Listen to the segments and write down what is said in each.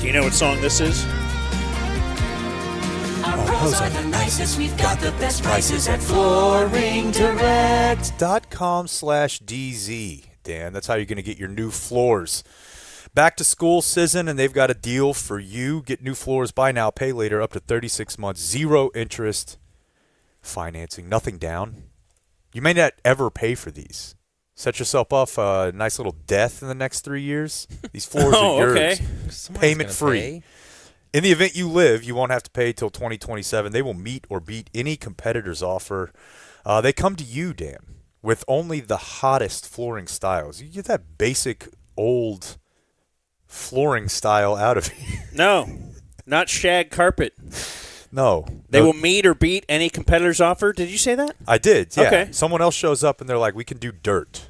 You know what song this is? Our pros are the nicest. We've got the best prices at FlooringDirect.com/DZ. Dan, that's how you're going to get your new floors. Back to school season, and they've got a deal for you. Get new floors, buy now, pay later, up to 36 months, 0 interest, financing, nothing down. You may not ever pay for these. Set yourself up a nice little death in the next 3 years. These floors are yours. Okay. Payment free. In the event you live, you won't have to pay till 2027. They will meet or beat any competitor's offer. They come to you, Dan, with only the hottest flooring styles. You get that basic old flooring style out of here. No, not shag carpet. No. They will meet or beat any competitor's offer. Did you say that? I did, yeah. Okay. Someone else shows up and they're like, we can do dirt.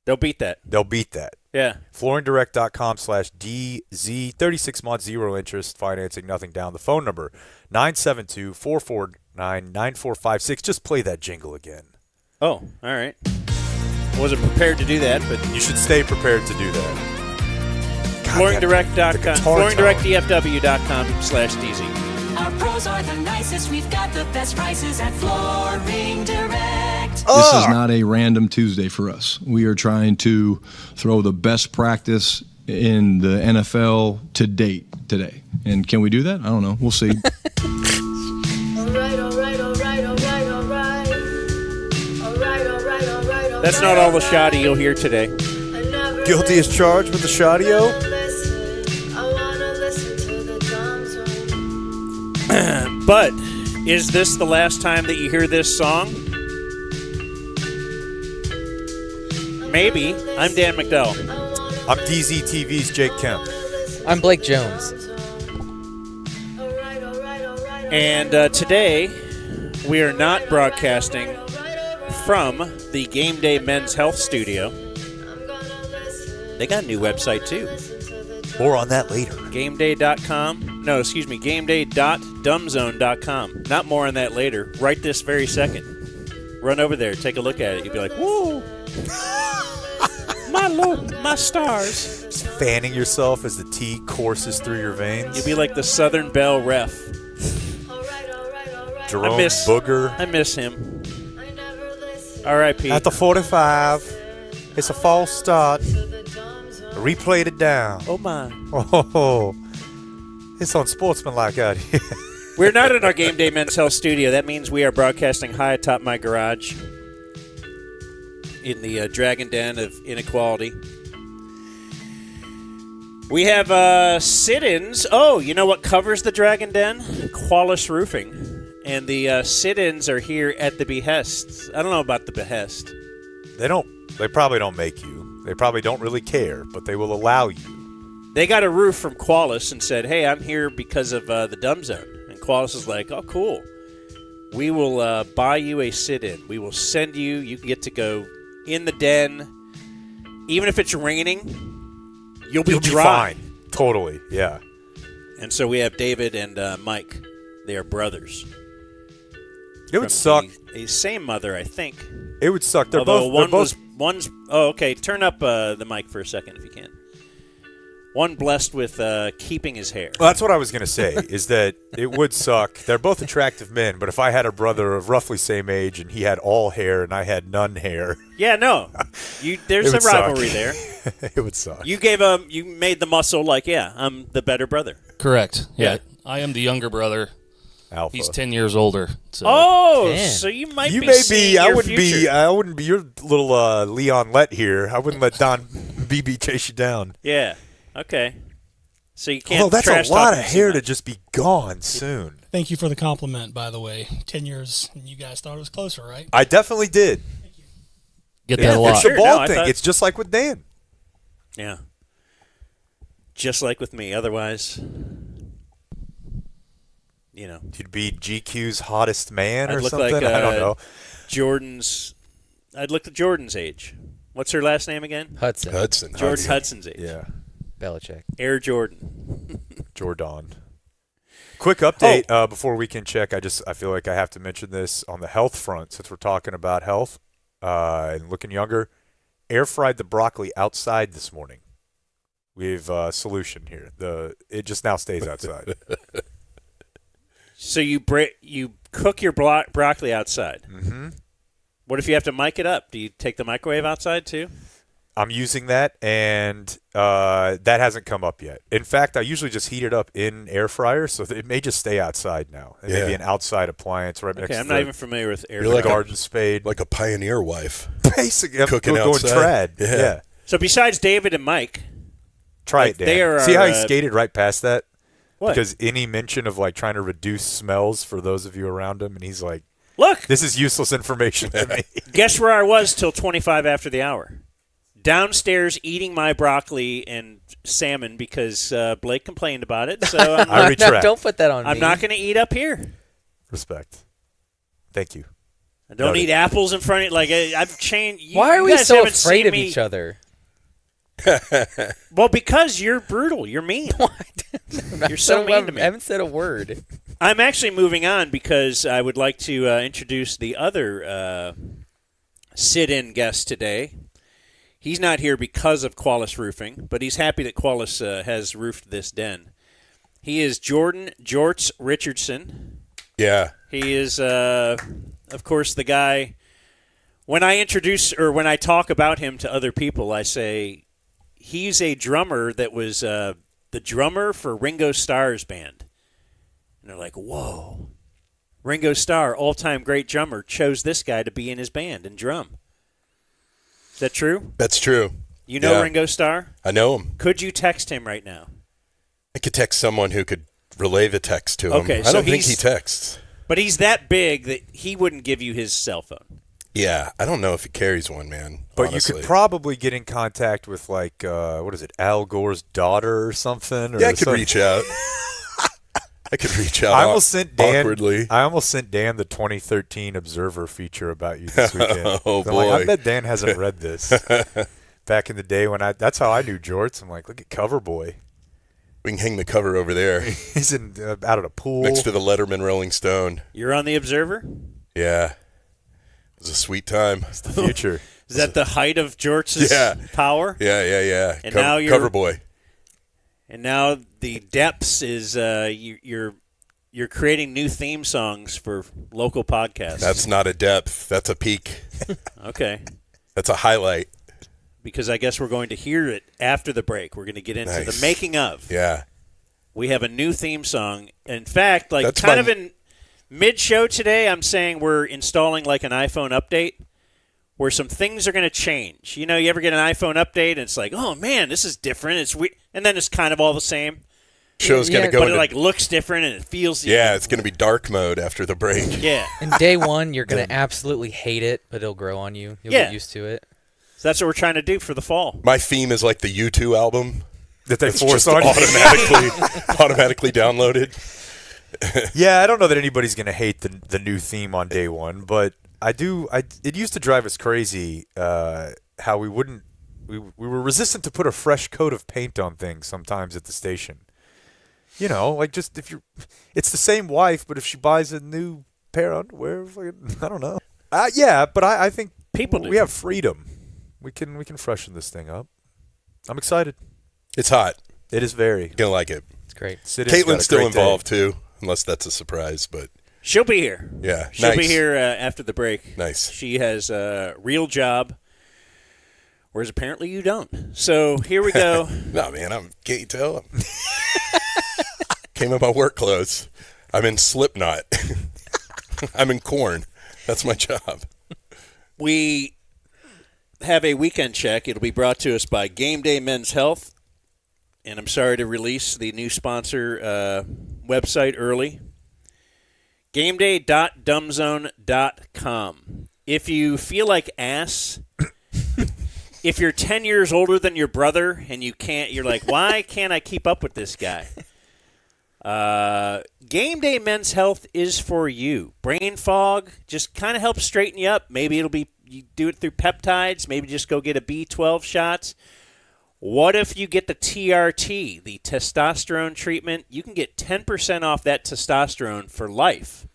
They'll beat that. They'll beat that. Yeah. FlooringDirect.com/DZ, 36 months, 0 interest, financing, nothing down. The phone number, 972-449-9456. Just play that jingle again. Oh, all right. Wasn't prepared to do that, but You should stay prepared to do that. FlooringDirect.com/DZ. Our pros are the nicest. We've got the best prices at Flooring Direct. This is not a random Tuesday for us. We are trying to throw the best practice in the NFL to date today. And can we do that? I don't know. We'll see. All right. That's not all the shoddy you'll hear today. Guilty as charged with the Schaudio. But is this the last time that you hear this song? Maybe. I'm Dan McDowell. I'm DZTV's Jake Kemp. I'm Blake Jones. And today, we are not broadcasting from the Game Day Men's Health Studio. They got a new website, too. More on that later. GameDay.com. No, excuse me, GameDay.dumbzone.com. Not more on that later. Right this very second. Run over there, take a look at it. You'll be like, whoa. My Lord, my stars. Just fanning yourself as the tea courses through your veins. You'll be like the Southern Belle ref. Jerome Booger. I miss him. R.I.P. At the 45, it's a false start. Replayed it down. Oh, my. Oh, it's unsportsmanlike out here. We're not in our Game Day Men's Health Studio. That means we are broadcasting high atop my garage in the Dragon Den of Inequality. We have sit-ins. Oh, you know what covers the Dragon Den? Qualis Roofing. And the sit-ins are here at the behest. I don't know about the behest. They probably don't make you. They probably don't really care, but they will allow you. They got a roof from Qualis and said, hey, I'm here because of the Dumb Zone. And Qualis is like, oh, cool. We will buy you a sit-in. We will send you. You can get to go in the den. Even if it's raining, you'll be dry. Fine. Totally, yeah. And so we have David and Mike. They are brothers. It would suck. The same mother, I think. It would suck. They're Although both. One's. Oh, okay. Turn up the mic for a second if you can. One blessed with keeping his hair. Well, that's what I was going to say, is that it would suck. They're both attractive men, but if I had a brother of roughly same age and he had all hair and I had none hair. Yeah, no. There's a rivalry there. It would suck. You made the muscle like, yeah, I'm the better brother. Correct. Yeah. I am the younger brother. Alpha. He's 10 years older. So. Oh, Damn. so you might You be may seeing be. your I wouldn't future. be. I wouldn't be your little Leon Lett here. I wouldn't let Don BB chase you down. Yeah. Okay. So you can't. Well, that's trash a lot talk of him hair too to just be gone soon. Thank you for the compliment, by the way. 10 years, and you guys thought it was closer, right? I definitely did. Get that a lot. It's a Sure, bald no, I thing. thought- It's just like with Dan. Yeah. Just like with me. Otherwise, you know, You'd be GQ's hottest man I'd or look something. like, I don't know. I'd look at Jordan's age. What's her last name again? Hudson. Jordan Hudson's age. Yeah, Belichick. Air Jordan. Jordan. Quick update before weekend check. I feel like I have to mention this on the health front since we're talking about health and looking younger. Air fried the broccoli outside this morning. We've solution here. It just now stays outside. So you cook your broccoli outside. Mm-hmm. What if you have to mic it up? Do you take the microwave outside too? I'm using that, and that hasn't come up yet. In fact, I usually just heat it up in air fryer, so that it may just stay outside now. It may be an outside appliance right next to I'm not even familiar with air You're fryer. like a garden spade. Like a pioneer wife. Basically, I'm Cooking going outside. trad. Yeah. So besides David and Mike, Try Like, it, Dan. they are See how our, he skated right past that? what? Because any mention of like trying to reduce smells for those of you around him, and he's like, Look, this is useless information to me. guess where I was till 25 after the hour? Downstairs eating my broccoli and salmon because Blake complained about it. So I'm I not, retract. Don't put that on me. I'm not going to eat up here. Respect. Thank you. I don't Noted. eat apples in front of like I've changed. Why are you we guys so haven't afraid seen of me- each other? Well, because you're brutal. You're mean. You're so mean to me. I haven't said a word. I'm actually moving on because I would like to introduce the other sit-in guest today. He's not here because of Qualis Roofing, but he's happy that Qualis has roofed this den. He is Jordan Jorts Richardson. Yeah. He is, of course, the guy. When I introduce or when I talk about him to other people, I say he's a drummer that was the drummer for Ringo Starr's band. And they're like, whoa. Ringo Starr, all-time great drummer, chose this guy to be in his band and drum. Is that true? That's true. You know Yeah. Ringo Starr? I know him. Could you text him right now? I could text someone who could relay the text to him. Okay, I so don't think he's- he texts. But he's that big that he wouldn't give you his cell phone. Yeah, I don't know if he carries one, man. But honestly. you could probably get in contact with like what is it, Al Gore's daughter or something? Or Yeah, I could something. reach out. I could reach out I almost sent Dan. awkwardly. I almost sent Dan the 2013 Observer feature about you this weekend. Oh, I'm like, I boy. bet Dan hasn't read this. Back in the day when that's how I knew Jorts. I'm like, look at Cover Boy. We can hang the cover over there He's in out at a pool. next to the Letterman Rolling Stone. You're on the Observer? Yeah. It was a sweet time. the future. Is that the height of Jorts' Yeah. power? Yeah. And now you're- Cover Boy. And now the depths is you're creating new theme songs for local podcasts. That's not a depth. That's a peak. Okay. That's a highlight. Because I guess we're going to hear it after the break. We're going to get into Nice. the making of. Yeah. We have a new theme song. In fact, like That's kind my- of in mid-show today, I'm saying we're installing like an iPhone update where some things are going to change. You know, you ever get an iPhone update and it's like, oh man, this is different. It's weird, and then it's kind of all the same. Show's going Yeah, to go But it into like looks different and it feels Yeah, it's going to be dark mode after the break. yeah. And day one, you're going to absolutely hate it, but it'll grow on you. You'll Yeah. get used to it. So that's what we're trying to do for the fall. My theme is like the U2 album. That they It's force just on you. automatically downloaded. Yeah, I don't know that anybody's going to hate the new theme on day one, but I do. It used to drive us crazy how we were resistant to put a fresh coat of paint on things sometimes at the station. You know, like just it's the same wife, but if she buys a new pair of underwear, I don't know. Yeah, but I think People do. we have freedom. We can freshen this thing up. I'm excited. It's hot. It is very. You're going to like it. It's great. Sid has got a Caitlin's still great day. involved, too, unless that's a surprise. But, She'll be here. yeah, She'll nice. be here after the break. Nice. She has a real job, whereas apparently you don't. So here we go. No, man, can't you tell? Came in my work clothes. I'm in Slipknot. I'm in Korn. That's my job. We have a weekend check. It'll be brought to us by Game Day Men's Health. And I'm sorry to release the new sponsor website early. GameDay.dumbzone.com. If you feel like ass, if you're 10 years older than your brother and you're like, why can't I keep up with this guy? Game Day Men's Health is for you. Brain fog just kind of helps straighten you up. Maybe you do it through peptides. Maybe just go get a B12 shots. What if you get the TRT, the testosterone treatment? You can get 10% off that testosterone for life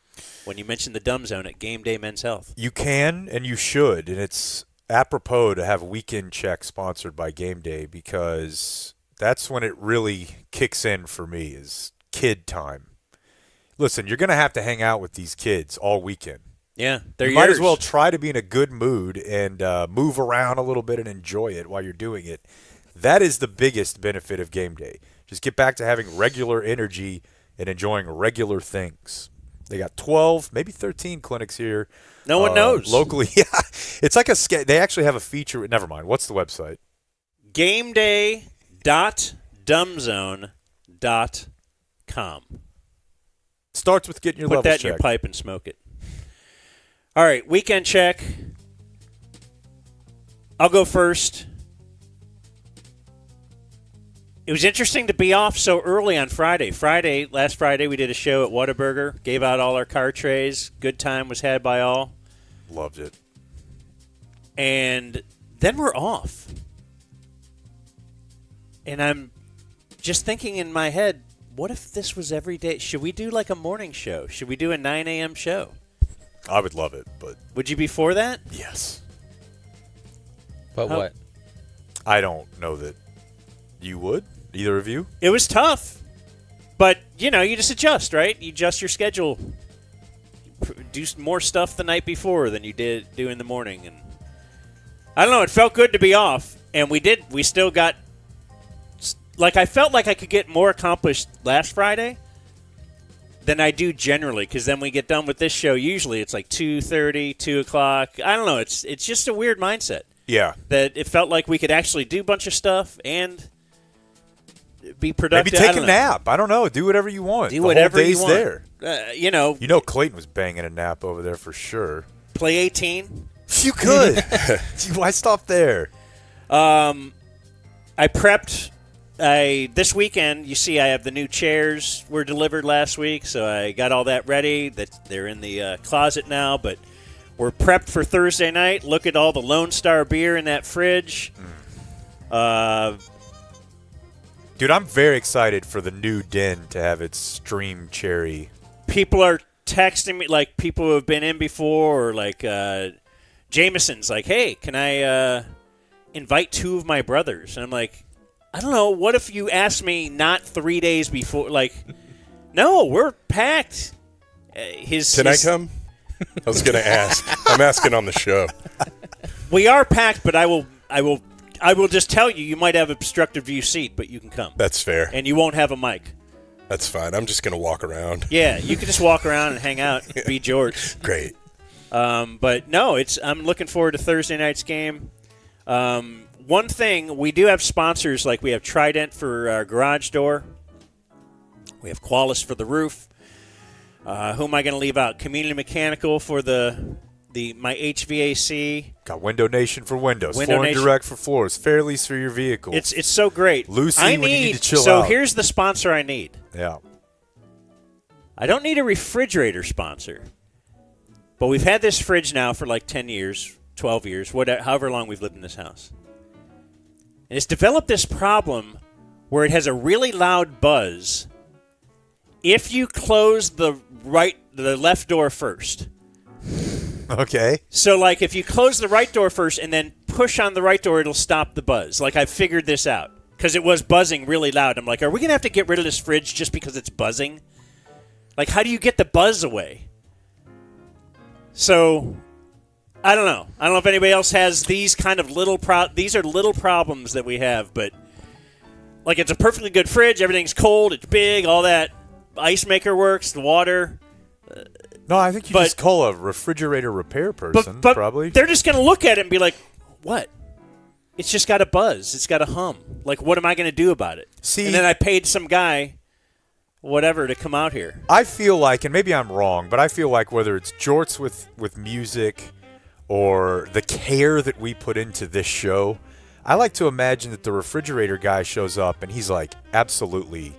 when you mention the Dumb Zone at Game Day Men's Health. You can and you should, and it's apropos to have Weekend Check sponsored by Game Day because That's when it really kicks in for me is kid time. Listen, you're going to have to hang out with these kids all weekend. Yeah, they're You might yours. as well try to be in a good mood and move around a little bit and enjoy it while you're doing it. That is the biggest benefit of game day. Just get back to having regular energy and enjoying regular things. They got 12, maybe 13 clinics here. No one knows. Locally, yeah. It's like they actually have a feature. Never mind. What's the website? GameDay.dumbzone.com. Starts with getting your Put levels that in your checked. pipe and smoke it. All right, weekend check. I'll go first. It was interesting to be off so early on Friday. Last Friday, we did a show at Whataburger, gave out all our car trays. Good time was had by all. Loved it. And then we're off. And I'm just thinking in my head, what if this was every day? Should we do like a morning show? Should we do a 9 a.m. show? I would love it, but Would you be for that? yes. But How- what? I don't know that you would. Either of you? It was tough. But, you just adjust, right? You adjust your schedule. Do more stuff the night before than you do in the morning. And I don't know. It felt good to be off. And we still got, like, I felt like I could get more accomplished last Friday than I do generally. Because then we get done with this show. Usually it's like 2:30, 2 o'clock. I don't know. It's just a weird mindset. Yeah. That it felt like we could actually do a bunch of stuff and be productive. Maybe take a nap. I don't know. Do whatever you want. Do whatever the whole day's you want. there. You know, Clayton was banging a nap over there for sure. play 18. You could. Why stop there? I prepped. This weekend, you see, I have the new chairs were delivered last week, so I got all that ready. They're in the closet now, but we're prepped for Thursday night. Look at all the Lone Star beer in that fridge. Dude, I'm very excited for the new den to have its stream cherry. People are texting me, like people who have been in before, or like Jameson's like, hey, can I invite 2 of my brothers? And I'm like, I don't know. What if you asked me not 3 days before? Like, no, we're packed. Can I come? I was going to ask. I'm asking on the show. We are packed, but I will just tell you, you might have an obstructive view seat, but you can come. That's fair. And you won't have a mic. That's fine. I'm just going to walk around. Yeah, you can just walk around and hang out, be Jorts. Great. But no, I'm looking forward to Thursday night's game. One thing, we do have sponsors, like we have Trident for our garage door. We have Qualis for the roof. Who am I going to leave out? Community Mechanical for my HVAC. Got Window Nation for windows, Window Flooring Nation. Direct for floors, Fairlease for your vehicle. It's so great. Lucy, I when you need to chill so out. here's the sponsor I need. Yeah. I don't need a refrigerator sponsor. But we've had this fridge now for like 10 years, 12 years, whatever, however long we've lived in this house. And it's developed this problem where it has a really loud buzz if you close the left door first. Okay. So, like, if you close the right door first and then push on the right door, it'll stop the buzz. Like, I figured this out because it was buzzing really loud. I'm like, are we going to have to get rid of this fridge just because it's buzzing? Like, how do you get the buzz away? So, I don't know. I don't know if anybody else has these kind of these are little problems that we have, but, like, it's a perfectly good fridge. Everything's cold. It's big, all that. Ice maker works, the water. No, I think you just call a refrigerator repair person, but probably. They're just going to look at it and be like, what? It's just got a buzz. It's got a hum. Like, what am I going to do about it? See, and then I paid some guy, whatever, to come out here. I feel like, and maybe I'm wrong, but I feel like whether it's Jorts with music or the care that we put into this show, I like to imagine that the refrigerator guy shows up and he's like, absolutely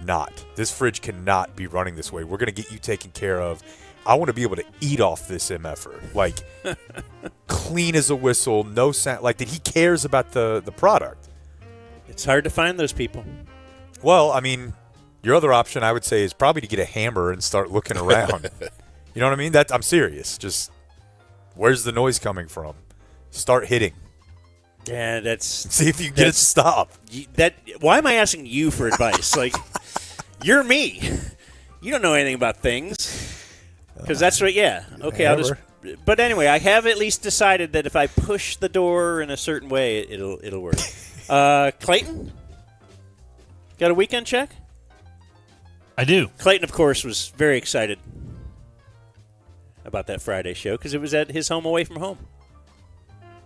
not. This fridge cannot be running this way. We're going to get you taken care of. I want to be able to eat off this MFer. Like, clean as a whistle, no sound. Like, that he cares about the product. It's hard to find those people. Well, I mean, your other option, I would say, is probably to get a hammer and start looking around. You know what I mean? I'm serious. Just, where's the noise coming from? Start hitting. Yeah, that's See if you can get it to stop. Why am I asking you for advice? Like, you're me. You don't know anything about things. Because that's what. Yeah. Okay. I'll just. But anyway, I have at least decided that if I push the door in a certain way, it'll work. Clayton, got a weekend check? I do. Clayton, of course, was very excited about that Friday show because it was at his home away from home.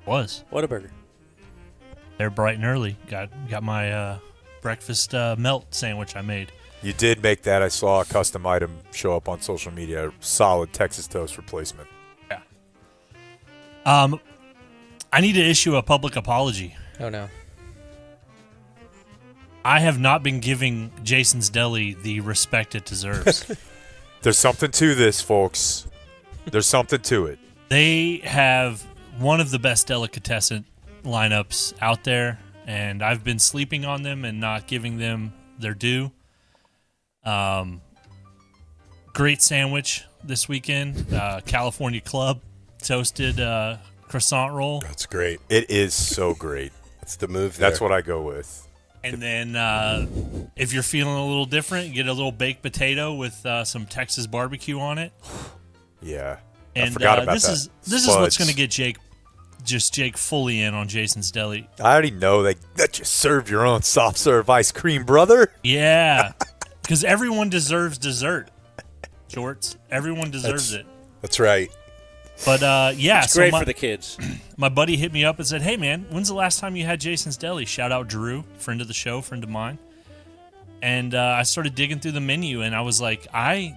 Was. Whataburger. They're bright and early. Got my breakfast melt sandwich I made. You did make that. I saw a custom item show up on social media. Solid Texas toast replacement. Yeah. I need to issue a public apology. Oh, no. I have not been giving Jason's Deli the respect it deserves. There's something to this, folks. There's something to it. They have one of the best delicatessen lineups out there, and I've been sleeping on them and not giving them their due. Great sandwich this weekend. California Club toasted croissant roll. That's great. It is so great. That's the move there. That's what I go with. And then if you're feeling a little different, get a little baked potato with some Texas barbecue on it. Yeah. And I forgot about this that. is what's going to get Jake fully in on Jason's Deli. I already know that you serve your own soft serve ice cream, brother. Yeah, because everyone deserves dessert, Jorts. Everyone deserves it. That's right. But yeah, It's great for the kids. My buddy hit me up and said, "Hey man, when's the last time you had Jason's Deli?" Shout out Drew, friend of the show, friend of mine. And I started digging through the menu, and I was like, I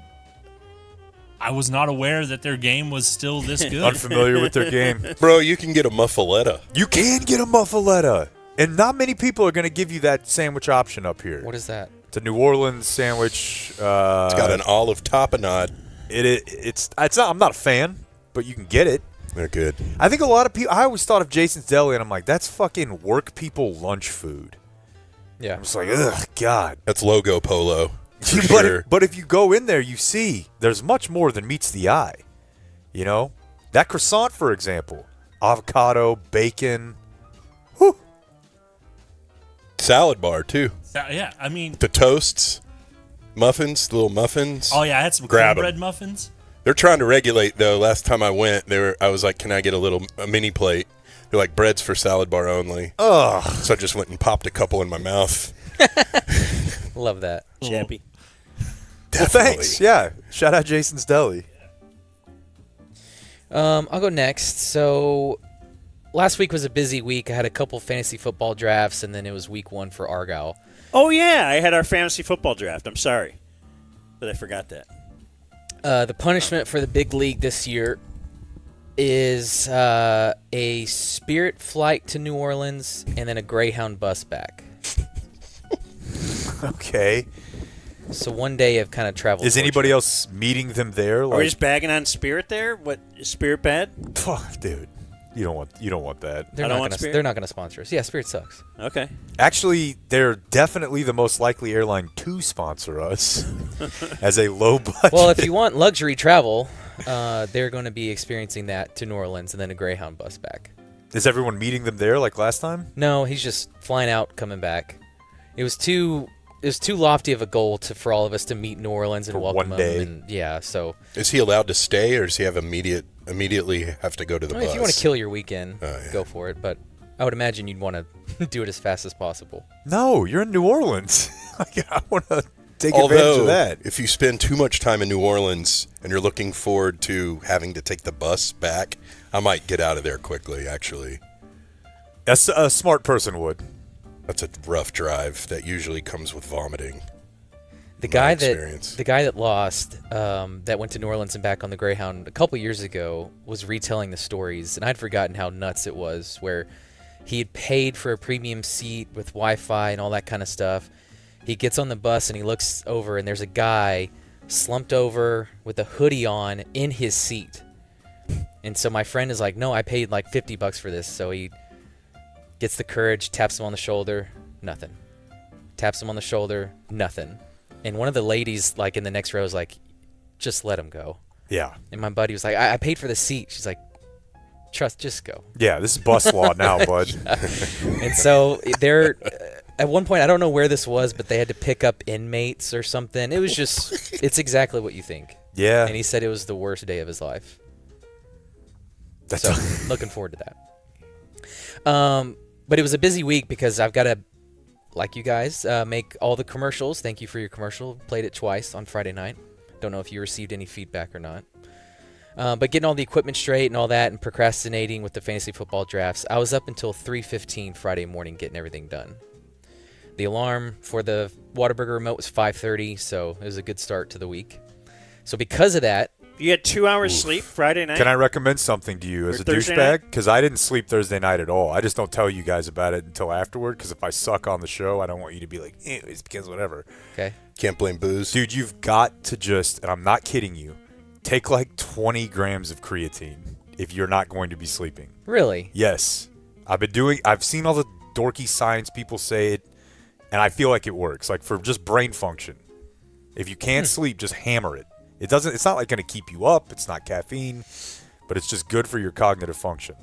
was not aware that their game was still this good. Unfamiliar with their game. Bro, you can get a muffaletta. You can get a muffaletta. And not many people are going to give you that sandwich option up here. What is that? It's a New Orleans sandwich. It's got an olive tapenade. It's not, I'm not a fan, but you can get it. They're good. I think a lot of people, I always thought of Jason's Deli, and I'm like, that's fucking work people lunch food. Yeah. I'm just like, ugh, God. That's logo polo. For sure. But if you go in there, you see there's much more than meets the eye. You know? That croissant, for example. Avocado, bacon. Whew. Salad bar, too. Yeah, I mean, The toasts, muffins, little muffins. oh yeah, I had some Grab 'em. cornbread muffins. They're trying to regulate, though. Last time I went, I was like, can I get a mini plate? They're like, bread's for salad bar only. Ugh. So I just went and popped a couple in my mouth. Love that. Chappy. Well, thanks. Yeah. Shout out Jason's Deli. I'll go next. So last week was a busy week. I had a couple fantasy football drafts, and then it was week 1 for Argyle. Oh, yeah. I had our fantasy football draft. I'm sorry that I forgot that. The punishment for the big league this year is a Spirit flight to New Orleans and then a Greyhound bus back. Okay. So one day of kind of travel. Is anybody else meeting them there? Are we just bagging on Spirit there? What, is Spirit bad? Fuck, dude. You don't want that. They're I not don't want gonna. Spirit? They're not going to sponsor us. Yeah, Spirit sucks. Okay. Actually, they're definitely the most likely airline to sponsor us as a low budget. Well, if you want luxury travel, they're going to be experiencing that to New Orleans and then a Greyhound bus back. Is everyone meeting them there like last time? No, he's just flying out, coming back. It was too lofty of a goal for all of us to meet New Orleans and For welcome one day. him. And yeah, so Is he allowed to stay, or does he have immediately have to go to the bus? if you want to kill your weekend, yeah. go for it. But I would imagine you'd want to do it as fast as possible. No, you're in New Orleans. I want to take advantage of that. If you spend too much time in New Orleans and you're looking forward to having to take the bus back, I might get out of there quickly, actually. A smart person would. That's a rough drive that usually comes with vomiting. The guy experience. that lost, that went to New Orleans and back on the Greyhound a couple years ago, was retelling the stories, and I'd forgotten how nuts it was, where he had paid for a premium seat with Wi-Fi and all that kind of stuff. He gets on the bus and he looks over, and there's a guy slumped over with a hoodie on in his seat. And so my friend is like, no, I paid like $50 for this. So he gets the courage, taps him on the shoulder, nothing. Taps him on the shoulder, nothing. And one of the ladies, like in the next row, is like, just let him go. Yeah. And my buddy was like, I paid for the seat. She's like, just go. Yeah, this is bus law now, bud. And so they're at one point, I don't know where this was, but they had to pick up inmates or something. It was just, it's exactly what you think. Yeah. And he said it was the worst day of his life. That's So looking forward to that. But it was a busy week because I've got to, like you guys, make all the commercials. Thank you for your commercial. Played it twice on Friday night. Don't know if you received any feedback or not. But getting all the equipment straight and all that and procrastinating with the fantasy football drafts, I was up until 3:15 Friday morning getting everything done. The alarm for the Whataburger remote was 5:30, so it was a good start to the week. So because of that... You had 2 hours sleep Friday night? Can I recommend something to you as a Thursday douchebag? Because I didn't sleep Thursday night at all. I just don't tell you guys about it until afterward, because if I suck on the show, I don't want you to be like, it's because whatever. Okay. Can't blame booze. Dude, you've got to just, and I'm not kidding you, take like 20 grams of creatine if you're not going to be sleeping. Really? Yes. I've seen all the dorky science people say it, and I feel like it works. Like for just brain function. If you can't sleep, just hammer it. It's not like going to keep you up. It's not caffeine, but it's just good for your cognitive function.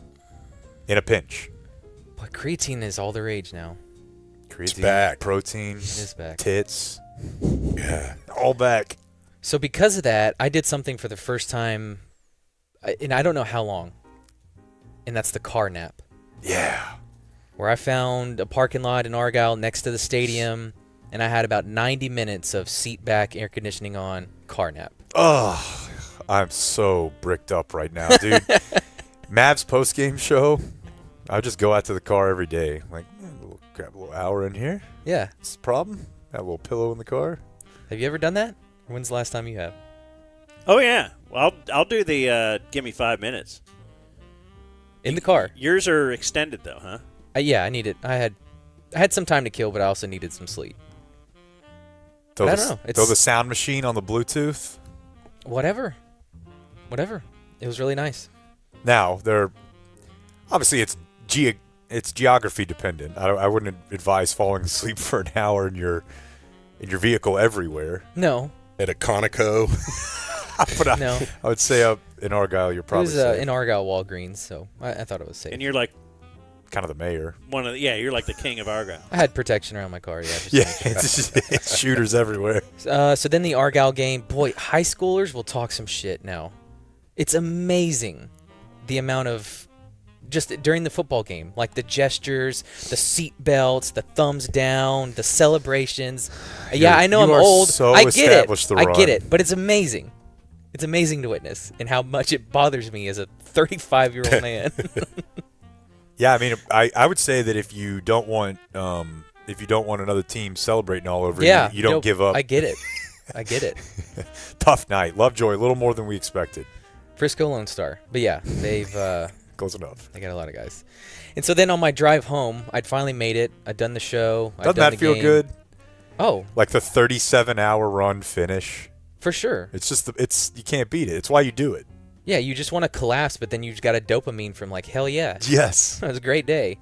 In a pinch. But creatine is all the rage now. Creatine, back. protein, It is back. tits, Yeah. all back. So because of that, I did something for the first time, and I don't know how long, and that's the car nap. Yeah. Where I found a parking lot in Argyle next to the stadium, and I had about 90 minutes of seat back, air conditioning on, car nap. Oh, I'm so bricked up right now, dude. Mavs post-game show, I just go out to the car every day. Like, grab a little hour in here. Yeah. What's the problem? Have a little pillow in the car. Have you ever done that? Or when's the last time you have? Oh, yeah. Well, I'll do the give me 5 minutes. In the car? Yours are extended, though, huh? Yeah, I needed. I had some time to kill, but I also needed some sleep. Throw I the, don't know. throw the sound machine on the Bluetooth. Whatever. It was really nice. Now, obviously it's geography dependent. I wouldn't advise falling asleep for an hour in your vehicle everywhere. No. At a Conoco. But No. I would say up in Argyle, you're It probably was safe. in Argyle Walgreens, so I thought it was safe. And you're like Kind of the mayor. you're like the king of Argyle. I had protection around my car, yeah. Just to Yeah, make sure. it's shooters everywhere. So then the Argyle game, boy, high schoolers will talk some shit now. It's amazing the amount of, just during the football game, like the gestures, the seat belts, the thumbs down, the celebrations. Yeah, I know I'm you are old. so I get established it. the I get run. it, but it's amazing. It's amazing to witness and how much it bothers me as a 35-year-old man. Yeah, I mean, I would say that if you don't want another team celebrating all over Yeah, you don't give up. I get it. I get it. Tough night. Lovejoy, a little more than we expected. Frisco Lone Star. But yeah, they've Close enough. they got a lot of guys. And so then on my drive home, I'd finally made it. I'd done the show. I'd Doesn't done that the feel game. good? Oh, Like the 37-hour run finish. for sure. It's just you can't beat it. It's why you do it. Yeah, you just want to collapse, but then you just got a dopamine from like, hell yeah. Yes. It was a great day.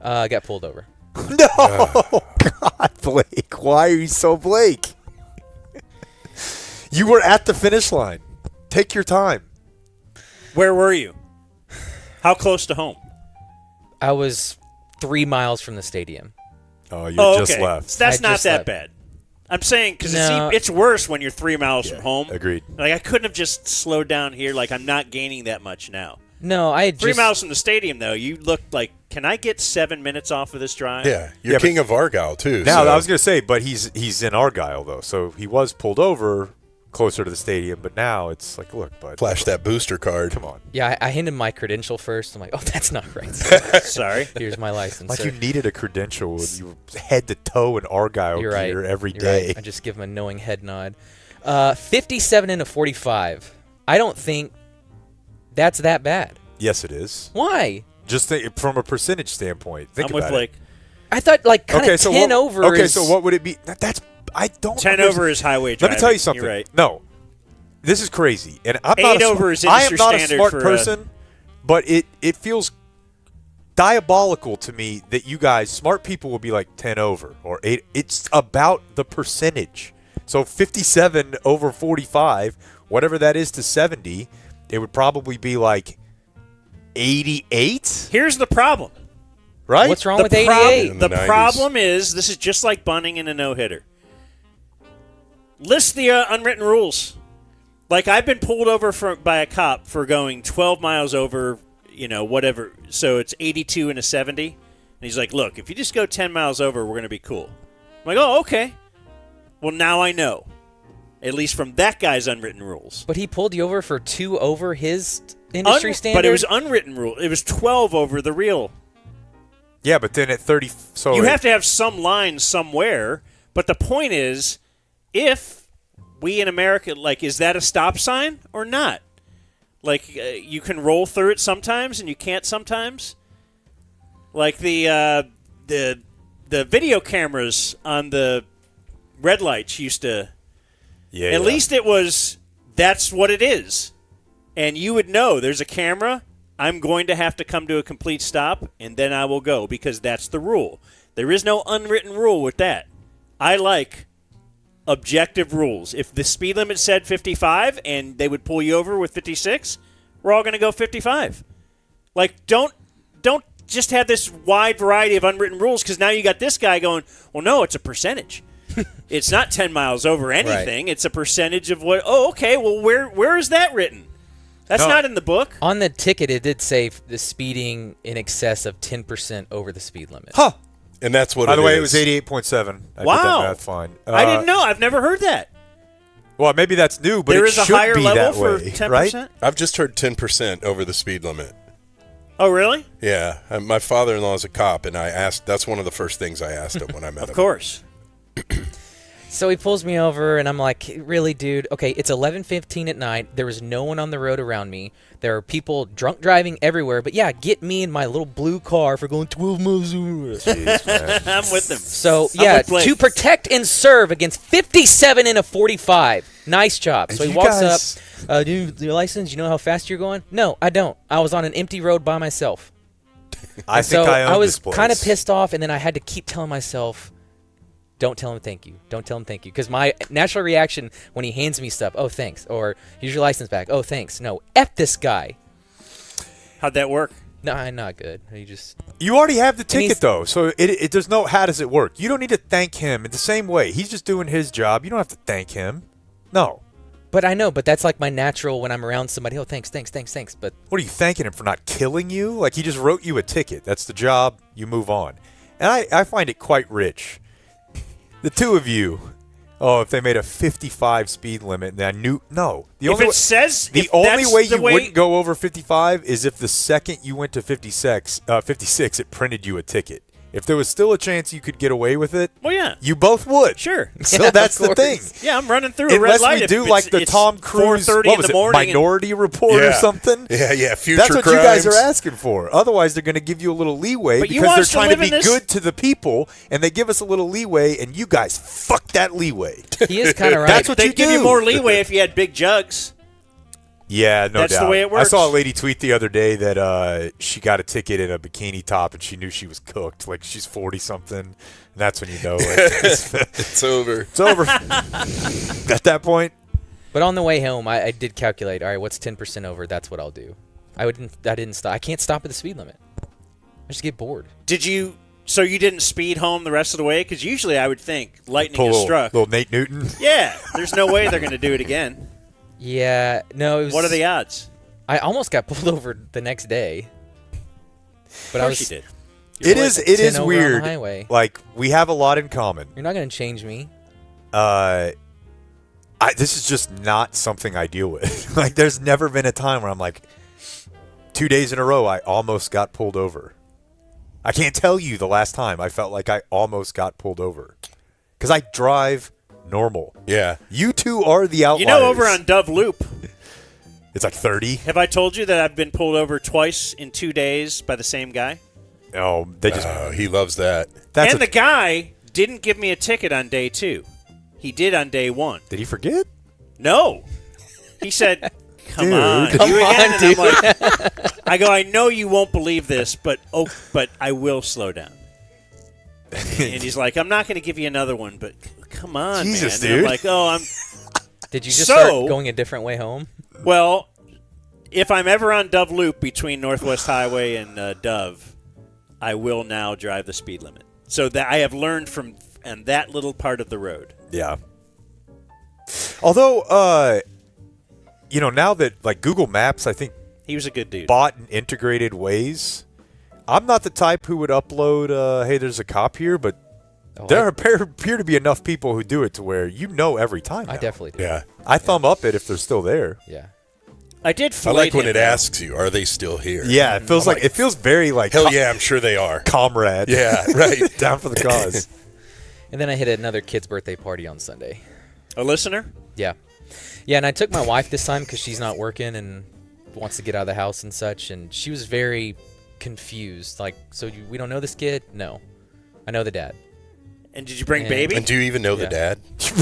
I got pulled over. No, God, Blake. Why are you so Blake? You were at the finish line. Take your time. Where were you? How close to home? I was 3 miles from the stadium. Oh, you Oh, just okay. left. So that's I not just that left. bad. I'm saying because No. it's worse when you're 3 miles from home. Agreed. Like I couldn't have just slowed down here. Like I'm not gaining that much now. No, I had 3 just... miles from the stadium, though, you looked like, can I get 7 minutes off of this drive? Yeah. You're Yeah, king of Argyle, too. Now, so. I was going to say, but he's in Argyle, though, so he was pulled over closer to the stadium, but now it's like, look, bud. Flash that booster card. Come on. Yeah, I handed my credential first. I'm like, oh, that's not right. Sorry. Here's my license. Like sir. you needed a credential when you were head to toe in Argyle You're gear right. every You're day. right. I just give him a knowing head nod. 57 into 45. I don't think that's that bad. Yes, it is. Why? Just from a percentage standpoint. Think I'm with about Blake. I thought like kind Okay, of so 10 what, over Okay, is... so what would it be? That's I don't 10 understand. over is highway Let driving. me tell you something. You're right. No. This is crazy. And I'm 8 not over is I am industry not a standard smart for person, but it feels diabolical to me that you guys, smart people, will be like 10 over or 8. It's about the percentage. So 57 over 45, whatever that is to 70, it would probably be like 88? Here's the problem. Right? What's wrong The with 88? In the The 90s. problem is, this is just like bunting in a no-hitter. List the unwritten rules. Like, I've been pulled over by a cop for going 12 miles over, whatever. So it's 82 and a 70. And he's like, look, if you just go 10 miles over, we're going to be cool. I'm like, oh, okay. Well, now I know. At least from that guy's unwritten rules. But he pulled you over for 2 over his industry standard? But it was unwritten rule. It was 12 over the real. Yeah, but then at 30, so You have to have some line somewhere. But the point is, if we in America, like, is that a stop sign or not? Like, you can roll through it sometimes and you can't sometimes. Like the video cameras on the red lights used to. Yeah. At least it was. That's what it is, and you would know there's a camera. I'm going to have to come to a complete stop, and then I will go because that's the rule. There is no unwritten rule with that. I like objective rules. If the speed limit said 55 and they would pull you over with 56, we're all going to go 55. Like, don't just have this wide variety of unwritten rules because now you got this guy going, well, no, it's a percentage. It's not 10 miles over anything. Right. It's a percentage of what. Oh, okay. Well, where is that written? That's not in the book. On the ticket, it did say the speeding in excess of 10% over the speed limit. Huh. And that's what By the way, it is. was 88.7. I Wow. did that math fine. I didn't know. I've never heard that. Well, maybe that's new, but there it is a should higher be level that for way, 10%? right? I've just heard 10% over the speed limit. Oh, really? Yeah. My father-in-law is a cop, and that's one of the first things I asked him when I met him. Of course. So he pulls me over, and I'm like, really, dude? Okay, it's 11:15 at night. There was no one on the road around me. There are people drunk driving everywhere. But, yeah, get me in my little blue car for going 12 miles over. Jeez, man. I'm with them. So, I'm yeah, with Blake. to protect and serve against 57 in a 45. Nice job. So he walks up. Dude, your license, you know how fast you're going? No, I don't. I was on an empty road by myself. I think I own was this place. kind of pissed off, and then I had to keep telling myself, don't tell him thank you. Don't tell him thank you. Because my natural reaction when he hands me stuff, oh, thanks. Or, here's your license back. Oh, thanks. No, F this guy. How'd that work? No, I'm not good. You already have the ticket, he's- though, so it there's no how does it work. You don't need to thank him in the same way. He's just doing his job. You don't have to thank him. No. But I know, but that's like my natural when I'm around somebody. Oh, thanks. But What are you thanking him for not killing you? Like, he just wrote you a ticket. That's the job. You move on. And I find it quite rich. The two of you, if they made a 55 speed limit, then I knew, no. The only way you wouldn't go over 55 is if the second you went to 56, it printed you a ticket. If there was still a chance you could get away with it, Well, yeah. you both would. Sure. So Yeah, that's of the thing. course. Yeah, I'm running through a red Unless light. we if do it's- like the it's Tom Cruise 4:30 in the morning. Minority Report or something. Yeah, future That's what you guys are crimes. asking for. Otherwise, they're going to give you a little leeway But you because want they're us to trying to live in be this- good to the people, and they give us a little leeway, and you guys fuck that leeway. he is kind of right. That's what They'd you give you do. more leeway if you had big jugs. Yeah, no That's doubt. the way it I saw a works. lady tweet the other day that she got a ticket in a bikini top, and she knew she was cooked. Like, she's 40-something, and that's when you know It's over. it's over. At that point, But on the way home, I did calculate, all right, what's 10% over? That's what I'll do. I didn't stop. I can't stop at the speed limit. I just get bored. So you didn't speed home the rest of the way? Because usually I would think lightning pull has struck. little Nate Newton. Yeah, there's no way they're going to do it again. Yeah, no, it was. What are the odds? I almost got pulled over the next day. But Of I course was. you did. It You're is like it 10 is over on the weird. highway. Like, we have a lot in common. You're not going to change me. This is just not something I deal with. Like, there's never been a time where I'm like, 2 days in a row, I almost got pulled over. I can't tell you the last time I felt like I almost got pulled over. Because I drive normal. Yeah. You two are the outliers. You know, over on Dove Loop, It's like 30. have I told you that I've been pulled over twice in 2 days by the same guy? Oh, they just. He loves that. That's And the guy didn't give me a ticket on day 2. He did on day 1. Did he forget? No. He said, come Dude. on. Come you again? on, And I'm like, I go, I know you won't believe this, but I will slow down. And he's like, I'm not going to give you another one, but come on, Jesus, man. And dude. I'm like, Did you just So- start going a different way home? well, if I'm ever on Dove Loop between Northwest Highway and Dove, I will now drive the speed limit. So that I have learned from and that little part of the road. Yeah. Although, now that like Google Maps, I think He was a good dude. bought and integrated Waze, I'm not the type who would upload, hey, there's a cop here, but there appear to be enough people who do it to where every time now. I definitely do. Yeah. I thumb up it if they're still there. Yeah. I did I fillet like when him, it though. asks you, are they still here? Yeah, it feels like it feels very like Hell yeah, I'm sure they are. comrade. Yeah, right. Down for the cause. And then I hit another kid's birthday party on Sunday. A listener? Yeah. Yeah, and I took my wife this time because she's not working and wants to get out of the house and such, and she was very confused. Like, so we don't know this kid? No. I know the dad. And did you bring And- baby? And do you even know the Yeah. dad?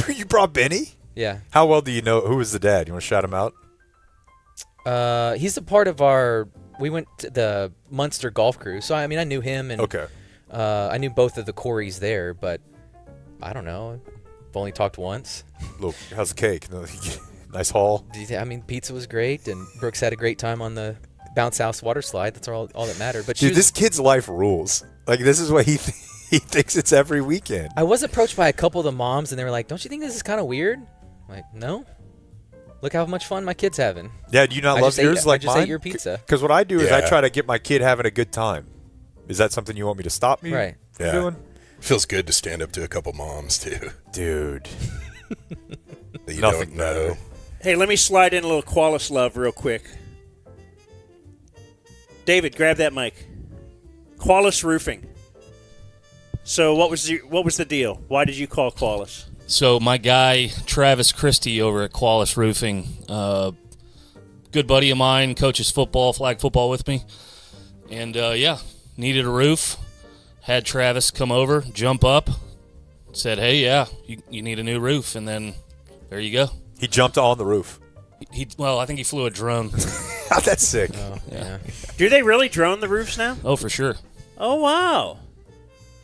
You brought Benny? Yeah. How well do you know who was the dad? You want to shout him out? He's a part of we went to the Munster golf crew. So, I mean, I knew him, and Okay. I knew both of the Coreys there, but I don't know. I've only talked once. Look, how's the cake? Nice haul. I mean, pizza was great, and Brooks had a great time on the bounce house water slide. That's all that mattered. But she Dude, was, this kid's life rules. Like, this is what he thinks it's every weekend. I was approached by a couple of the moms, and they were like, "Don't you think this is kind of weird?" I'm like, no. Look how much fun my kid's having. Yeah, do you not I love just ate- yours I like just mine? ate your pizza. Because what I do is I Yeah. try to get my kid having a good time. Is that something you want me to stop me Right. from Yeah. doing? Feels good to stand up to a couple moms, too. Dude. That you Nothing don't know. better. Hey, let me slide in a little Qualis love real quick. David, grab that mic. Qualis Roofing. So what was the deal? Why did you call Qualis? So my guy Travis Christie over at Qualis Roofing, good buddy of mine, coaches flag football with me, and needed a roof. Had Travis come over, jump up, said, "Hey, yeah, you need a new roof," and then there you go. He jumped on the roof. I think he flew a drone. That's sick. Oh, yeah. Do they really drone the roofs now? Oh, for sure. Oh, wow.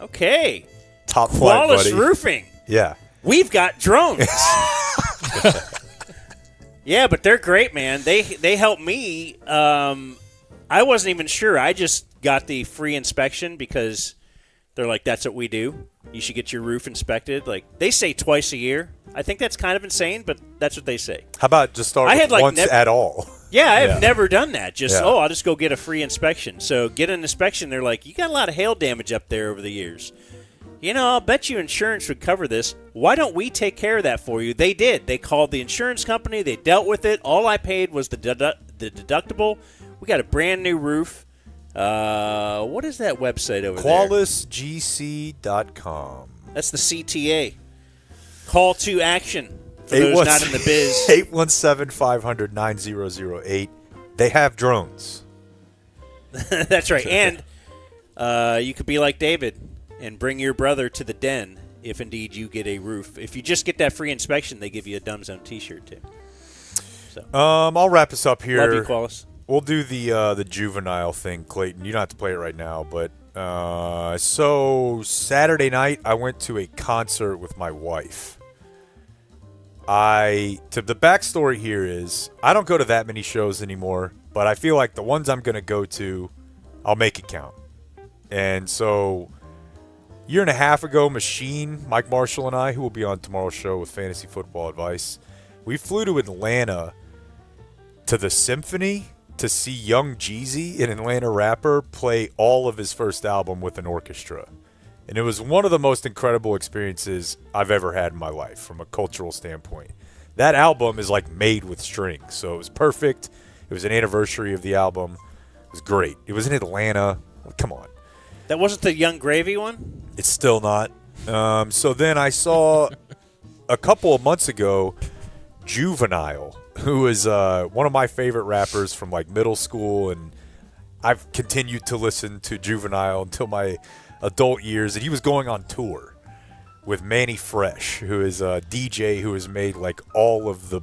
Okay. Top flight, Qualis buddy. Roofing. Yeah. We've got drones. Yeah, but they're great, man. They help me. I wasn't even sure. I just got the free inspection because they're like, that's what we do. You should get your roof inspected. Like, they say twice a year. I think that's kind of insane, but that's what they say. How about just start I with had, like, once at all? Yeah, I have Yeah. never done that. Just, Yeah. I'll just go get a free inspection. So get an inspection. They're like, you got a lot of hail damage up there over the years. I'll bet you insurance would cover this. Why don't we take care of that for you? They did. They called the insurance company. They dealt with it. All I paid was the deductible. We got a brand new roof. What is that website over there? QualisGC.com. That's the CTA. Call to action for those not in the biz. 817-500-9008. They have drones. That's right. And you could be like David and bring your brother to the den if indeed you get a roof. If you just get that free inspection, they give you a Dumb Zone T-shirt too. So I'll wrap us up here. love you, Qualis. We'll do the juvenile thing, Clayton. You don't have to play it right now, but so Saturday night I went to a concert with my wife. The backstory here is I don't go to that many shows anymore, but I feel like the ones I'm going to go to, I'll make it count. And so a year and a half ago, Machine, Mike Marshall, and I, who will be on tomorrow's show with Fantasy Football Advice, we flew to Atlanta to the Symphony to see Young Jeezy, an Atlanta rapper, play all of his first album with an orchestra. And it was one of the most incredible experiences I've ever had in my life from a cultural standpoint. That album is like made with strings, so it was perfect. It was an anniversary of the album. It was great. It was in Atlanta. Come on. That wasn't the Young Gravy one? It's still not. So then I saw a couple of months ago Juvenile, who is one of my favorite rappers from like middle school, and I've continued to listen to Juvenile until my adult years, and he was going on tour with Manny Fresh, who is a DJ who has made like all of the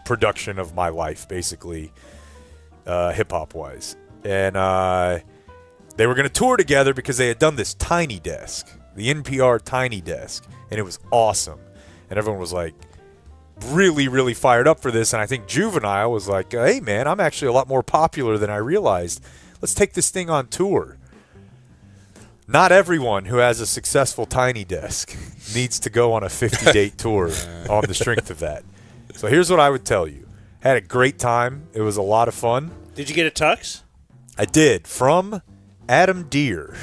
production of my life, basically, hip-hop wise. And they were going to tour together because they had done this Tiny Desk, the NPR Tiny Desk, and it was awesome. And everyone was like, really, really fired up for this, and I think Juvenile was like, hey, man, I'm actually a lot more popular than I realized. Let's take this thing on tour. Not everyone who has a successful Tiny Desk needs to go on a 50-date tour on the strength of that. So here's what I would tell you. Had a great time. It was a lot of fun. Did you get a tux? I did. From Adam Deere.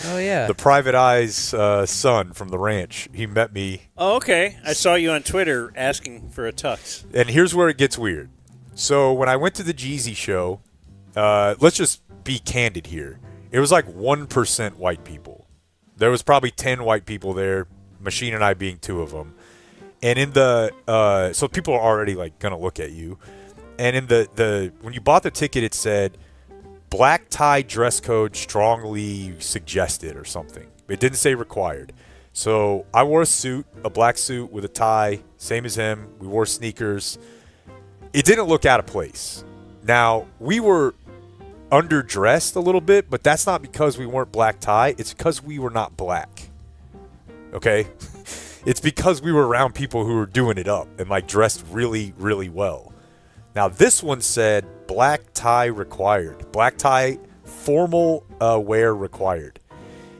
Oh, yeah. The Private Eye's son from the ranch. He met me. Oh, okay. I saw you on Twitter asking for a tux. And here's where it gets weird. So when I went to the Jeezy show, let's just be candid here. It was like 1% white people. There was probably 10 white people there, Machine and I being 2 of them. And in the so people are already like gonna look at you. And in the when you bought the ticket, it said black tie dress code strongly suggested or something. It didn't say required. So I wore a suit, a black suit with a tie, same as him. We wore sneakers. It didn't look out of place. Now, we were underdressed a little bit, but that's not because we weren't black tie. It's because we were not black. Okay? It's because we were around people who were doing it up and like dressed really, really well. Now, this one said black tie required. Black tie formal wear required.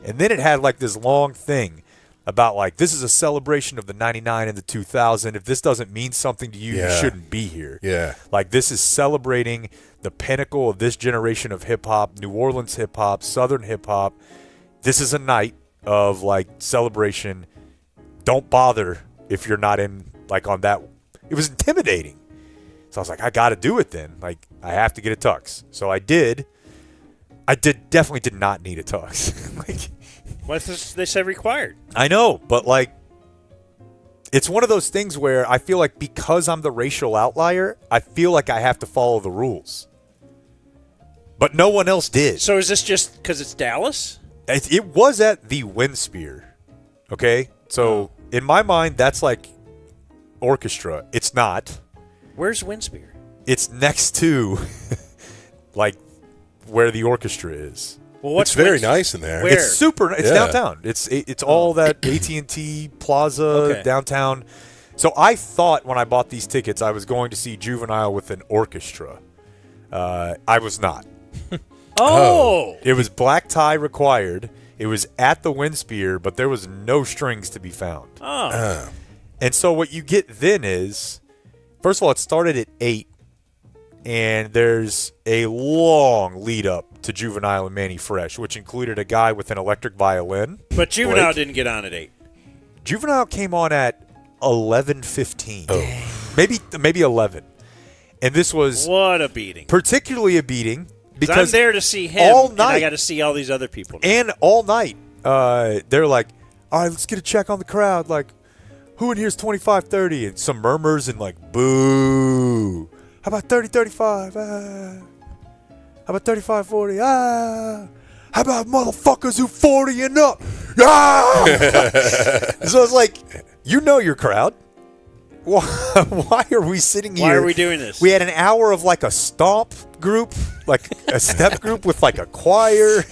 And then it had like this long thing about like, this is a celebration of the 99 and the 2000. If this doesn't mean something to you, you shouldn't be here. Yeah. Like, this is celebrating the pinnacle of this generation of hip-hop, New Orleans hip-hop, Southern hip-hop. This is a night of like celebration. Don't bother if you're not in like on that. It was intimidating. So I was like, I got to do it then. Like, I have to get a tux. So I did. Definitely did not need a tux. Like, What they said required? I know, but like, it's one of those things where I feel like because I'm the racial outlier, I feel like I have to follow the rules. But no one else did. So is this just because it's Dallas? It was at the Windspear. Okay? So in my mind, that's like orchestra. It's not. Where's Windspear? It's next to like where the orchestra is. Well, It's very nice in there. Where? It's super. It's downtown. It's all that AT&T Plaza downtown. So I thought when I bought these tickets, I was going to see Juvenile with an orchestra. I was not. Oh. It was black tie required. It was at the Windspear, but there was no strings to be found. Oh. And so what you get then is, first of all, it started at 8, and there's a long lead up to Juvenile and Manny Fresh, which included a guy with an electric violin. But Juvenile Blake. didn't get on at 8. Juvenile came on at 11:15. Maybe 11. And this was What a beating. particularly a beating I'm because there to see him, all and I night- got to see all these other people. and all night they're like, all right, let's get a check on the crowd. Like, who in here's 25-30? And some murmurs and like, boo. How about 30-35? How about 35-40? How about motherfuckers who 40 and up? So it's like, you know your crowd. Why are we sitting here? Why are we doing this? We had an hour of like a stomp group, like a step group with like a choir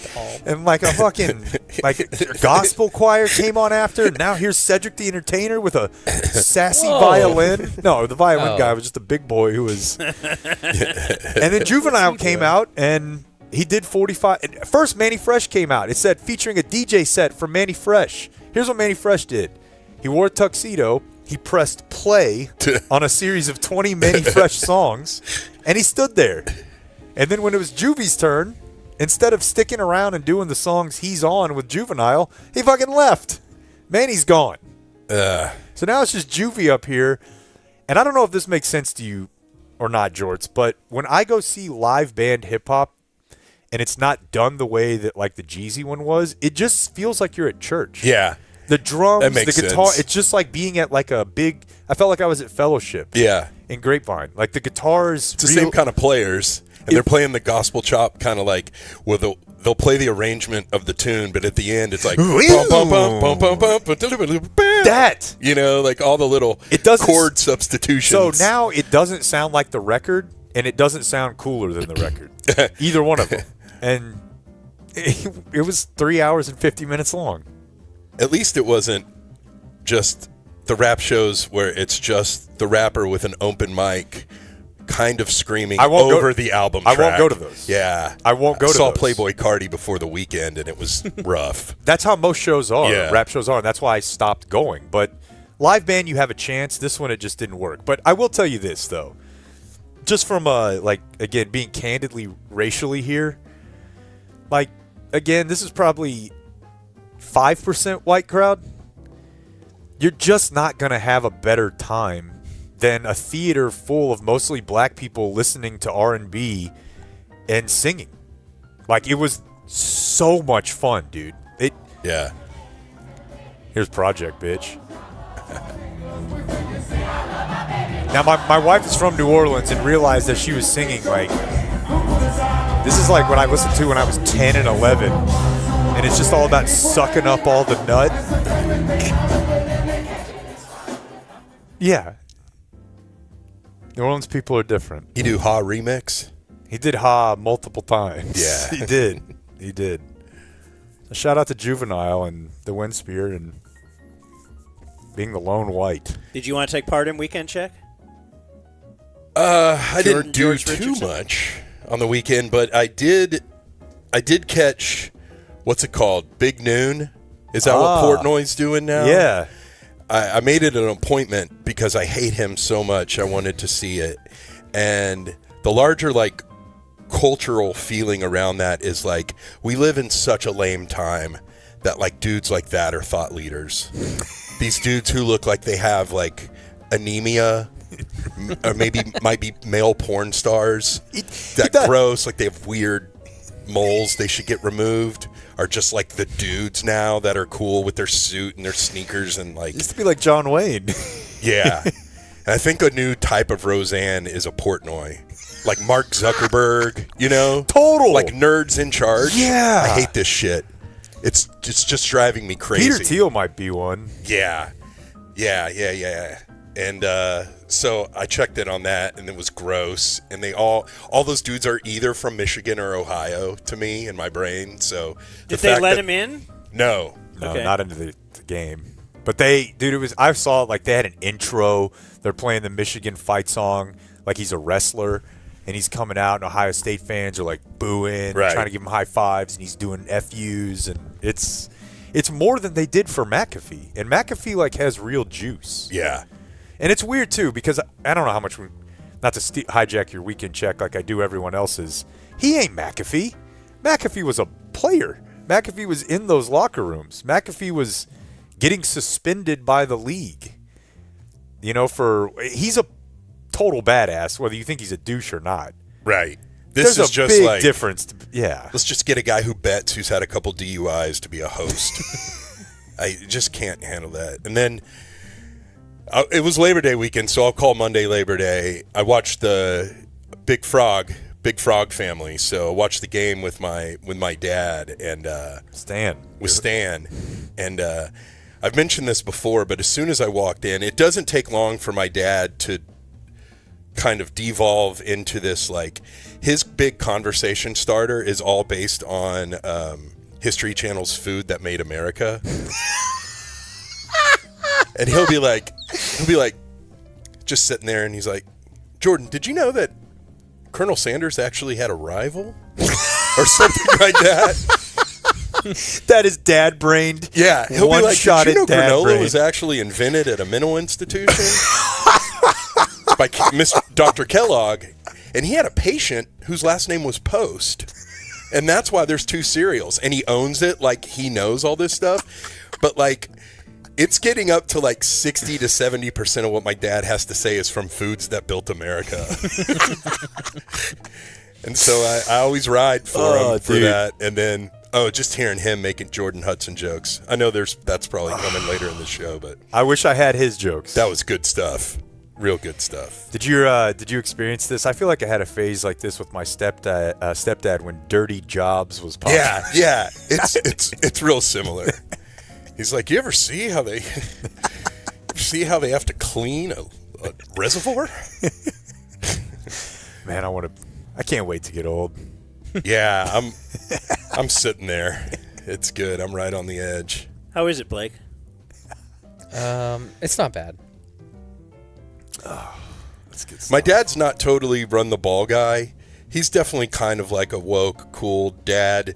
and like a fucking like a gospel choir came on after. And now here's Cedric the Entertainer with a sassy violin. No, the violin guy was just a big boy who was. And then Juvenile came out and he did 45. First, Manny Fresh came out. It said featuring a DJ set from Manny Fresh. Here's what Manny Fresh did. He wore a tuxedo. He pressed play on a series of 20 Manny Fresh songs, and he stood there. And then when it was Juvie's turn, instead of sticking around and doing the songs he's on with Juvenile, he fucking left. Manny's gone. So now it's just Juvie up here. And I don't know if this makes sense to you or not, Jorts, but when I go see live band hip-hop, and it's not done the way that like the Jeezy one was, it just feels like you're at church. Yeah. The drums, That makes the guitar, sense. it's just like being at like a big, I felt like I was at Fellowship. Yeah. In Grapevine. Like the guitars. It's the same kind of players, and they're playing the gospel chop kind of like where they'll play the arrangement of the tune, but at the end it's like bum, bum, bum, bum, bum, bum, that. You know, like all the little chord substitutions. So now it doesn't sound like the record, and it doesn't sound cooler than the record. Either one of them. And it was 3 hours and 50 minutes long. At least it wasn't just the rap shows where it's just the rapper with an open mic kind of screaming over the album track. I won't go to those. Yeah. I won't go to saw those. Playboy Cardi before the weekend, and it was rough. That's how most shows are. Yeah. Rap shows are, and that's why I stopped going. But live band, you have a chance. This one, it just didn't work. But I will tell you this, though. Just from, again, being candidly racially here, again, this is probably 5% white crowd. You're just not going to have a better time than a theater full of mostly black people listening to R&B and singing. It was so much fun, dude. Yeah. Here's Project, bitch. Now, my wife is from New Orleans and realized that she was singing, this is what I listened to when I was 10 and 11. And it's just all about sucking up all the nut. Yeah. New Orleans people are different. You do Ha remix? He did Ha multiple times. Yeah. He did. He did. A shout out to Juvenile and the Wind Spear and being the lone white. Did you want to take part in Weekend Check? I didn't do George too Richardson? much on the weekend, but I did catch, what's it called? Big Noon? Is that what Portnoy's doing now? Yeah. I made it an appointment because I hate him so much. I wanted to see it. And the larger, cultural feeling around that is, we live in such a lame time that, dudes like that are thought leaders. These dudes who look like they have, anemia or might be male porn stars gross, they have weird moles they should get removed, are just the dudes now that are cool with their suit and their sneakers and used to be like John Wayne. Yeah. And I think a new type of Roseanne is a Portnoy. Mark Zuckerberg, Total. Nerds in charge. Yeah. I hate this shit. It's just driving me crazy. Peter Thiel might be one. Yeah. And so I checked in on that, and it was gross. And they all those dudes are either from Michigan or Ohio to me in my brain. So Did they let him in? No, Okay. Not into the game. But I saw they had an intro. They're playing the Michigan fight song, he's a wrestler, and he's coming out, and Ohio State fans are booing, Right. trying to give him high fives, and he's doing FUs, and it's more than they did for McAfee, and McAfee has real juice. Yeah. And it's weird too because I don't know how much not to hijack your weekend check like I do everyone else's. He ain't McAfee. McAfee was a player. McAfee was in those locker rooms. McAfee was getting suspended by the league. He's a total badass, whether you think he's a douche or not. Right. This There's is a just big difference. Yeah. Let's just get a guy who bets who's had a couple DUIs to be a host. I just can't handle that. And then it was Labor Day weekend, so I'll call Monday Labor Day. I watched the Big Frog family. So I watched the game with my dad and Stan. With Stan. And I've mentioned this before, but as soon as I walked in, it doesn't take long for my dad to kind of devolve into this, his big conversation starter is all based on History Channel's Food That Made America. And he'll be like, just sitting there, and he's like, Jordan, did you know that Colonel Sanders actually had a rival? Or something like that. That is dad-brained. Yeah. He'll be like, did you know granola brain. was actually invented at a mental institution? By Dr. Kellogg. And he had a patient whose last name was Post. And that's why there's two cereals. And he owns it, he knows all this stuff. But, it's getting up to 60 to 70% of what my dad has to say is from foods that built America. And so I always ride for him for that. And then, just hearing him making Jordan Hudson jokes. I know that's probably coming later in the show, but I wish I had his jokes. that was good stuff. Real good stuff. Did you experience this? I feel like I had a phase like this with my stepdad when Dirty Jobs was popular. Yeah. It's real similar. He's like, you ever see how they have to clean a reservoir? Man, I can't wait to get old. Yeah, I'm sitting there. It's good. I'm right on the edge. How is it, Blake? It's not bad. That's good stuff. My dad's not totally run the ball guy. He's definitely kind of like a woke, cool dad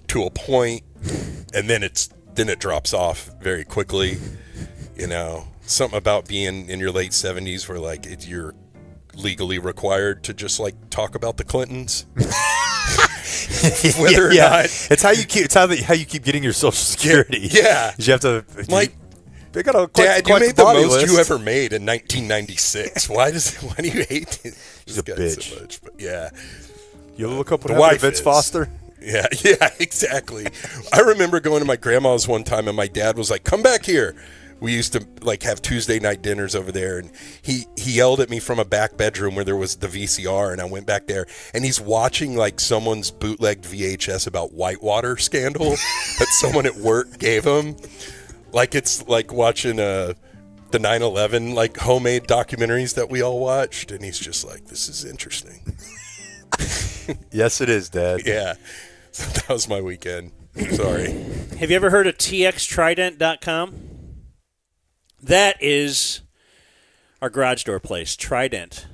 to a point, and then it drops off very quickly. You know, something about being in your late 70s where like you're legally required to just like talk about the Clintons. Whether or not it's how you keep getting your Social Security. Yeah. You have to Like, they got a Dad, you quite made the body most list. you ever made in 1996. Why do you hate this a guy bitch. so much? But yeah, You look up what The happened to wife Vince is. Foster. yeah, exactly. I remember going to my grandma's one time, and my dad was like, "Come back here." We used to like have Tuesday night dinners over there, and he yelled at me from a back bedroom where there was the VCR, and I went back there, and he's watching like someone's bootlegged VHS about Whitewater scandal that someone at work gave him. Like it's like watching the 9/11 like homemade documentaries that we all watched, and he's just like, "This is interesting." Yes, it is, Dad. Yeah, so that was my weekend. Sorry. Have you ever heard of txtrident.com? That is our garage door place, Trident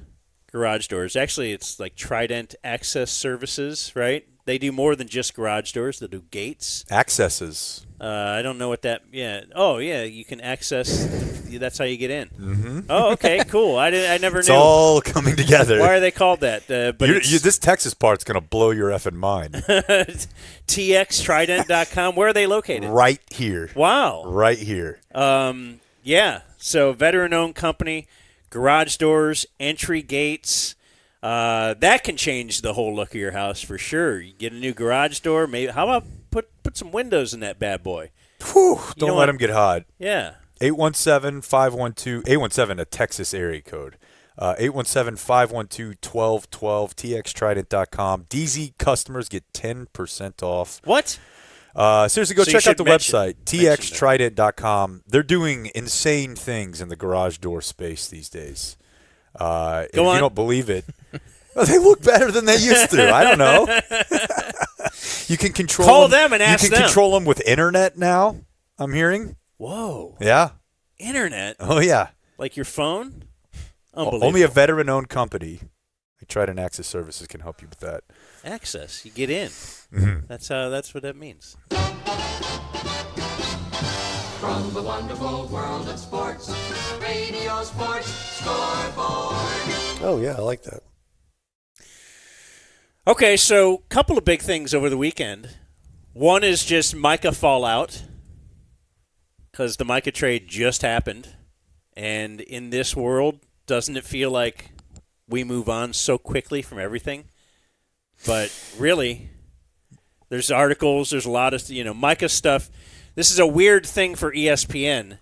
Garage Doors. Actually, it's like Trident Access Services, right? They do more than just garage doors. They do gates. Accesses. I don't know what that. Yeah. Oh, yeah. You can access. That's how you get in. Mm-hmm. Oh, okay. Cool. I never It's knew. all coming together. Why are they called that? But This Texas part's going to blow your effing mind. txtrident.com. Where are they located? Right here. Wow. Right here. Yeah. So veteran-owned company, garage doors, entry gates. That can change the whole look of your house for sure. You get a new garage door. Maybe how about put some windows in that bad boy? Whew, don't let them get hot. Yeah. 817-512, a Texas area code. 817-512-1212, txtrident.com. DZ customers get 10% off. What? Seriously, go So you check out should the mention website, txtrident.com. They're doing insane things in the garage door space these days. If you don't believe it, they look better than they used to. I don't know. You can control Call them and ask You can them. control them with internet now, I'm hearing. Whoa. Yeah. Internet? Oh, yeah. Like your phone? Unbelievable. Only a veteran-owned company, like Trident Access Services, can help you with that. Access. You get in. Mm-hmm. That's what that means. From the wonderful world of sports, Radio Sports Scoreboard. Oh, yeah, I like that. Okay, so a couple of big things over the weekend. One is just Micah fallout, because the Micah trade just happened. And in this world, doesn't it feel like we move on so quickly from everything? But really, there's articles, there's a lot of, Micah stuff. This is a weird thing for ESPN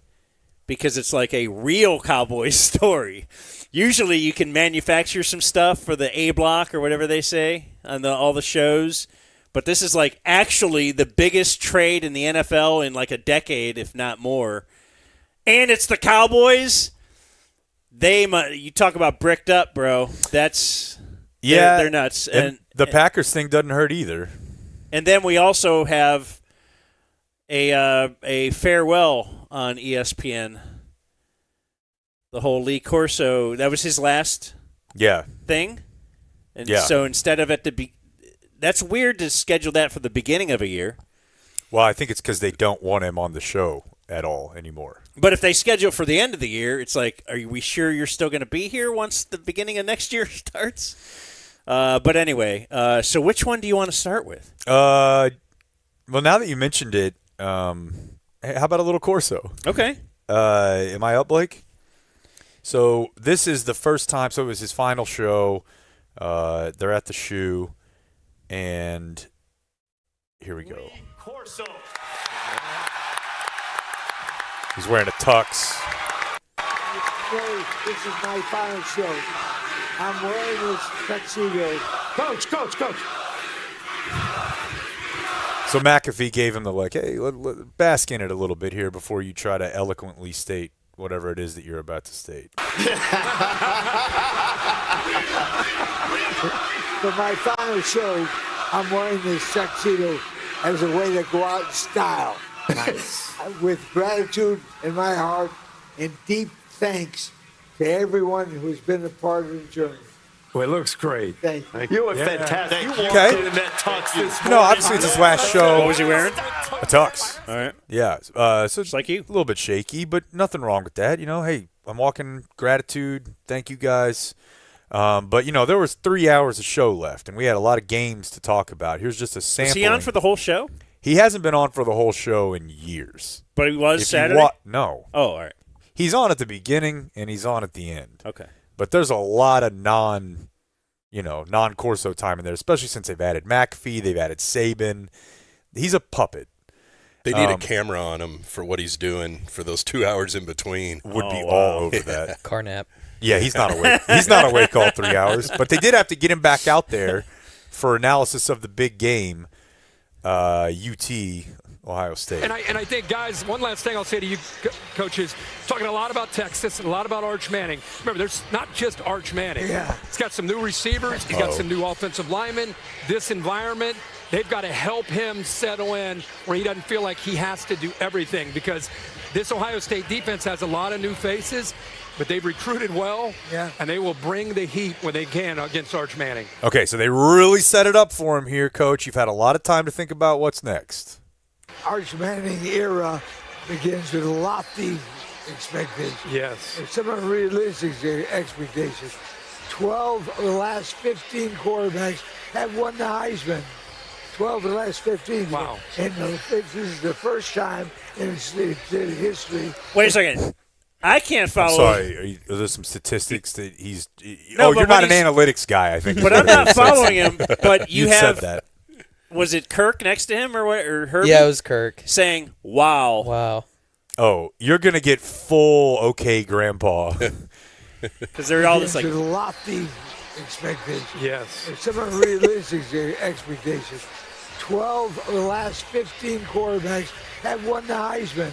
because it's like a real Cowboys story. Usually you can manufacture some stuff for the A block or whatever they say on all the shows. But this is like actually the biggest trade in the NFL in like a decade, if not more. And it's the Cowboys. You talk about bricked up, bro. They're nuts. And the Packers thing doesn't hurt either. And then we also have a farewell on ESPN. The whole Lee Corso, that was his last thing. And so instead of that's weird to schedule that for the beginning of a year. Well, I think it's because they don't want him on the show at all anymore. But if they schedule for the end of the year, it's like, are we sure you're still going to be here once the beginning of next year starts? But anyway, so which one do you want to start with? Well, now that you mentioned it, how about a little Corso? Okay. Am I up, Blake? So this is the first time. So it was his final show. They're at the shoe, and here we go. Corso. He's wearing a tux. This is my final show. I'm wearing this tuxedo. Coach. So McAfee gave him the hey, let bask in it a little bit here before you try to eloquently state whatever it is that you're about to state. For my final show, I'm wearing this tuxedo as a way to go out in style. Nice. With gratitude in my heart and deep thanks to everyone who's been a part of the journey. Well, it looks great. Thank you. You were fantastic. You walked Okay. in that tux this You know, obviously it's his last show. What was he wearing? A tux. All right. Yeah. So it's like you. A little bit shaky, but nothing wrong with that. You know, hey, I'm walking gratitude. Thank you guys. But, you know, there was 3 hours of show left, and we had a lot of games to talk about. Here's just a sample. Was he on for the whole show? He hasn't been on for the whole show in years. But he was If you Saturday? No. Oh, all right. He's on at the beginning, and he's on at the end. Okay. But there's a lot of non-Corso time in there, especially since they've added McAfee, they've added Saban. He's a puppet. They need a camera on him for what he's doing for those 2 hours in between. Would be all over that. Car nap. Yeah, he's not awake. He's not awake all 3 hours. But they did have to get him back out there for analysis of the big game, UT, Ohio State. And I think, guys, one last thing I'll say to you coaches, talking a lot about Texas and a lot about Arch Manning. Remember, there's not just Arch Manning. Yeah. He's got some new receivers. He's got some new offensive linemen. This environment, they've got to help him settle in where he doesn't feel like he has to do everything, because this Ohio State defense has a lot of new faces, but they've recruited well, and they will bring the heat when they can against Arch Manning. Okay, so they really set it up for him here, Coach. You've had a lot of time to think about what's next. Arch Manning era begins with lofty expectations. Yes. And some unrealistic expectations. 12 of the last 15 quarterbacks have won the Heisman. 12 of the last 15. Wow. And this is the first time in history. Wait a second. I can't follow. Sorry, are there some statistics that he's? No, you're not an analytics guy, I think. But I'm not following him. But you have. Said that. Was it Kirk next to him or what? Or Herbie? Yeah, it was Kirk. Saying, "Wow, Wow. Oh, you're gonna get full okay, Grandpa. because they're all just like." With lofty expectations. Yes. And some unrealistic expectations. 12 of the last 15 quarterbacks have won the Heisman.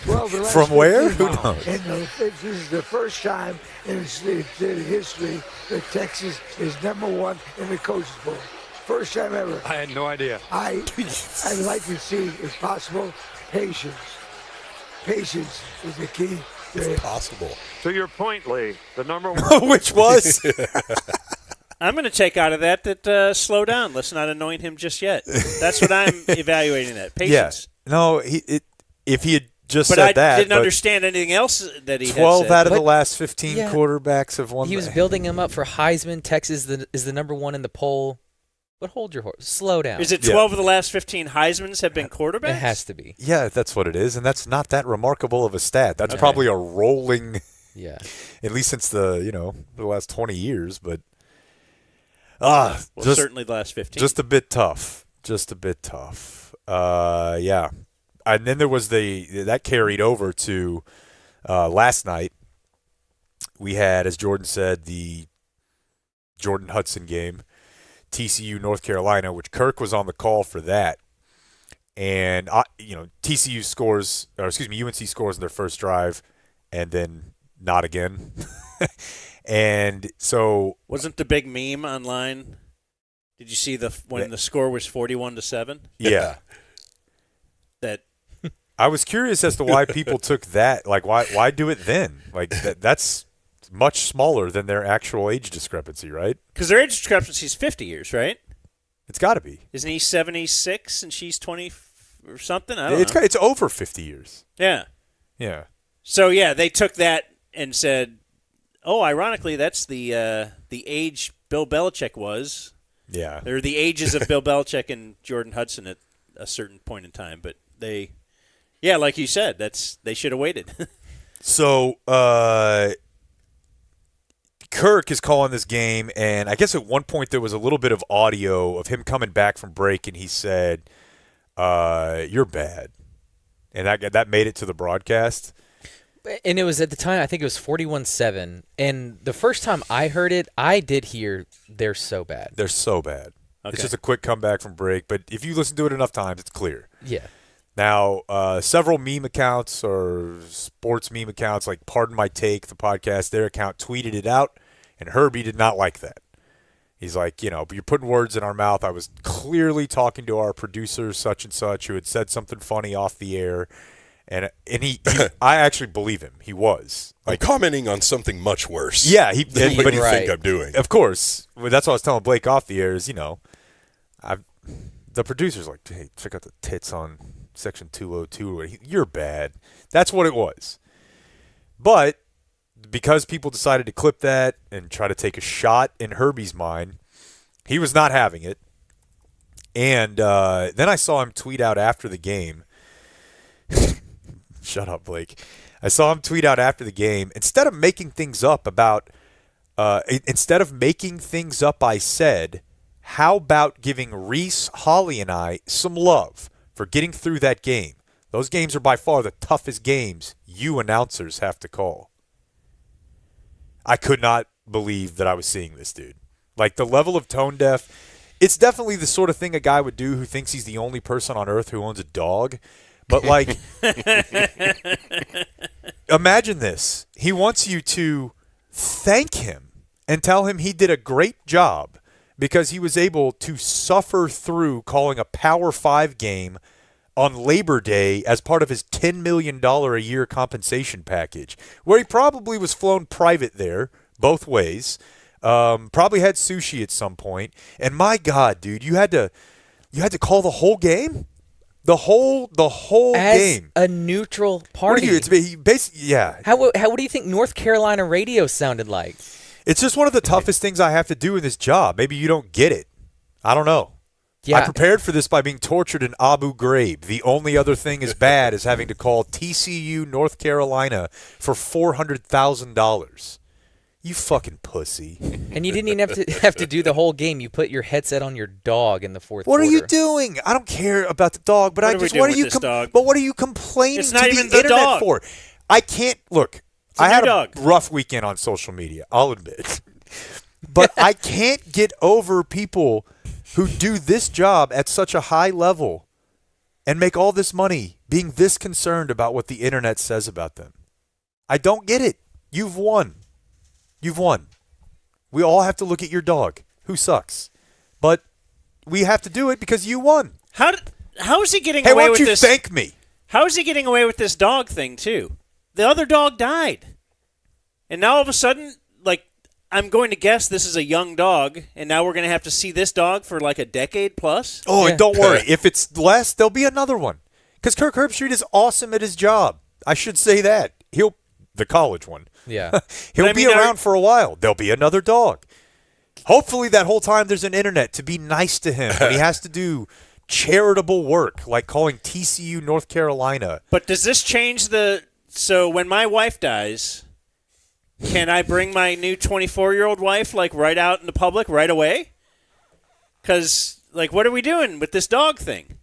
12 of the last From where? 15. Who knows? And this is the first time in history that Texas is number one in the Coaches Bowl. First time ever. I had no idea. I'd like to see, if possible, patience. Patience is the key. If possible. To your point, Lee, the number one. Which was? I'm going to take out of that slow down. Let's not anoint him just yet. That's what I'm evaluating that. Patience. Yeah. No, if he had just But said I that. didn't understand anything else that he 12 had said. out of the But- last 15 Yeah. quarterbacks have won. He was building him up for Heisman. Texas is the number one in the poll. But hold your horse. Slow down. Is it 12 of the last 15 Heismans have been quarterbacks? It has to be. Yeah, that's what it is, and that's not that remarkable of a stat. That's probably a rolling. Yeah. At least since the last 20 years, but Well, just certainly the last 15. just a bit tough. Yeah. And then there was that carried over to last night. We had, as Jordan said, the Jordan Hudson game, TCU North Carolina, which Kirk was on the call for that. And TCU scores, or excuse me, UNC scores in their first drive, and then not again. And so wasn't the big meme online? Did you see when the score was 41-7? Yeah. That I was curious as to why people took that. Like, why do it then? Like, that's much smaller than their actual age discrepancy, right? because their age discrepancy is 50 years, right? It's got to be. Isn't he 76 and she's 20 or something? I don't know. It's over 50 years. Yeah. Yeah. So yeah, they took that and said, "Oh, ironically, that's the age Bill Belichick was." Yeah. They're the ages of Bill Belichick and Jordan Hudson at a certain point in time, but like you said, they should have waited. So Kirk is calling this game, and I guess at one point there was a little bit of audio of him coming back from break, and he said, "You're bad," and that made it to the broadcast. And it was at the time, I think it was 41-7. And the first time I heard it, I did hear they're so bad. They're so bad. Okay. It's just a quick comeback from break, but if you listen to it enough times, it's clear. Yeah. Now, several meme accounts or sports meme accounts, like Pardon My Take, the podcast, their account tweeted it out, and Herbie did not like that. He's like, but you're putting words in our mouth. I was clearly talking to our producer, such and such, who had said something funny off the air, And he I actually believe him. He was. I'm commenting on something much worse. Yeah, than what you think I'm doing. Of course. Well, that's what I was telling Blake off the air is, the producer's like, hey, check out the tits on section 202. You're bad. That's what it was. But because people decided to clip that and try to take a shot in Herbie's mind, he was not having it. And then I saw him tweet out after the game. Shut up, Blake. I saw him tweet out after the game. Instead of making things up, I said, how about giving Reese, Holly, and I some love for getting through that game? Those games are by far the toughest games you announcers have to call. I could not believe that I was seeing this dude. Like, the level of tone deaf, it's definitely the sort of thing a guy would do who thinks he's the only person on earth who owns a dog. But, like, imagine this. He wants you to thank him and tell him he did a great job because he was able to suffer through calling a Power 5 game on Labor Day as part of his $10 million a year compensation package, where he probably was flown private there, both ways, probably had sushi at some point. And my God, dude, you had to call the whole game? The whole game. As a neutral party. What are you? Basically, yeah. What do you think North Carolina radio sounded like? It's just one of the toughest things I have to do in this job. Maybe you don't get it. I don't know. Yeah. I prepared for this by being tortured in Abu Ghraib. The only other thing as bad as having to call TCU North Carolina for $400,000. You fucking pussy. And you didn't even have to do the whole game. You put your headset on your dog in the fourth quarter. What are you doing? I don't care about the dog, but what are you complaining It's not to even the internet dog. for? I can't look. I had a rough weekend on social media, I'll admit. But I can't get over people who do this job at such a high level and make all this money being this concerned about what the internet says about them. I don't get it. You've won. You've won. We all have to look at your dog, who sucks. But we have to do it because you won. How is he getting Hey, away why with don't you this? thank me? How is he getting away with this dog thing too? The other dog died, and now all of a sudden, like, I'm going to guess this is a young dog, and now we're going to have to see this dog for like a decade plus. Oh, Yeah. and don't worry. If it's less, there'll be another one. Because Kirk Herbstreit is awesome at his job. I should say that. The college one. Yeah. He'll be around for a while. There'll be another dog. Hopefully that whole time there's an internet to be nice to him when he has to do charitable work like calling TCU North Carolina. But does this change so when my wife dies, can I bring my new 24-year-old wife like right out in the public right away? Because, like, what are we doing with this dog thing?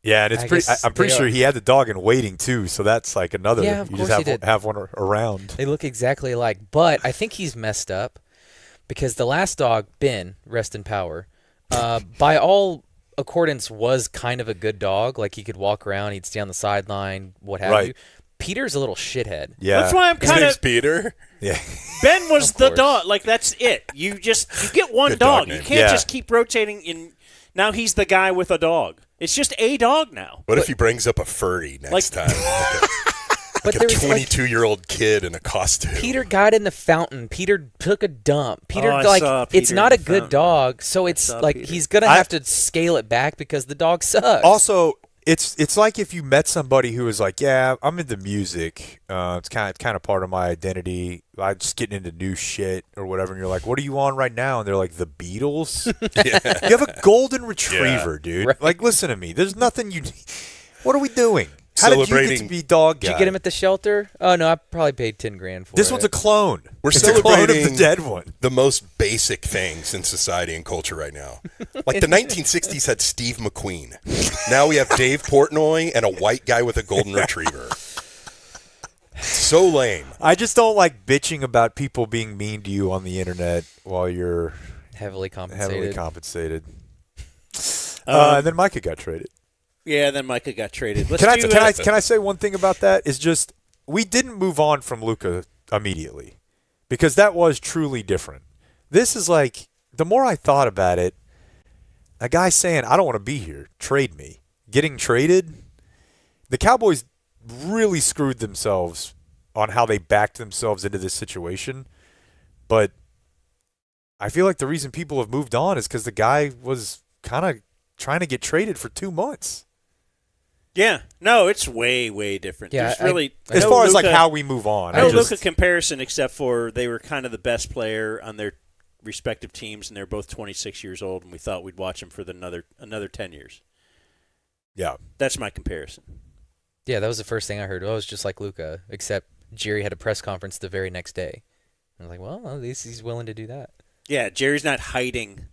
Yeah, and I'm pretty sure he had the dog in waiting too, so that's like another. Yeah, of you course just he did. have one around. They look exactly alike. But I think he's messed up because the last dog, Ben, rest in power, by all accordance was kind of a good dog. Like, he could walk around, he'd stay on the sideline, what have you. Peter's a little shithead. Yeah. That's why I'm His kind name's of. Peter. Yeah. Ben was Of the course. dog. Like, that's it. You get one Good dog dog. You name. can't Yeah. just keep rotating in. Now he's the guy with a dog. It's just a dog now. What if he brings up a furry next time? But Like a there's like 22-year-old kid in a costume. Peter got in the fountain. Peter took a dump. Peter, I like, saw it's Peter not in a the good fountain. dog. So it's saw like Peter. he's gonna have to scale it back because the dog sucks. Also, it's like if you met somebody who was like, yeah, I'm into music. It's kind of part of my identity. I'm just getting into new shit or whatever. And you're like, what are you on right now? And they're like, the Beatles. You have a golden retriever, dude. Right. Like, listen to me. There's nothing you. What are we doing? How did you get to Celebrating- be dog guy? Did you get him at the shelter? Oh no, I probably paid $10,000 for it. This one's a clone. We're It's a clone of the celebrating dead one. the most basic things in society and culture right now. Like the 1960s had Steve McQueen. Now we have Dave Portnoy and a white guy with a golden retriever. So lame. I just don't like bitching about people being mean to you on the internet while you're heavily compensated. heavily compensated. And then Micah got traded. Yeah, then Micah got traded. Can I say one thing about that? Is just we didn't move on from Luka immediately because that was truly different. This is like the more I thought about it, a guy saying I don't want to be here, trade me, getting traded. the Cowboys really screwed themselves on how they backed themselves into this situation. But I feel like the reason people have moved on is because the guy was kind of trying to get traded for 2 months. Yeah, no, it's way, way different. Yeah, There's really as no far as Luka, like how we move on. no Luka comparison, except for they were kind of the best player on their respective teams, and they're both 26 years old, and we thought we'd watch them for another 10 years. Yeah, that's my comparison. Yeah, that was the first thing I heard. Oh, it was just like Luka, except Jerry had a press conference the very next day. I was like, well, at least he's willing to do that. Yeah, Jerry's not hiding.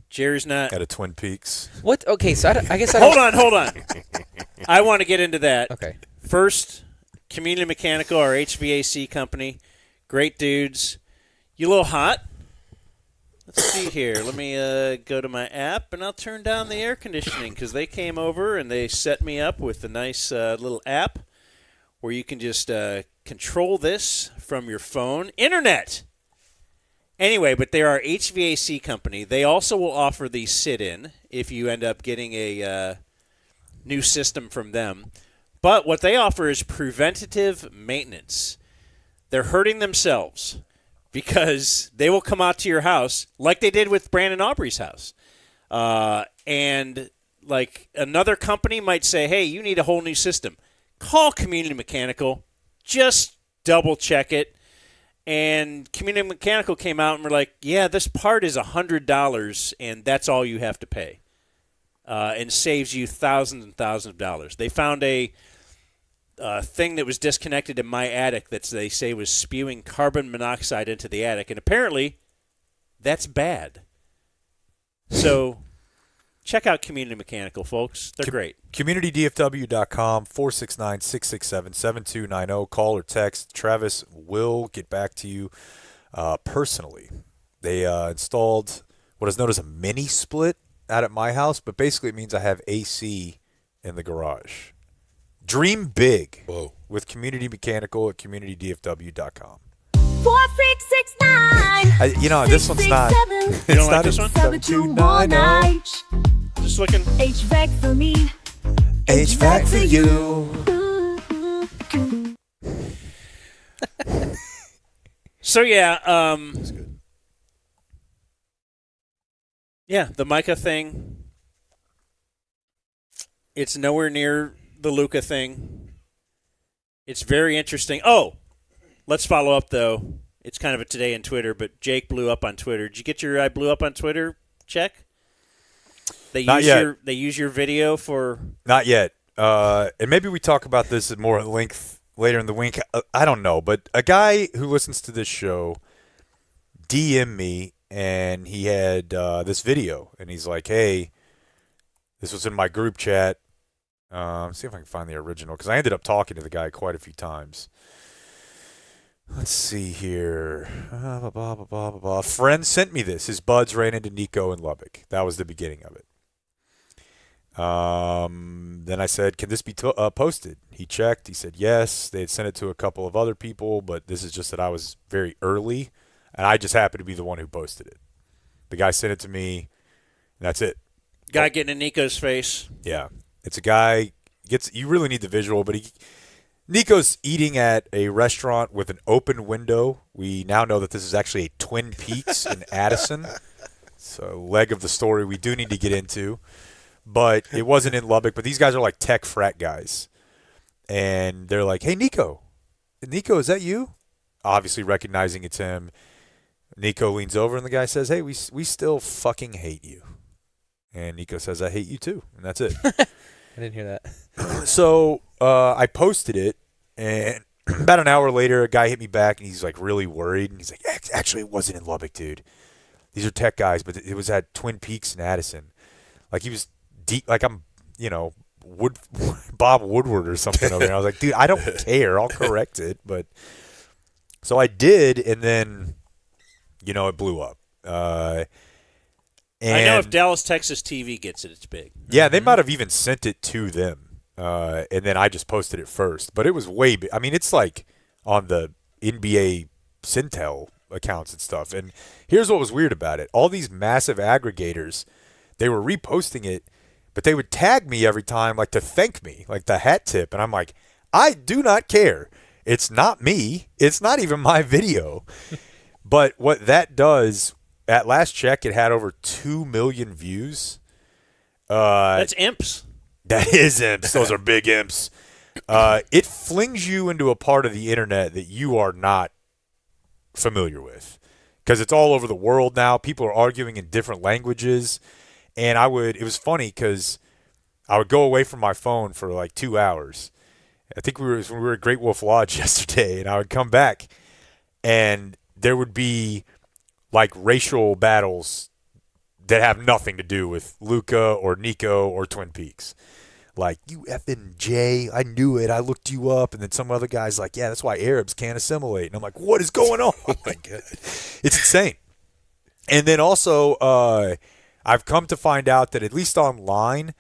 Jerry's not at a Twin Peaks. What? Okay, so I guess I hold on. I want to get into that. Okay. First, Community Mechanical, our HVAC company, great dudes. You a little hot? Let's see here. Let me go to my app, and I'll turn down the air conditioning because they came over and they set me up with a nice little app where you can just control this from your phone. Internet! Anyway, but they're our HVAC company. They also will offer the sit-in if you end up getting a new system from them. But what they offer is preventative maintenance. They're hurting themselves because they will come out to your house like they did with Brandon Aubrey's house. And like another company might say, hey, you need a whole new system. Call Community Mechanical. Just double-check it. And Community Mechanical came out and were like, yeah, this part is $100, and that's all you have to pay. And saves you thousands and thousands of dollars. They found a thing that was disconnected in my attic that they say was spewing carbon monoxide into the attic. And apparently, that's bad. So check out Community Mechanical, folks. They're great. CommunityDFW.com, 469-667-7290. Call or text. Travis will get back to you personally. They installed what is known as a mini split out at my house, but basically it means I have AC in the garage. Dream big. Whoa. With Community Mechanical at CommunityDFW.com. 4669. You know, this one's not. You don't like this one? 7219. Just looking. HVAC for me. HVAC for you. So, yeah. Yeah, the Micah thing. It's nowhere near the Luka thing. It's very interesting. Oh, let's follow up, though. It's kind of a today in Twitter, but Jake blew up on Twitter. Did you get your I blew up on Twitter check? They use your video for... Not yet. And maybe we talk about this at more length later in the week. I don't know. But a guy who listens to this show DM'd me, and he had this video. And he's like, hey, this was in my group chat. See if I can find the original, because I ended up talking to the guy quite a few times. Let's see here. A friend sent me this. His buds ran into Nico in Lubbock. That was the beginning of it. Then I said, can this be posted? He checked. He said yes. They had sent it to a couple of other people, but this is just that I was very early, and I just happened to be the one who posted it. The guy sent it to me, and that's it. Guy getting in Nico's face. Yeah. It's a guy, you really need the visual, but Nico's eating at a restaurant with an open window. We now know that this is actually a Twin Peaks in Addison. It's a leg of the story we do need to get into. But it wasn't in Lubbock. But these guys are like tech frat guys. And they're like, hey, Nico, is that you? Obviously recognizing it's him. Nico leans over and the guy says, hey, we still fucking hate you. And Nico says, I hate you too. And that's it. I didn't hear that. So I posted it, and about an hour later, a guy hit me back, and he's like really worried. And he's like, actually, it wasn't in Lubbock, dude. These are tech guys, but it was at Twin Peaks in Addison. Like he was deep, like I'm, Bob Woodward or something over there. I was like, dude, I don't care. I'll correct it. But so I did, and then, it blew up. I know if Dallas, Texas TV gets it, it's big. Yeah, they might have even sent it to them, and then I just posted it first. But it was way big. I mean, it's like on the NBA Cintel accounts and stuff. And here's what was weird about it. All these massive aggregators, they were reposting it But they would tag me every time, like to thank me, like the hat tip. And I'm like, I do not care. It's not me. It's not even my video. But what that does, at last check, it had over 2 million views. That's imps. That is imps. Those are big imps. It flings you into a part of the internet that you are not familiar with because it's all over the world now. People are arguing in different languages. And it was funny because I would go away from my phone for like 2 hours. I think when we were at Great Wolf Lodge yesterday, and I would come back and there would be like racial battles that have nothing to do with Luca or Nico or Twin Peaks. Like, you effing Jay, I knew it. I looked you up. And then some other guy's like, yeah, that's why Arabs can't assimilate. And I'm like, what is going on? Oh, my God. It's insane. And then also, I've come to find out that at least online,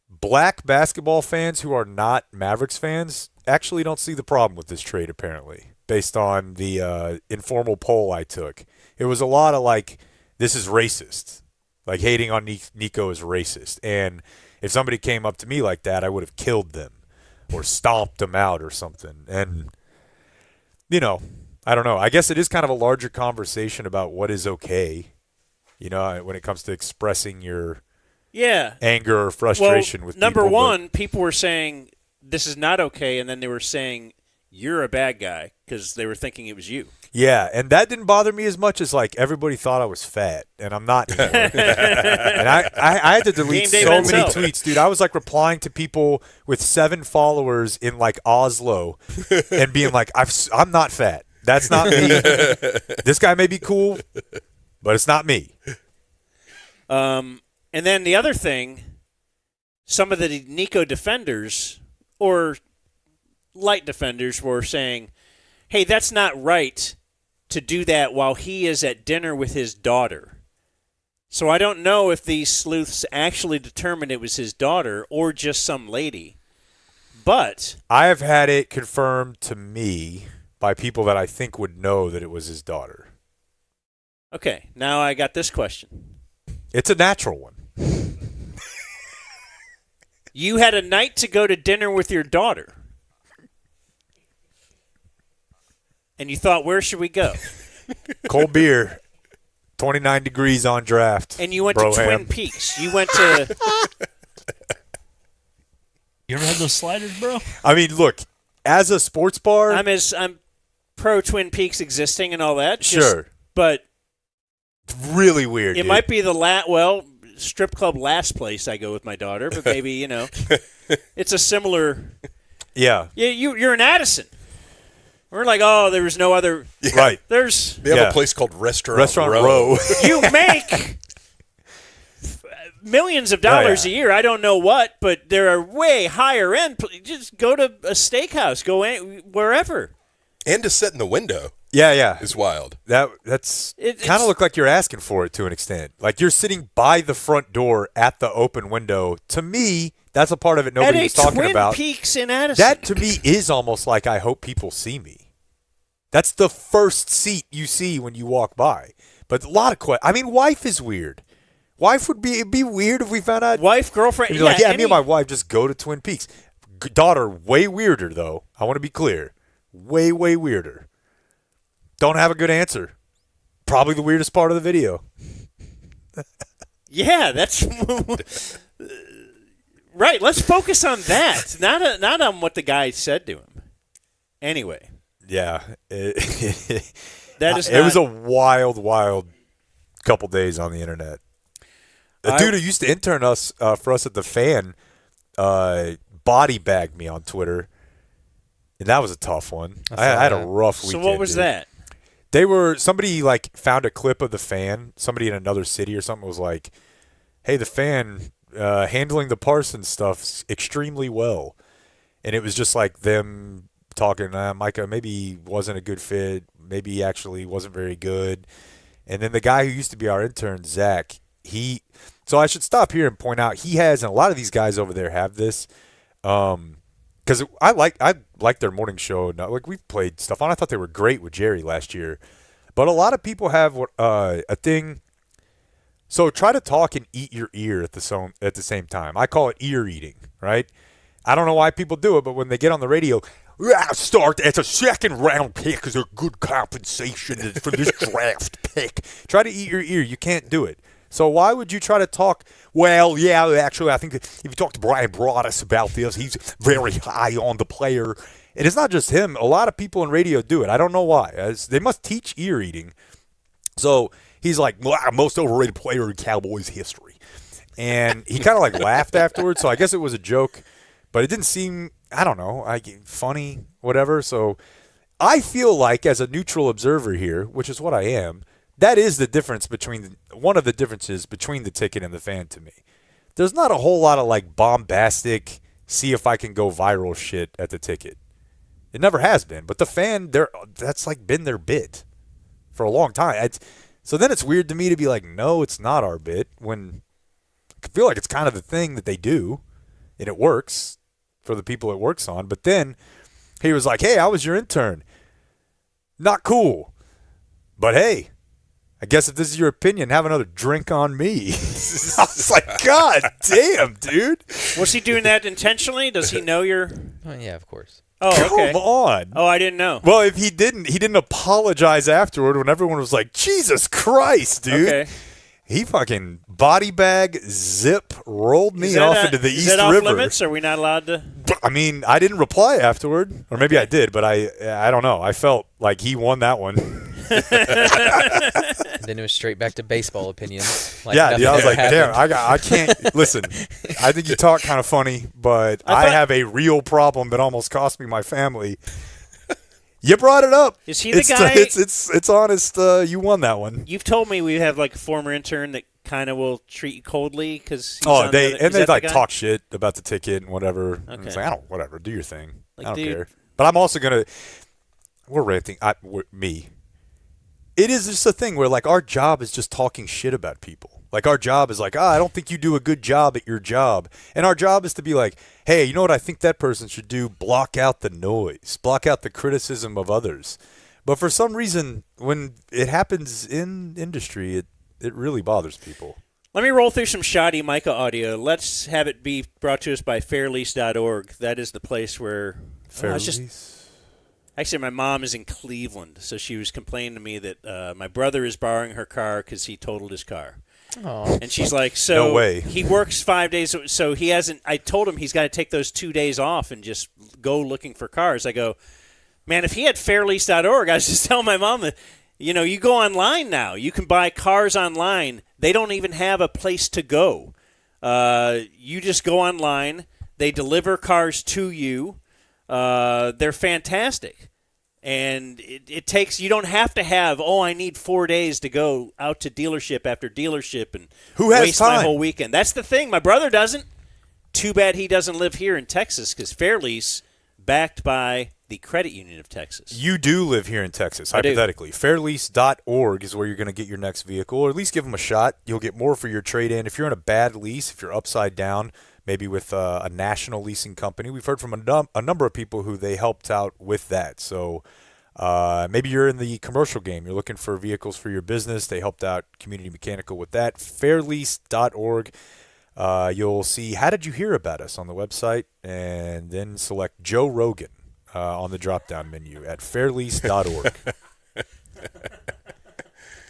black basketball fans who are not Mavericks fans actually don't see the problem with this trade, apparently, based on the informal poll I took. It was a lot of like, this is racist. Like, hating on Nico is racist. And if somebody came up to me like that, I would have killed them or stomped them out or something. And, you know, I don't know. I guess it is kind of a larger conversation about what is okay, you know, when it comes to expressing your anger or frustration with people. Number one, people were saying this is not okay, and then they were saying you're a bad guy because they were thinking it was you. Yeah, and that didn't bother me as much as, like, everybody thought I was fat, and I'm not anymore. And I had to delete so many tweets, dude. I was, like, replying to people with 7 followers in, like, Oslo and being like, I'm not fat. That's not me. This guy may be cool, but it's not me. And then the other thing, some of the Nico defenders or light defenders were saying, hey, that's not right to do that while he is at dinner with his daughter. So I don't know if these sleuths actually determined it was his daughter or just some lady. But I have had it confirmed to me by people that I think would know that it was his daughter. Okay, now I got this question. It's a natural one. You had a night to go to dinner with your daughter. And you thought, where should we go? Cold beer, 29 degrees on draft. And you went to Twin Peaks. You went to... You ever had those sliders, bro? I mean, look, as a sports bar... I'm pro Twin Peaks existing and all that. Sure. But... It's really weird, It might be the strip club last place I go with my daughter, but maybe, you know, it's a similar... Yeah. Yeah, you're in Addison. We're like, oh, there was no other. Yeah. Right. They have a place called Restaurant Row. You make millions of dollars a year. I don't know what, but there are way higher end. Just go to a steakhouse. Go wherever. And to sit in the window. Yeah. Is wild. That's kind of look like you're asking for it to an extent. Like you're sitting by the front door at the open window. To me, that's a part of it nobody was talking about. Twin Peaks in Addison. That to me is almost like I hope people see me. That's the first seat you see when you walk by. But a lot of questions. I mean, wife is weird. Wife would be weird if we found out. Wife, girlfriend. You're like, me and my wife just go to Twin Peaks. Daughter, way weirder though. I want to be clear. Way, way weirder. Don't have a good answer. Probably the weirdest part of the video. Yeah, that's right. Let's focus on that, not on what the guy said to him. Anyway. Yeah. That is. It was a wild couple days on the internet. The dude who used to intern for us at the Fan body bagged me on Twitter. And that was a tough one. I had a rough weekend. So what was that? Somebody like found a clip of the Fan. Somebody in another city or something was like, hey, the Fan handling the Parsons stuff extremely well. And it was just like them talking, Micah maybe wasn't a good fit. Maybe he actually wasn't very good. And then the guy who used to be our intern, Zach, so I should stop here and point out he has, and a lot of these guys over there have this, because I like their morning show. Like we've played stuff on. I thought they were great with Jerry last year, but a lot of people have a thing So try to talk and eat your ear at the same time. I call it ear eating, right? I don't know why people do it, but when they get on the radio, start as a second round pick is a good compensation for this draft pick. Try to eat your ear. You can't do it. So why would you try to talk? Well, yeah, actually, I think that if you talk to Brian Broaddus about this, he's very high on the player. And it's not just him. A lot of people in radio do it. I don't know why. They must teach ear eating. So he's like, most overrated player in Cowboys history. And he kind of like laughed afterwards. So I guess it was a joke. But it didn't seem, I don't know, funny, whatever. So I feel like as a neutral observer here, which is what I am, that is the difference one of the differences between the ticket and the fan to me. There's not a whole lot of like bombastic, see if I can go viral shit at the ticket. It never has been. But the fan, that's like been their bit for a long time. So then it's weird to me to be like, no, it's not our bit, when I feel like it's kind of the thing that they do, and it works for the people it works on. But then he was like, hey, I was your intern. Not cool. But hey, I guess if this is your opinion, have another drink on me. I was like, God damn, dude. Was he doing that intentionally? Does he know you're... Oh, yeah, of course. Oh, okay. Come on. Oh, I didn't know. Well, if he didn't apologize afterward when everyone was like, Jesus Christ, dude. Okay. He fucking body bag, zip, rolled me off into the East River. Is that off limits? Are we not allowed to? I mean, I didn't reply afterward. Or maybe I did, but I don't know. I felt like he won that one. Then it was straight back to baseball opinions. Like yeah, dude, I was like, damn, I can't. Listen, I think you talk kind of funny, but I have a real problem that almost cost me my family. You brought it up. Is he the guy? It's honest. You won that one. You've told me we have like a former intern that kind of will treat you coldly because they like talk shit about the ticket and whatever. Okay. And it's like, whatever, do your thing. Like, I don't care. But I'm also gonna. We're ranting. Me. It is just a thing where like our job is just talking shit about people. Like our job is like, I don't think you do a good job at your job. And our job is to be like, hey, you know what I think that person should do? Block out the noise. Block out the criticism of others. But for some reason, when it happens in industry, it really bothers people. Let me roll through some shoddy Micah audio. Let's have it be brought to us by fairlease.org. That is the place where... Actually, my mom is in Cleveland, so she was complaining to me that my brother is borrowing her car because he totaled his car. Aww. And she's like, so no way. He works 5 days, so he hasn't. I told him he's got to take those 2 days off and just go looking for cars. I go, man, if he had fairlease.org, I was just telling my mom that, you go online now. You can buy cars online. They don't even have a place to go. You just go online. They deliver cars to you. They're fantastic. And it takes, you don't have to have, I need 4 days to go out to dealership after dealership and waste my whole weekend. That's the thing. My brother doesn't. Too bad he doesn't live here in Texas because Fairlease, backed by the Credit Union of Texas. You do live here in Texas, hypothetically. Fairlease.org is where you're going to get your next vehicle, or at least give them a shot. You'll get more for your trade-in. If you're in a bad lease, if you're upside down, maybe with a national leasing company. We've heard from a number of people who they helped out with that. So maybe you're in the commercial game. You're looking for vehicles for your business. They helped out Community Mechanical with that. Fairlease.org. You'll see How Did You Hear About Us on the website, and then select Joe Rogan on the drop-down menu at fairlease.org.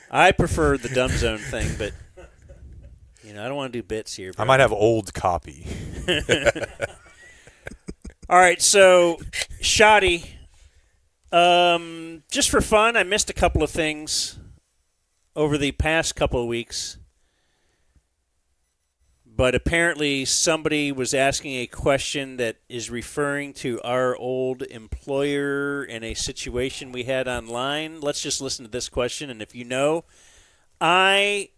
I prefer the dumb zone thing, but... I don't want to do bits here. Bro. I might have old copy. All right, so shoddy. Just for fun, I missed a couple of things over the past couple of weeks. But apparently somebody was asking a question that is referring to our old employer in a situation we had online. Let's just listen to this question, and if you know, IFKYN.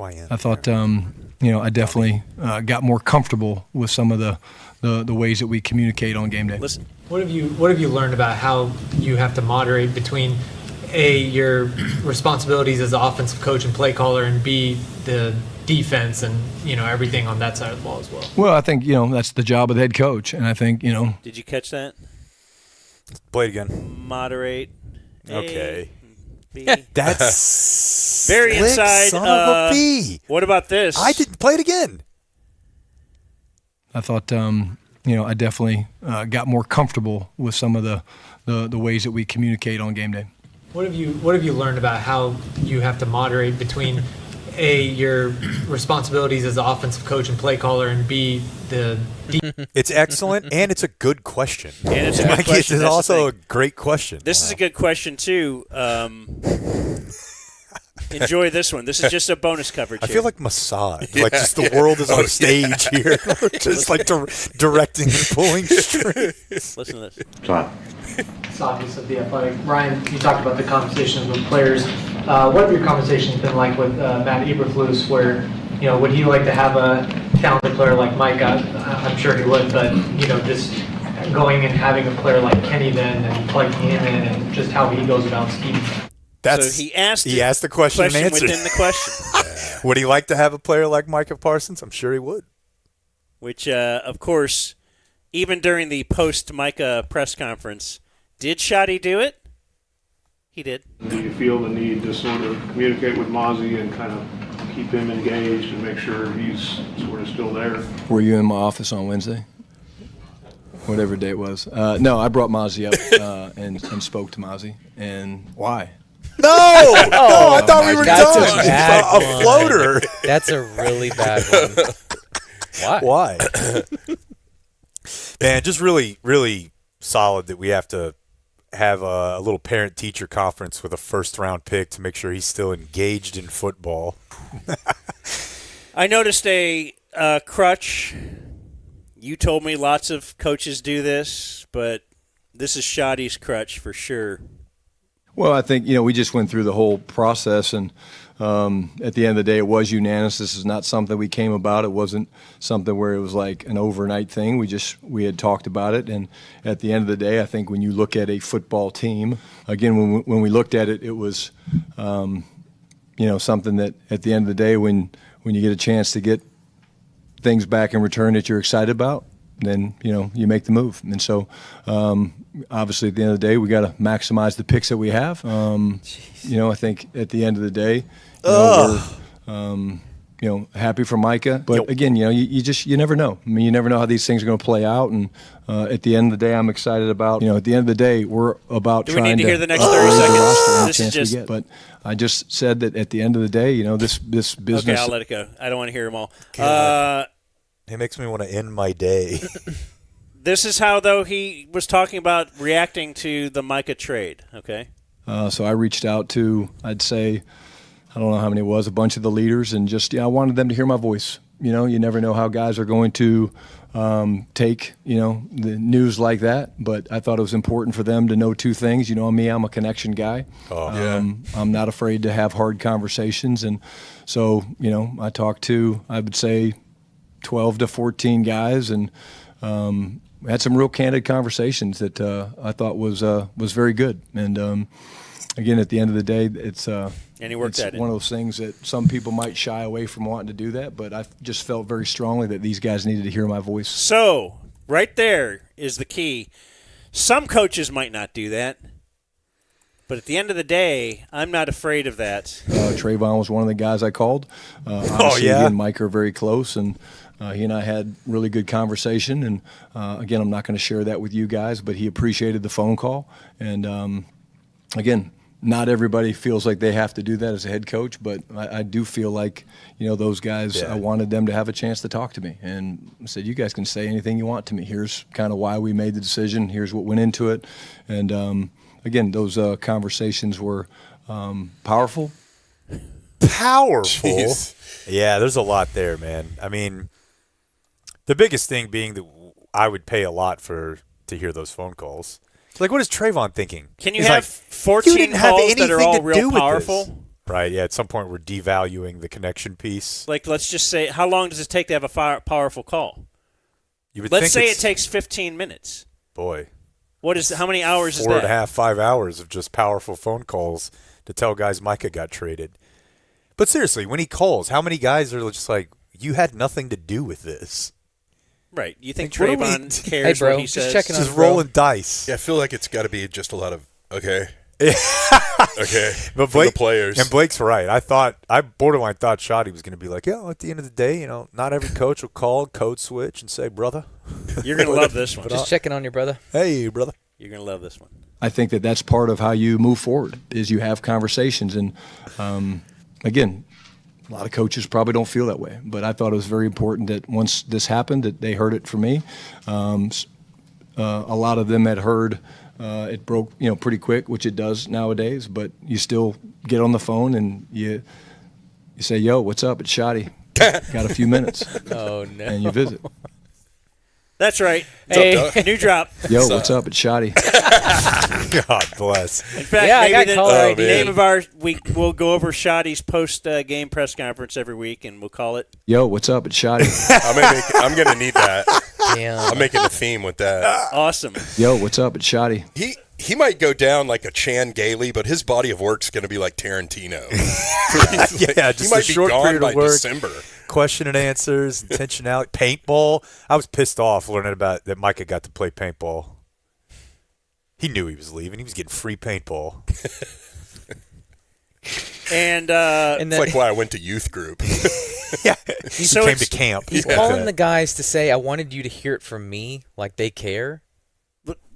I thought, I definitely got more comfortable with some of the ways that we communicate on game day. Listen. What have you learned about how you have to moderate between your responsibilities as the offensive coach and play caller, and B, the defense and everything on that side of the ball as well? Well, I think that's the job of the head coach, and I think Did you catch that? Play it again. Moderate. Okay. B. That's very slick inside. Son of a B. What about this? I didn't play it again. I thought, I definitely got more comfortable with some of the ways that we communicate on game day. What have you learned about how you have to moderate between your responsibilities as an offensive coach and play caller, and B, It's excellent, and it's a good question. And it's a good question. It's also a great question. This is a good question, too. Enjoy this one. This is just a bonus coverage. I feel like massage. Like just the world is on a stage here. Just like directing and pulling strings. Listen to this. It's obvious of the Athletic. Ryan, you talked about the conversations with players. What have your conversations been like with Matt Eberflus, where, would he like to have a talented player like Micah? I'm sure he would, but, just going and having a player like Kenny then and plugging him in and just how he goes about scheming. So he asked the question and answered. within the question. Would he like to have a player like Micah Parsons? I'm sure he would. Which, of course, even during the post-Micah press conference, did Schaudio do it? He did. Do you feel the need to sort of communicate with Mozzie and kind of keep him engaged and make sure he's sort of still there? Were you in my office on Wednesday? Whatever day it was. No, I brought Mozzie up and spoke to Mozzie. And why? No! I thought we were done. A floater. That's a really bad one. Why? Man, just really, really solid that we have to have a little parent-teacher conference with a first-round pick to make sure he's still engaged in football. I noticed a crutch. You told me lots of coaches do this, but this is Shoddy's crutch for sure. Well, I think, we just went through the whole process, and at the end of the day, it was unanimous. This is not something we came about. It wasn't something where it was like an overnight thing. We had talked about it, and at the end of the day, I think when you look at a football team, again, when we looked at it, it was, something that at the end of the day, when you get a chance to get things back in return that you're excited about, then, you make the move. And so, obviously, at the end of the day, we got to maximize the picks that we have. I think at the end of the day, we're, happy for Micah. But again, you never know. I mean, you never know how these things are going to play out. And at the end of the day, I'm excited about, at the end of the day, we're about Do trying we need to hear the next 30 seconds? This is just. But I just said that at the end of the day, this business. Okay, I'll let it go. I don't want to hear them all. It makes me want to end my day. This is how, though, he was talking about reacting to the Micah trade, okay? So I reached out to, I'd say, I don't know how many it was, a bunch of the leaders, and just, I wanted them to hear my voice. You never know how guys are going to take, the news like that, but I thought it was important for them to know two things. Me, I'm a connection guy. I'm not afraid to have hard conversations, and so, I talked to, I would say, 12 to 14 guys, and had some real candid conversations that I thought was very good. And again, at the end of the day, it's and he worked at one of those things that some people might shy away from wanting to do that, but I just felt very strongly that these guys needed to hear my voice. So right there is the key. Some coaches might not do that, but at the end of the day, I'm not afraid of that. Trayvon was one of the guys I called. Obviously, he and Mike are very close, and he and I had really good conversation. And again, I'm not going to share that with you guys, but he appreciated the phone call. And again, not everybody feels like they have to do that as a head coach, but I do feel like, those guys, I wanted them to have a chance to talk to me. And I said, you guys can say anything you want to me. Here's kind of why we made the decision. Here's what went into it. And again, those conversations were powerful. Powerful? Jeez. Yeah, there's a lot there, man. I mean, the biggest thing being that I would pay a lot to hear those phone calls. It's like, what is Trayvon thinking? Can you have 14 calls that are all real powerful? Right, yeah, at some point we're devaluing the connection piece. Like, let's just say, how long does it take to have a powerful call? Let's Let's say it takes 15 minutes. Boy. How many hours is that? 4.5, 5 hours of just powerful phone calls to tell guys Micah got traded. But seriously, when he calls, how many guys are just like, you had nothing to do with this? Right. You think Like, what do Trayvon cares Hey, bro, what he just says? checking on Just bro. rolling dice. Yeah, I feel like it's got to be just a lot of okay. Okay, but for the players. And Blake's right. I borderline thought Schaudio was going to be like, yeah, at the end of the day, not every coach will call, code switch, and say, brother. You're going to love this one. Just checking on your brother. Hey, brother. You're going to love this one. I think that that's part of how you move forward is you have conversations. And, again, a lot of coaches probably don't feel that way. But I thought it was very important that once this happened that they heard it from me. A lot of them had heard it broke, pretty quick, which it does nowadays. But you still get on the phone and you say, yo, what's up? It's Schaudio. Got a few minutes. Oh, no. And you visit. That's right. What's up, New drop. Yo, what's up? It's Schaudio. God bless. In fact, Yeah, I maybe got caller ID. the name of our we'll go over Shoddy's post-game press conference every week, and we'll call it. Yo, what's up? It's Schaudio. I'm going to need that. Damn. I'm making a theme with that. Awesome. Yo, what's up? It's Schaudio. He might go down like a Chan Gailey, but his body of work's going to be like Tarantino. Yeah, just he might a be short gone period by of work. December. Question and answers, intentionality, paintball. I was pissed off learning about that Micah got to play paintball. He knew he was leaving. He was getting free paintball. And It's like why I went to youth group. Yeah, he So came it's- to camp. He's calling the guys to say, I wanted you to hear it from me, like they care.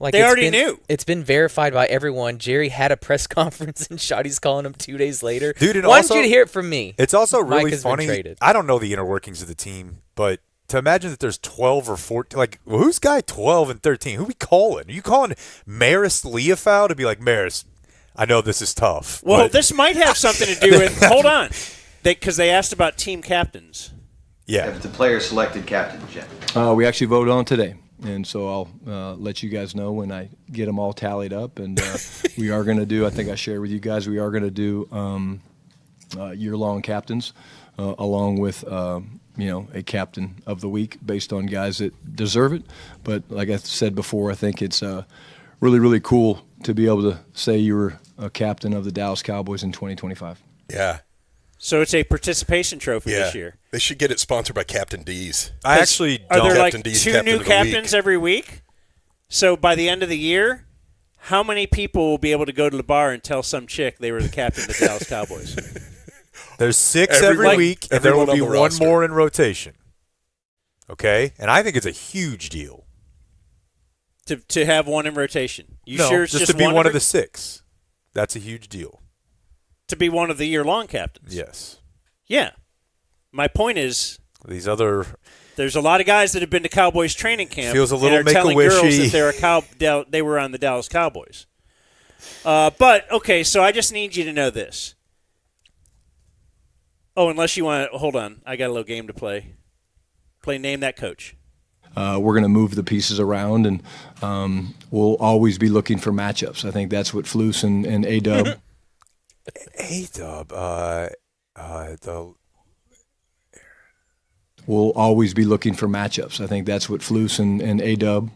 Like they it's already been- knew. It's been verified by everyone. Jerry had a press conference, and Shoddy's calling him 2 days later. Dude, and wanted also- you to hear it from me. It's also Mike really has been funny. traded. I don't know the inner workings of the team, but to imagine that there's 12 or 14, like, well, who's guy 12 and 13? Who we calling? Are you calling Maris Leofow to be like, Maris, I know this is tough. well, but this might have something to do with. Hold on, because they asked about team captains. yeah. Have the player selected captain, Jen? We actually voted on today. And so I'll let you guys know when I get them all tallied up. And we are going to do, I think I shared with you guys, we are going to do year-long captains along with, a captain of the week based on guys that deserve it. But like I said before, I think it's really, really cool to be able to say you were a captain of the Dallas Cowboys in 2025. Yeah. So it's a participation trophy Yeah. this year. They should get it sponsored by Captain D's. I actually Are don't. there like Captain D's two Captain new of the Week. captains every week? So by the end of the year, how many people will be able to go to the bar and tell some chick they were the captain of the Dallas Cowboys? There's 6 Everyone- every week, and there will everyone be on the one roster. more in rotation. Okay? And I think it's a huge deal. to have one in rotation. You no, sure it's just to be one one of in the 6. That's a huge deal. to be one of the year-long captains? Yes. Yeah. My point is, These other there's a lot of guys that have been to Cowboys training camp Feels a little and are telling girls make-a-wishy. that they were on the Dallas Cowboys. But okay, so I just need you to know this. Oh, unless you want to hold on, I got a little game to play. Name that coach. We're going to move the pieces around, and we'll always be looking for matchups. I think that's what Flus and A-Dub. A-Dub, We'll always be looking for matchups. I think that's what Flus and A-Dub.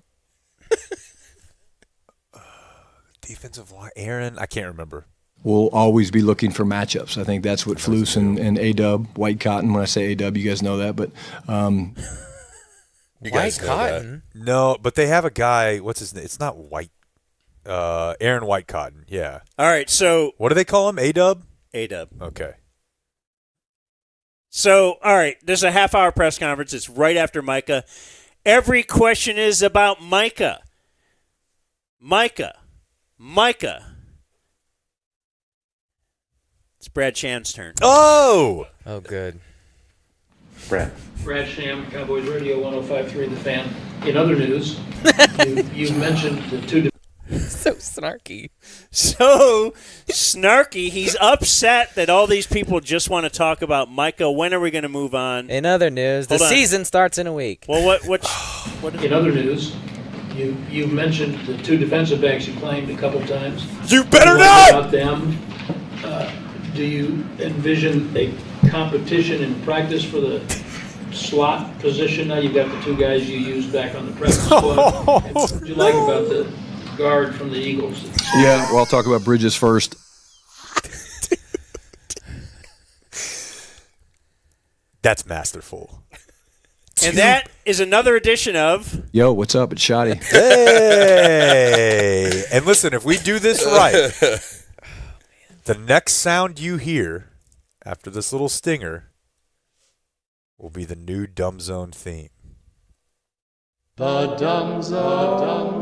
defensive line, Aaron, I can't remember. We'll always be looking for matchups. I think that's what Flus and A-Dub, White Cotton, when I say A-Dub, you guys know that. But You guys White know Cotton? No, but they have a guy, what's his name? It's not White. Aaron White Cotton, yeah. All right, so What do they call him? A-Dub? A-Dub. Okay. So, all right, there's a half-hour press conference. It's right after Micah. Every question is about Micah. Micah. It's Brad Sham's turn. Oh! Oh, good. Brad. Brad Sham, Cowboys Radio 105.3 The Fan. In other news, you mentioned the two. So snarky. So snarky. He's upset that all these people just want to talk about Micah. When are we going to move on? In other news, the Hold on. season starts in a week. Well, what In other news, you mentioned the two defensive backs you claimed a couple times. You better What not! about them? Do you envision a competition in practice for the slot position? Now you've got the two guys you used back on the practice squad. And what did you like about the guard from the Eagles? yeah, well, I'll talk about Bridges first. That's masterful. And that is another edition of... Yo, what's up? It's Shoddy. Hey! And listen, if we do this right, the next sound you hear after this little stinger will be the new Dumb Zone theme. The Dumb Zone.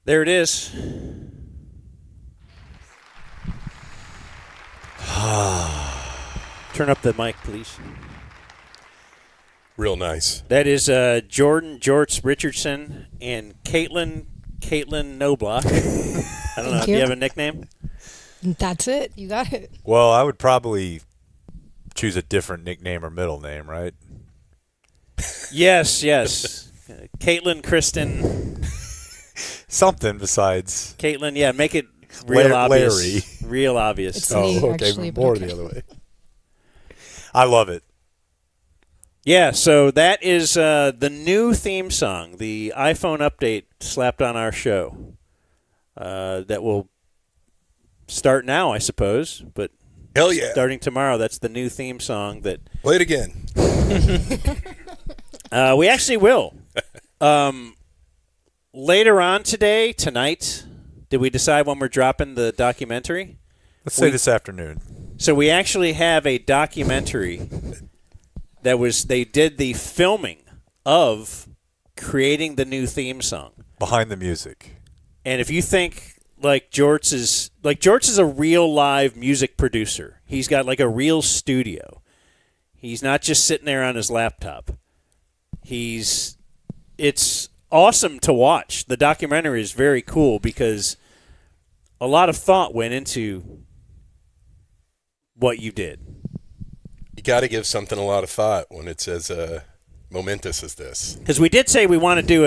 There it is. Turn up the mic, please. Real nice. That is Jordan Jorts Richardson and Caitlin Knobloch. I don't know. Do you have a nickname? That's it. You got it. Well, I would probably choose a different nickname or middle name, right? Yes. Caitlin Kristen. Something besides Caitlin, yeah, make it real obvious. Larry. Real obvious. It's me, okay, actually, but more okay. the other way. I love it. Yeah, so that is the new theme song, the iPhone update slapped on our show. That will start now, I suppose. But hell yeah! Starting tomorrow, that's the new theme song. That play it again. We actually will. Later on tonight, did we decide when we're dropping the documentary? Let's say this afternoon. So we actually have a documentary they did the filming of creating the new theme song. Behind the music. And if you think Jorts is a real live music producer. He's got like a real studio. He's not just sitting there on his laptop. It's awesome to watch. The documentary is very cool because a lot of thought went into what you did. You got to give something a lot of thought when it's as momentous as this. Because we did say we want to do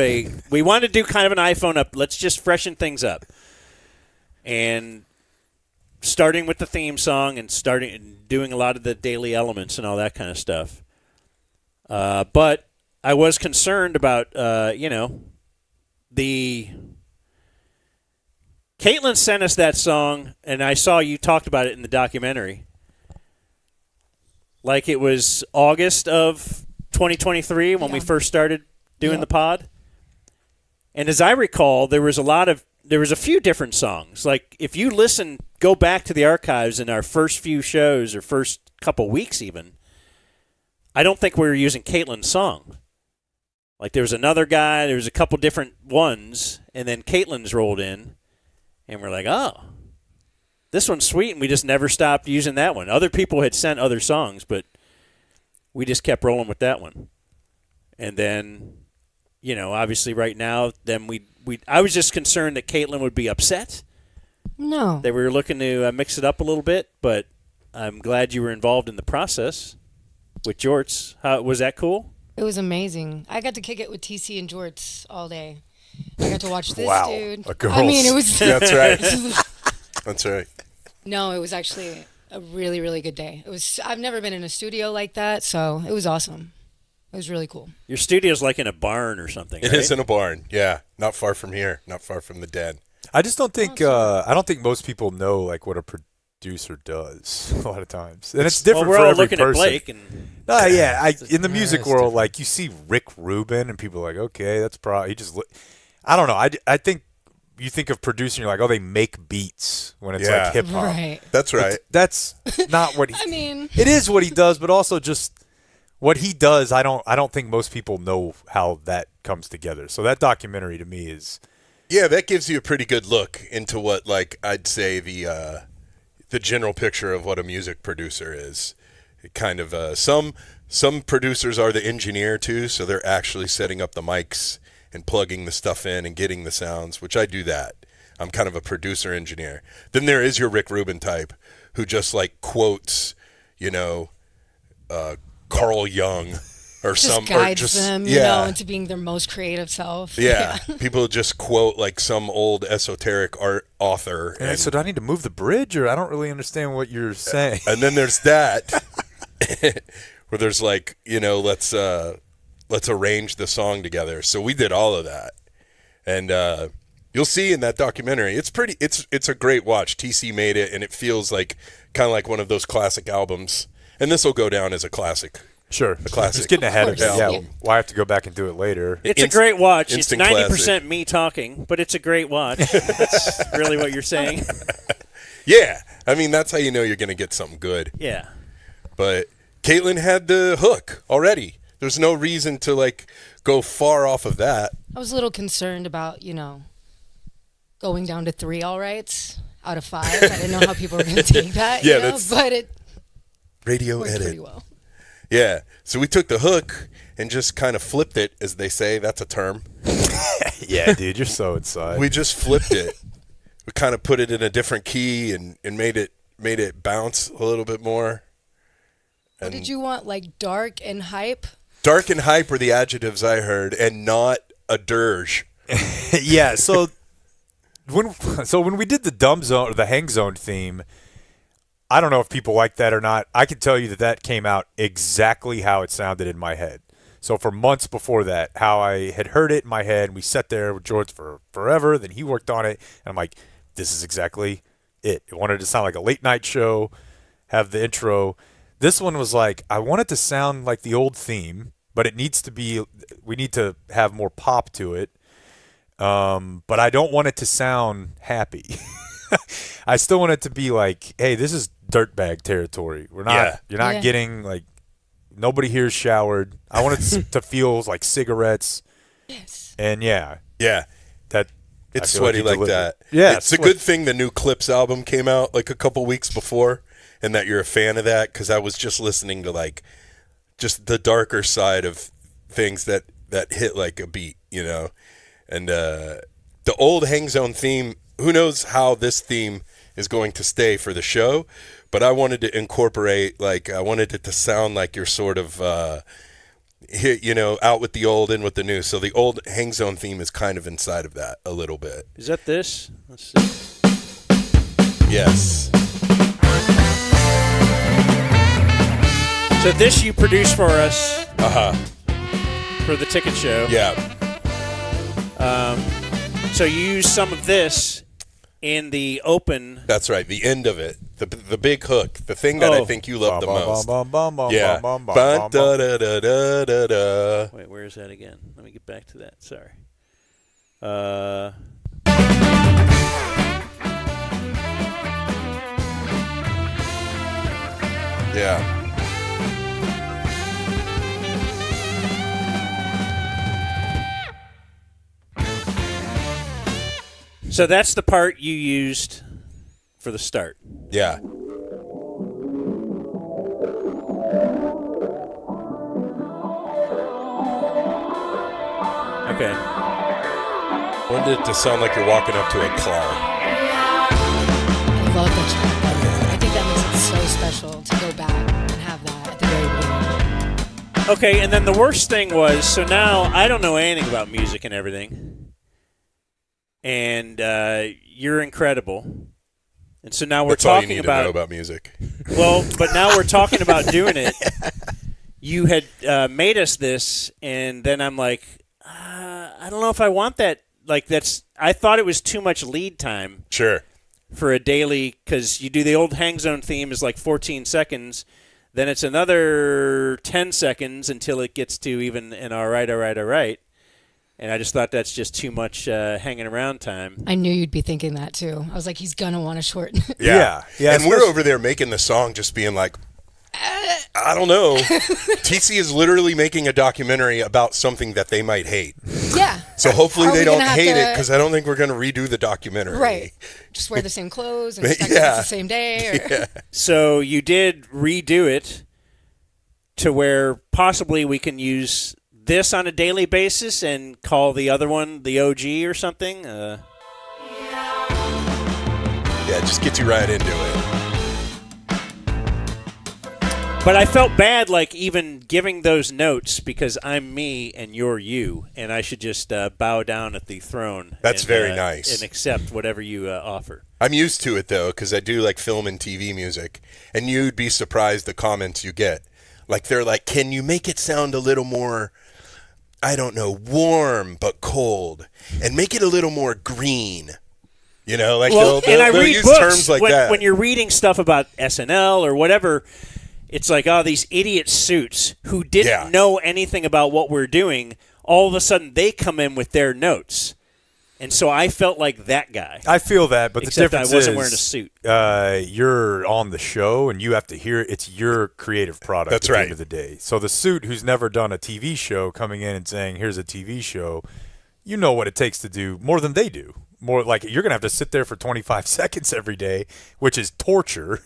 kind of an iPhone up. Let's just freshen things up, and starting with the theme song and doing a lot of the daily elements and all that kind of stuff. But I was concerned about the. Caitlin sent us that song, and I saw you talked about it in the documentary. Like it was August of 2023 when we first started doing the pod. And as I recall, there was a few different songs. Like if you go back to the archives in our first few shows or first couple weeks even, I don't think we were using Caitlin's song. Like there was another guy, there was a couple different ones, and then Caitlin's rolled in, and we're like, oh, this one's sweet, and we just never stopped using that one. Other people had sent other songs, but we just kept rolling with that one. And then, obviously right now, then I was just concerned that Caitlin would be upset. No. That we were looking to mix it up a little bit, but I'm glad you were involved in the process with Jorts. Was that cool? It was amazing. I got to kick it with TC and Jorts all day. I got to watch this Wow. dude. A girl's- I mean, it was. That's right. That's right. No, it was actually a really, really good day. It was. I've never been in a studio like that, so it was awesome. It was really cool. Your studio's like in a barn or something. It right? is in a barn. Yeah, not far from here. Not far from the den. I just don't think I don't think most people know like what a producer does a lot of times, and it's different we're for all every looking person. at Blake and in the music it's world, different. like you see Rick Rubin, and people are like, okay, that's probably he just. I don't know. I think you think of producing, you're like, oh, they make beats when it's Yeah. like hip hop. Right. That's right. That's not what he. I mean, it is what he does, but also just what he does. I don't think most people know how that comes together. So that documentary to me is. Yeah, that gives you a pretty good look into what, like, I'd say the general picture of what a music producer is. It kind of some producers are the engineer too, so they're actually setting up the mics and plugging the stuff in and getting the sounds, which I do that. I'm kind of a producer engineer. Then there is your Rick Rubin type who just like quotes, Carl Jung or just some guides or just them, into being their most creative self. Yeah. People just quote like some old esoteric art author. And so do I need to move the bridge, or I don't really understand what you're saying? And then there's that where there's like, let's arrange the song together. So we did all of that. And you'll see in that documentary, it's a great watch. TC made it, and it feels like kind of like one of those classic albums. And this will go down as a classic. Sure. A classic. Just getting ahead of it. Yeah. album. Well, I have to go back and do it later. It's a great watch. It's instant 90% classic. me talking, but it's a great watch. That's really what you're saying. Yeah. I mean, that's how you know you're going to get something good. Yeah. But Caitlin had the hook already. There's no reason to, like, go far off of that. I was a little concerned about, going down to 3 all rights out of 5. I didn't know how people were going to take that. Yeah, but it radio worked edit. pretty well. Yeah. So we took the hook and just kind of flipped it, as they say. That's a term. Yeah, dude, you're so inside. We just flipped it. We kind of put it in a different key and made it bounce a little bit more. What did you want, like dark and hype? Dark and hype were the adjectives I heard, and not a dirge. Yeah, so when we did the dumb zone or the hang zone theme, I don't know if people like that or not. I can tell you that came out exactly how it sounded in my head. So for months before that, how I had heard it in my head, and we sat there with Jorts for forever. Then he worked on it, and I'm like, this is exactly it. It wanted to sound like a late night show, have the intro. This one was like, I want it to sound like the old theme, but it needs to be, we need to have more pop to it. But I don't want it to sound happy. I still want it to be like, hey, this is dirtbag territory. We're not, you're not getting like, nobody here's showered. I want it to feel like cigarettes. Yes. And yeah. That It's I feel sweaty he like delivered. that. Yeah. It's a good thing the new Clips album came out like a couple weeks before, and that you're a fan of that, because I was just listening to like just the darker side of things that hit like a beat, and the old Hang Zone theme, who knows how this theme is going to stay for the show, but I wanted to incorporate, like, I wanted it to sound like you're sort of out with the old, in with the new. So the old Hang Zone theme is kind of inside of that a little bit. Is that this? Let's see. Yes. So this you produced for us. For the ticket show. Yeah. So you used some of this in the open. That's right. The end of it. The big hook. The thing that I think you love the most. Yeah. Ba-da-da-da-da-da-da. Wait, where is that again? Let me get back to that. Sorry. Yeah. So that's the part you used for the start. Yeah. Okay. Wanted it to sound like you're walking up to a car. I love that track. I think that makes it so special to go back and have that at the very beginning. Okay, and then the worst thing was, so now I don't know anything about music and everything. and you're incredible. And so now we're That's all you talking need about to know about music. Well, but now we're talking about doing it. You had made us this, and then I'm like, I don't know if I want that. Like I thought it was too much lead time. Sure. For a daily, because you do the old Hang Zone theme is like 14 seconds, then it's another 10 seconds until it gets to even an all right. And I just thought that's just too much hanging around time. I knew you'd be thinking that too. I was like, he's gonna want to shorten it. Yeah. And we're over there making the song just being like, I don't know. TC is literally making a documentary about something that they might hate. Yeah. So hopefully they don't hate it, to- because I don't think we're going to redo the documentary. Right. Just wear the same clothes and expect Yeah. it's the same day. Or... Yeah. So you did redo it to where possibly we can use this on a daily basis and call the other one the OG or something. Yeah, just get you right into it. But I felt bad, like, even giving those notes because I'm me and you're you, and I should just bow down at the throne. That's and, very nice. And accept whatever you offer. I'm used to it, though, because I do, like, film and TV music, and you'd be surprised the comments you get. Like, they're like, can you make it sound a little more, I don't know, warm but cold, and make it a little more green? You know, like, Well, they'll read use books terms like that. When you're reading stuff about SNL or whatever, it's like, oh, these idiot suits who didn't know anything about what we're doing, all of a sudden they come in with their notes. And so I felt like that guy. I feel that, but the Except difference I wasn't is wearing a suit. You're on the show, and you have to hear it. It's your creative product That's at the right. end of the day. So the suit who's never done a TV show coming in and saying, here's a TV show, you know what it takes to do more than they do. More like you're going to have to sit there for 25 seconds every day, which is torture.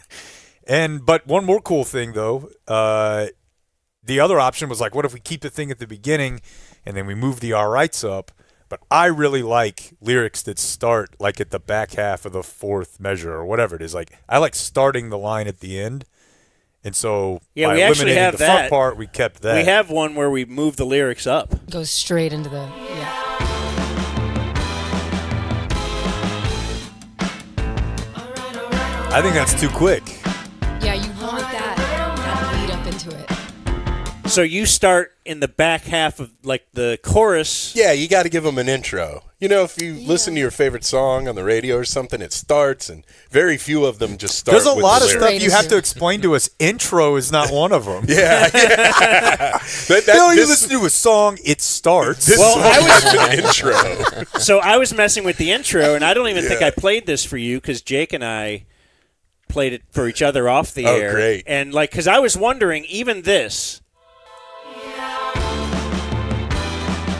But one more cool thing, though, the other option was like, what if we keep the thing at the beginning and then we move the all rights up? But I really like lyrics that start like at the back half of the fourth measure or whatever it is. Like I like starting the line at the end. And so by we actually eliminating have the that. front part, we kept that. We have one where we move the lyrics up. Goes straight into the I think that's too quick. Yeah, you want that lead up into it. So you start in the back half of like the chorus. Yeah, you got to give them an intro. You know, if you listen to your favorite song on the radio or something, it starts, and very few of them just start. There's a with lot the of lyrics. stuff you have to explain to us. Intro is not one of them. Yeah. You listen to a song, it starts. An intro. So I was messing with the intro, and I don't even think I played this for you because Jake and I played it for each other off the air. Oh, great. And like, because I was wondering, even this,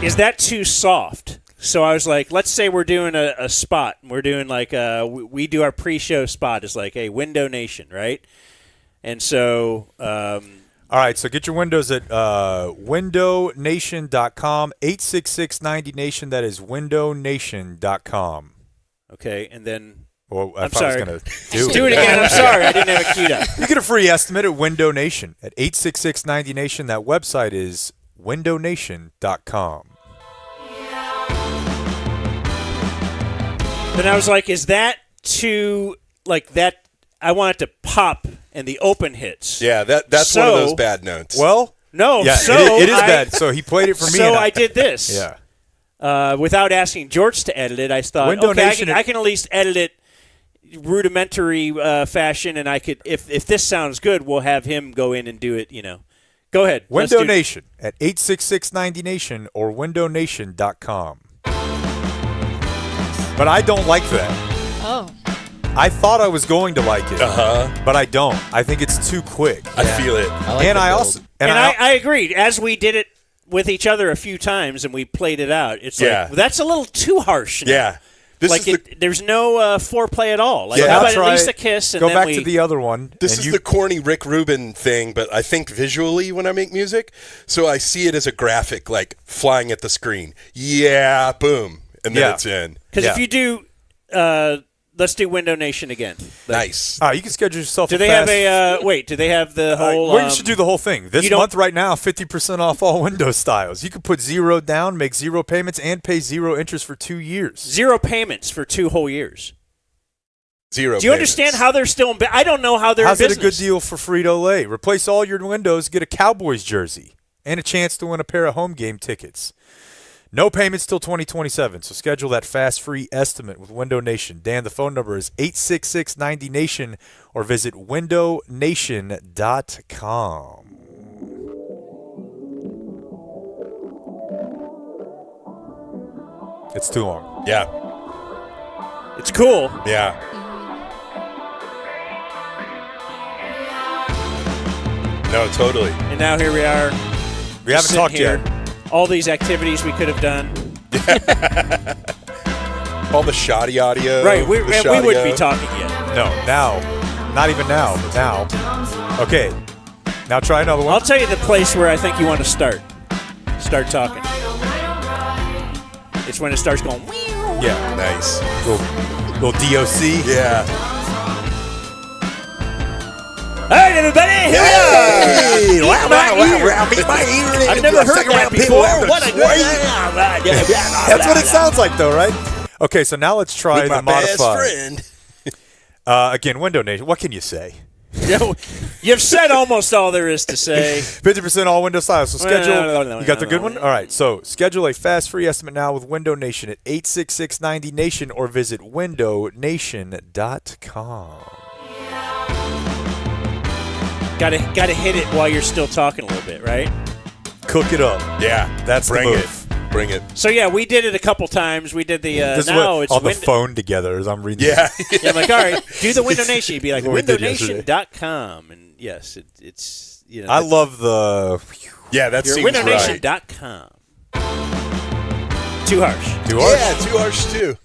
is that too soft? So I was like, let's say we're doing a spot. We're doing like we do our pre-show spot. It's like, hey, Window Nation, right? And so, all right. So get your windows at windownation.com, 866-90nation. That is windownation.com. Okay, and then. Well, I'm sorry. Do it again. I'm sorry. I didn't have it queued up. You get a free estimate at Window Nation at 866-90nation. That website is windownation.com. Then I was like, is that too, like that, I want it to pop and the open hits. Yeah, that's one of those bad notes. Well, no, yeah, so it is bad. So he played it for me. So I did this. Yeah. Without asking Jorts to edit it, I thought, Window okay, Nation I can at least edit it rudimentary fashion, and I could, if this sounds good, we'll have him go in and do it, you know. Go ahead. Window Nation at 866-90nation or windownation.com. But I don't like that. Oh. I thought I was going to like it, but I don't. I think it's too quick. I feel it. I agreed. As we did it with each other a few times and we played it out, it's like, that's a little too harsh. Now. Yeah. There's no foreplay at all. Like, Yeah, how that's about at least right. a kiss? And Go then back we, to the other one. This is the corny Rick Rubin thing, but I think visually when I make music, so I see it as a graphic, like flying at the screen. Yeah, boom, and then it's in. Because if you do let's do Window Nation again. Nice. You can schedule yourself. Do they have a wait? Do they have the whole? You should do the whole thing this month. Right now, 50% off all window styles. You can put 0 down, make 0 payments, and pay 0 interest for 2 years. 0 payments for 2 whole years. 0. Do you understand how they're still? I don't know how they're. How's in it a business. good deal for Frito-Lay? Replace all your windows, get a Cowboys jersey, and a chance to win a pair of home game tickets. No payments till 2027, so schedule that fast, free estimate with Window Nation. Dan, the phone number is 866-90-NATION or visit windownation.com. It's too long. Yeah. It's cool. Yeah. No, totally. And now here we are. We haven't talked yet. All these activities we could have done. All the shoddy audio. Right, we wouldn't be talking yet. No, now. Not even now, but now. Okay, now try another one. I'll tell you the place where I think you want to start. Start talking. It's when it starts going. Yeah. Nice. Little DOC. Yeah. All right, everybody, here we are. I've never heard that before. What a great. That's what it sounds like, though, right? Okay, so now let's try the modified. Best friend. Again, Window Nation. What can you say? You've said almost all there is to say. 50% all window styles. So schedule. You got the good one? no. All right. So schedule a fast free estimate now with Window Nation at 866-90-NATION or visit windownation.com. Gotta hit it while you're still talking a little bit, right? Cook it up. Yeah. That's Bring the it. move. Bring it. So yeah, we did it a couple times. We did the This is now what, it's on the phone together as I'm reading. Yeah. Yeah, I'm like, all right, do the Window Nation. You'd be like, What we did windownation.com. And yes, it's I love the. Yeah, that your seems right. windownation.com. Too harsh. Too harsh? Yeah, too harsh, too.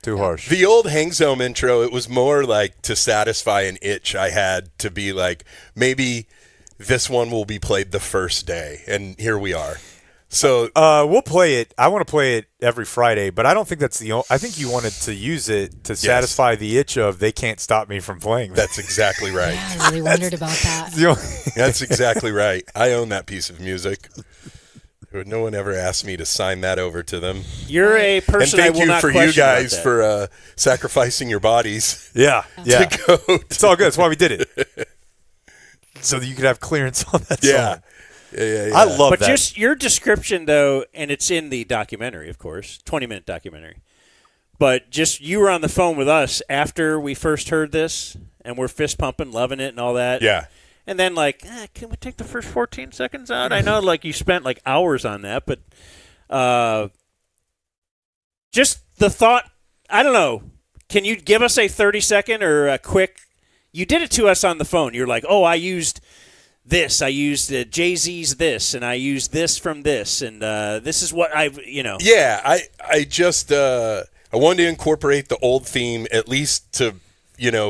Too harsh. The old Hangzone intro, it was more like to satisfy an itch I had to be like, maybe this one will be played the first day. And here we are. So we'll play it. I want to play it every Friday, but I don't think that's the only. I think you wanted to use it to satisfy the itch of they can't stop me from playing. That's exactly right. Yeah, I really wondered about that. That's exactly right. I own that piece of music. No one ever asked me to sign that over to them. You're a person I will not And thank you for you guys for sacrificing your bodies. Yeah. To go. It's all good. That's why we did it. So that you could have clearance on that song. Yeah. I love but that. Just your description, though, and it's in the documentary, of course, 20-minute documentary. But just you were on the phone with us after we first heard this, and we're fist pumping, loving it, and all that. Yeah. And then can we take the first 14 seconds out? I know, you spent hours on that, but just the thought. I don't know. Can you give us a 30-second or a quick? You did it to us on the phone. You're like, oh, I used this. I used Jay-Z's this, and I used this from this, and this is what I've, Yeah, I just I wanted to incorporate the old theme at least to,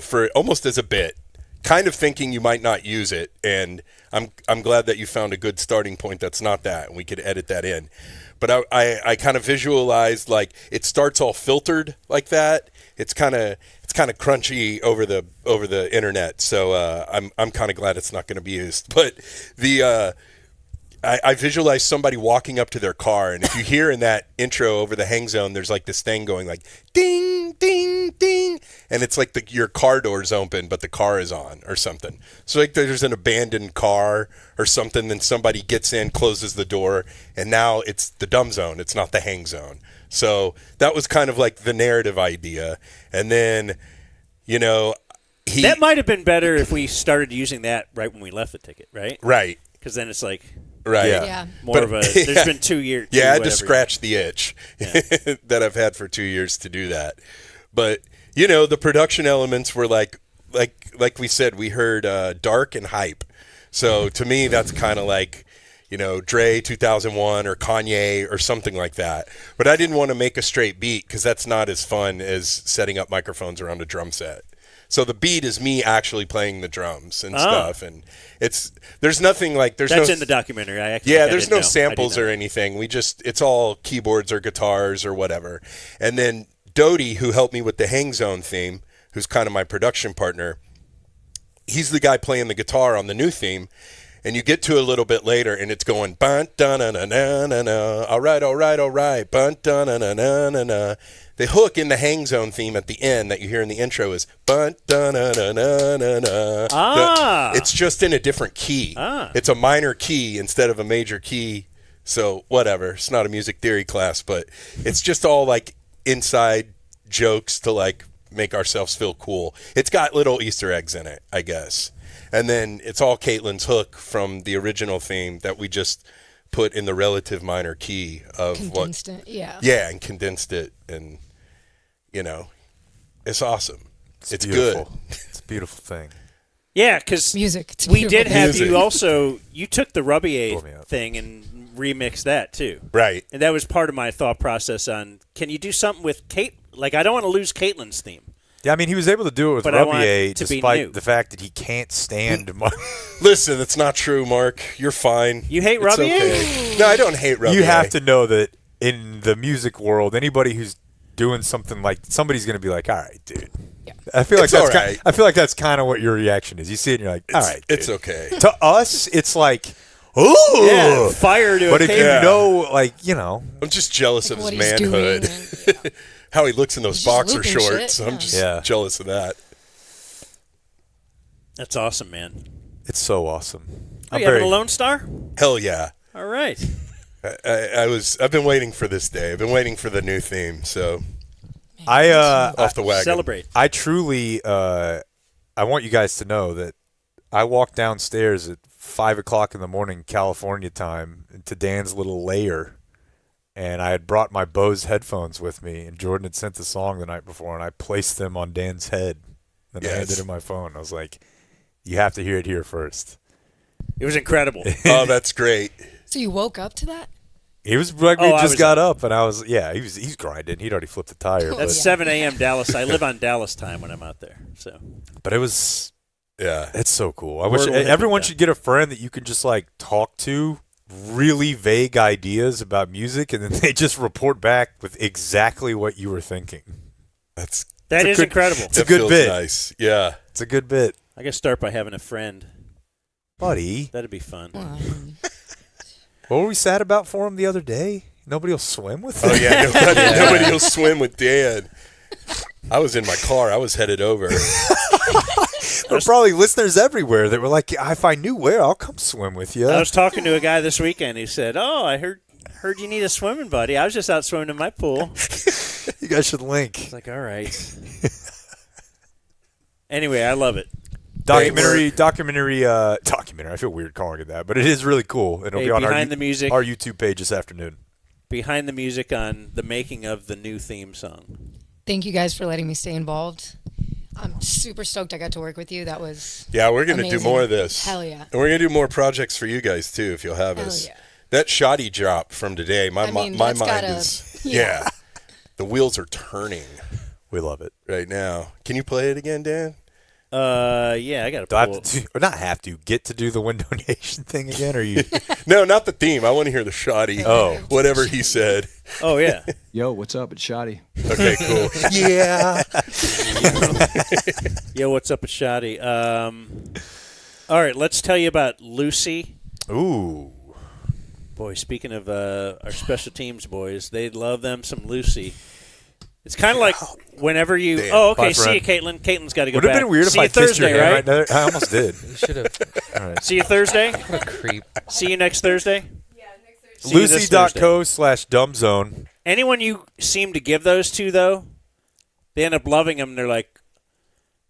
for almost as a bit, kind of thinking you might not use it, and I'm glad that you found a good starting point that's not that, and we could edit that in. But I kind of visualized it starts all filtered like that. It's kind of crunchy over the internet, so I'm kind of glad it's not going to be used. But I visualize somebody walking up to their car, and if you hear in that intro over the Hangzone, there's this thing going ding, ding, ding, and it's your car door's open, but the car is on or something. So there's an abandoned car or something, then somebody gets in, closes the door, and now it's the dumb zone. It's not the Hangzone. So that was kind of the narrative idea. And then, that might have been better if we started using that right when we left the ticket, right? Right. Because then it's right. Yeah. More of a. There's been 2 years. Yeah, I had to scratch the itch that I've had for 2 years to do that. But the production elements were like we said, we heard dark and hype. So to me, that's kind of Dre 2001 or Kanye or something like that. But I didn't want to make a straight beat because that's not as fun as setting up microphones around a drum set. So the beat is me actually playing the drums and stuff, and there's nothing that's in the documentary. There's no samples or anything. It's all keyboards or guitars or whatever. And then Doty, who helped me with the Hang Zone theme, who's kind of my production partner, he's the guy playing the guitar on the new theme. And you get to a little bit later, and it's going, bun, dun, na, na, na, na, na. All right, bun, dun, na, na, na, na, na. The hook in the Hang Zone theme at the end that you hear in the intro is, bun, dun, na, na, na, na, na. It's just in a different key. It's a minor key instead of a major key. So whatever. It's not a music theory class, but it's just all like inside jokes to like make ourselves feel cool. It's got little Easter eggs in it, I guess. And then it's all Caitlin's hook from the original theme that we just put in the relative minor key of Condensed it, yeah. Yeah, and condensed it. And, you know, it's awesome. It's beautiful. good. It's a beautiful thing. Yeah, because music. We did have you also. You took the Rubier thing and remixed that too, right? And that was part of my thought process on. Can you do something with Kate? Like, I don't want to lose Caitlin's theme. Yeah, I mean, he was able to do it with But I want Rubier it to be new. despite the fact that he can't stand Listen, that's not true, Mark. You're fine. You hate It's Rubier? okay. No, I don't hate Rubier. You have to know that in the music world, anybody who's doing something like somebody's going to be like, "All right, dude." Yeah. I feel like It's that's all right. I feel like that's kind of what your reaction is. You see it and you're like, "All right, dude." It's okay. To us, it's like, "Ooh, Yeah, fire to But a if cave. you know, like, you know, I'm just jealous of Like his what he's doing manhood. How he looks in those He's just boxer looping shorts. shit, I'm just Yeah. jealous of that. That's awesome, man. it's so awesome." Oh, you having a Lone Star? Hell yeah. All right. I've been waiting for this day. I've been waiting for the new theme. So off the wagon. Celebrate. I truly, I want you guys to know that I walked downstairs at 5 o'clock in the morning, California time, to Dan's little lair, and I had brought my Bose headphones with me, and Jordan had sent the song the night before, and I placed them on Dan's head, and I handed him my phone. I was like, "You have to hear it here first." It was incredible. Oh, that's great. So you woke up to that? He was like, we Oh, I just was- got up, and I was, he's grinding. He'd already flipped the tire. That's 7 a.m. Dallas. I live on Dallas time when I'm out there. So, But it was, Yeah. it's so cool. I We're wish a little everyone hippie should get a friend that you can just like talk to really vague ideas about music, and then they just report back with exactly what you were thinking. That It's is a good- incredible. It's a good feels bit. nice. Yeah. It's a good bit, I got to start by having a friend. buddy. That'd be fun. What were we sad about for him the other day? Nobody will swim with him. Oh yeah. Nobody will swim with Dan. I was in my car. I was headed over. There were probably listeners everywhere that were like, "If I knew where, I'll come swim with you." I was talking to a guy this weekend. He said, "Oh, I heard you need a swimming buddy. I was just out swimming in my pool." You guys should link. It's like, all right. Anyway, I love it. Documentary. I feel weird calling it that, but it is really cool. It'll Hey, be on behind the music. our YouTube page this afternoon. Behind the music on the making of the new theme song. Thank you guys for letting me stay involved. I'm super stoked I got to work with you. That was Yeah, we're gonna do amazing. more of this. Hell yeah. And we're gonna do more projects for you guys too, if you'll have Hell us. yeah. That shoddy drop from today, my I mean, my that's mind gotta- is yeah. The wheels are turning We love it. right now. Can you play it again, Dan? Yeah, I got to Do I pull. have to or not have to get to do the window nation thing again? Or you? No, not the theme. I want to hear the shoddy. Oh. Whatever he said. Oh yeah. Yo, what's up? It's Shotty. Okay, cool. Yeah. Yo, what's up, it's Shotty? All right, let's tell you about Lucy. Ooh. Boy, speaking of our special teams boys, they love them some Lucy. It's kind of like whenever you. Damn. Oh, okay. Bye, See you, friend. Caitlin. Caitlin's got to go Would have back. been weird if See I you kissed your Thursday, hand right? right there. I almost did. You should have. All right. See you Thursday. What a creep. See you next Thursday. See you this Thursday. Lucy.co/dumbzone. Anyone you seem to give those to, though, they end up loving them. They're like,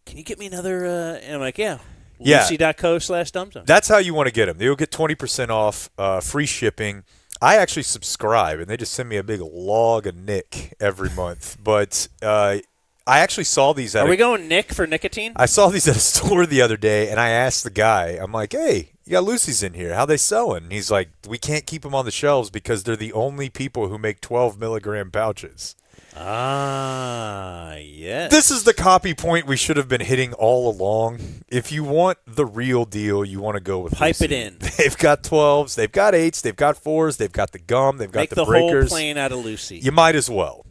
"Can you get me another?" And I'm like, "Yeah." Yeah. Lucy.co/dumbzone. That's how you want to get them. You'll get 20% off, free shipping. I actually subscribe, and they just send me a big log of Nick every month. But I actually saw these at Are we going Nick for nicotine? I saw these at a store the other day, and I asked the guy, I'm like, "Hey, you got Lucy's in here. How they selling?" And he's like, "We can't keep them on the shelves because they're the only people who make 12-milligram pouches." Ah, yes. This is the copy point we should have been hitting all along. If you want the real deal, you want to go with Pipe Lucy. it in. They've got 12s, they've got 8s, they've got 4s, they've got the gum, they've got Make the the breakers. whole plane out of Lucy. You might as well.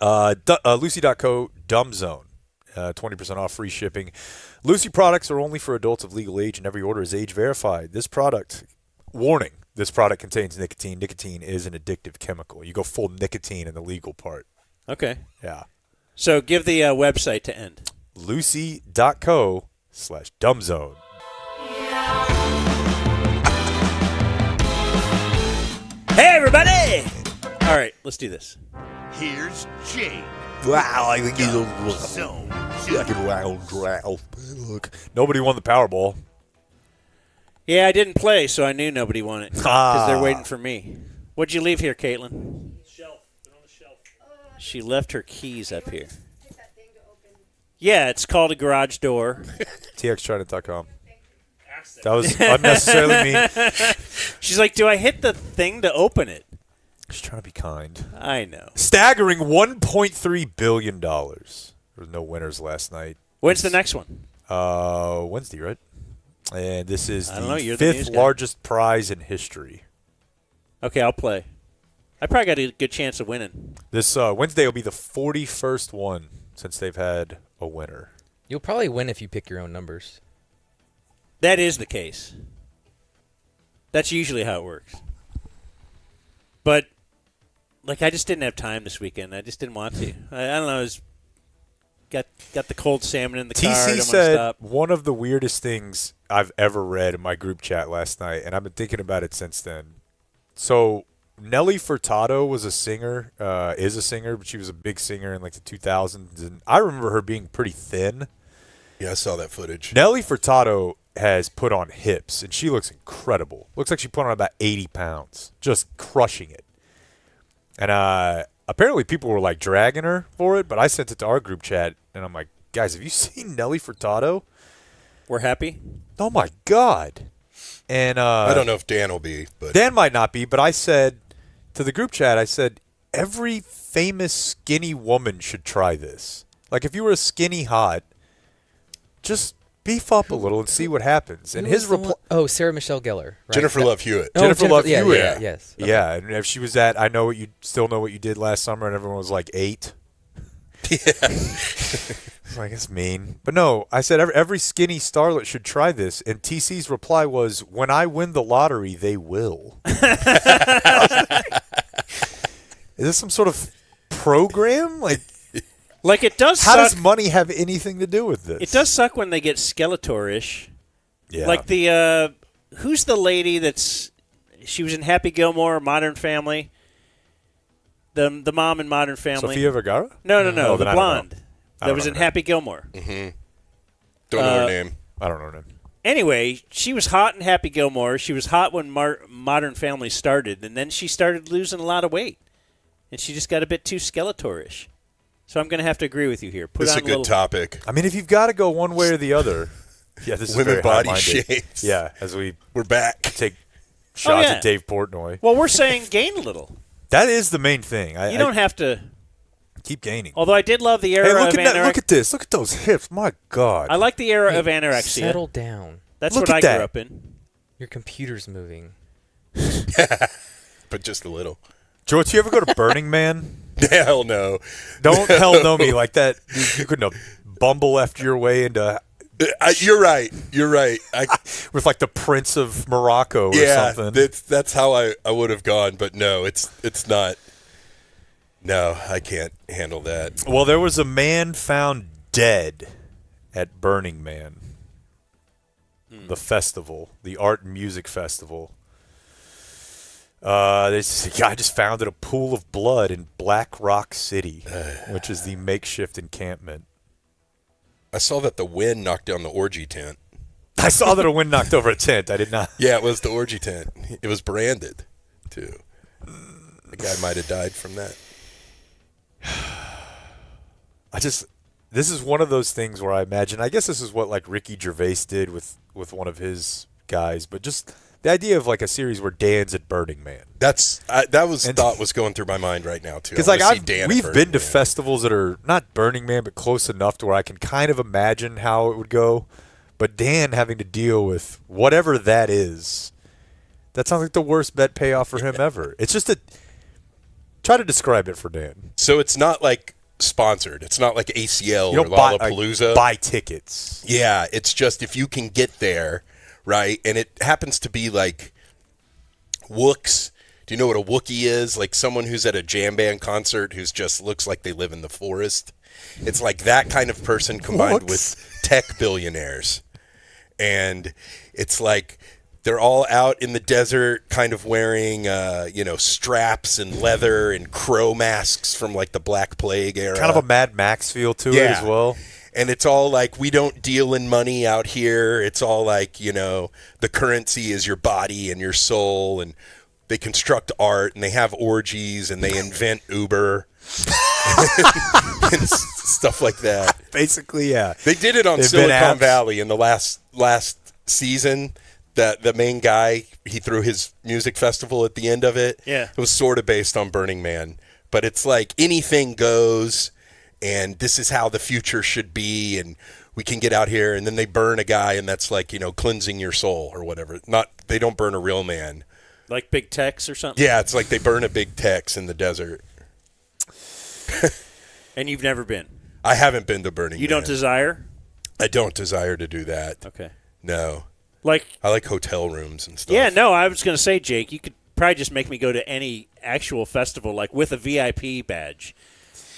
Lucy.co, dumbzone. 20% off, free shipping. Lucy products are only for adults of legal age, and every order is age verified. This product, warning, this product contains nicotine. Nicotine is an addictive chemical. You go full nicotine in the legal part. Okay. Yeah. So give the website to end. Lucy.co/dumbzone. Hey, everybody! All right, let's do this. Here's Jake. Wow, I think he's a look. Nobody won the Powerball. Yeah, I didn't play, so I knew nobody won it because they're waiting for me. What'd you leave here, Caitlin? Shelf. They're on the shelf. She left her keys up here. Yeah, it's called a garage door. TXTrident.com. That was unnecessarily mean. She's like, do I hit the thing to open it? Just trying to be kind. I know. Staggering $1.3 billion. There was no winners last night. When's the next one? Wednesday, right? And this is the the fifth largest prize in history. Okay, I'll play. I probably got a good chance of winning. This Wednesday will be the 41st one since they've had a winner. You'll probably win if you pick your own numbers. That is the case. That's usually how it works. But, I just didn't have time this weekend. I just didn't want to. I don't know. Got the cold salmon in the car. TC Don't said stop. one of the weirdest things I've ever read in my group chat last night, and I've been thinking about it since then. So Nelly Furtado was a singer, is a singer, but she was a big singer in the 2000s, and I remember her being pretty thin. Yeah, I saw that footage. Nelly Furtado has put on hips, and she looks incredible. Looks like she put on about 80 pounds, just crushing it. And apparently people were dragging her for it, but I sent it to our group chat, and I'm like, guys, have you seen Nelly Furtado? We're happy? Oh, my God. And I don't know if Dan will be. But Dan might not be, but I said to the group chat, I said, every famous skinny woman should try this. If you were a skinny hot, just beef up a little and see what happens. And his reply. Oh, Sarah Michelle Gellar. Right? Jennifer Love Hewitt. Jennifer Love Hewitt. Yeah, yes. Okay. Yeah, and if she was at, I know what you still know what you did last summer, and everyone was like 8. Yeah. I guess mean. But no, I said every skinny starlet should try this, and TC's reply was, when I win the lottery, they will. Is this some sort of program? It does How suck. does money have anything to do with this? It does suck when they get Skeletor-ish. Yeah. Who's the lady she was in Happy Gilmore, Modern Family? The mom in Modern Family. Sofia Vergara? No, Oh, the then I don't blonde. know. That was in Happy Gilmore. Mm-hmm. Don't know her name. I don't know her name. Anyway, she was hot in Happy Gilmore. She was hot when Modern Family started, and then she started losing a lot of weight. And she just got a bit too Skeletor-ish. So I'm going to have to agree with you here. This is a good topic. I mean, if you've got to go one way or the other. Yeah, this is women very body high-minded. shapes. Yeah, as we're back. Take shots yeah. at Dave Portnoy. Well, we're saying gain a little. That is the main thing. You don't have to keep gaining. Although I did love the era Hey, look of at that! anorexia. Look at this! Look at those hips! My God! I like the era of anorexia. Settle down. That's Look what at I that. grew up in. Your computer's moving. But just a little. Jorts, you ever go to Burning Man? Hell no. Don't hell no me like that. You couldn't have bumble after your way into. You're right. You're right. With the Prince of Morocco or something. That's how I would have gone, but no, it's not. No, I can't handle that. Well, there was a man found dead at Burning Man, the festival, the art and music festival. This guy just found in a pool of blood in Black Rock City, which is the makeshift encampment. I saw that the wind knocked down the orgy tent. I saw that a wind knocked over a tent. I did not. Yeah, it was the orgy tent. It was branded, too. The guy might have died from that. This is one of those things where I imagine, I guess this is what Ricky Gervais did with one of his guys, but just the idea of a series where Dan's at Burning Man. Thought was going through my mind right now too. Because we've been to festivals that are not Burning Man, but close enough to where I can kind of imagine how it would go. But Dan having to deal with whatever that is, that sounds like the worst bet payoff for him ever. It's just Try to describe it for Dan. So it's not like sponsored. It's not like ACL You or don't buy, Lollapalooza. buy tickets. Yeah, it's just if you can get there, right? And it happens to be like Wooks. Do you know what a Wookiee is? Like someone who's at a jam band concert who's just looks like they live in the forest. It's like that kind of person combined with tech billionaires. And it's like they're all out in the desert kind of wearing, straps and leather and crow masks from like the Black Plague era. Kind of a Mad Max feel to it as well. And it's all like, we don't deal in money out here. It's all like, the currency is your body and your soul. And they construct art and they have orgies and they invent Uber and stuff like that. Basically, yeah. They did it on Silicon Valley in the last season. That the main guy, he threw his music festival at the end of it. Yeah. It was sort of based on Burning Man. But it's like anything goes, and this is how the future should be, and we can get out here. And then they burn a guy, and that's like, cleansing your soul or whatever. They don't burn a real man. Like Big Tex or something? Yeah, it's like they burn a Big Tex in the desert. And you've never been? I haven't been to Burning Man. You don't desire? I don't desire to do that. Okay. No. I like hotel rooms and stuff. Yeah, no, I was going to say, Jake, you could probably just make me go to any actual festival, like with a VIP badge.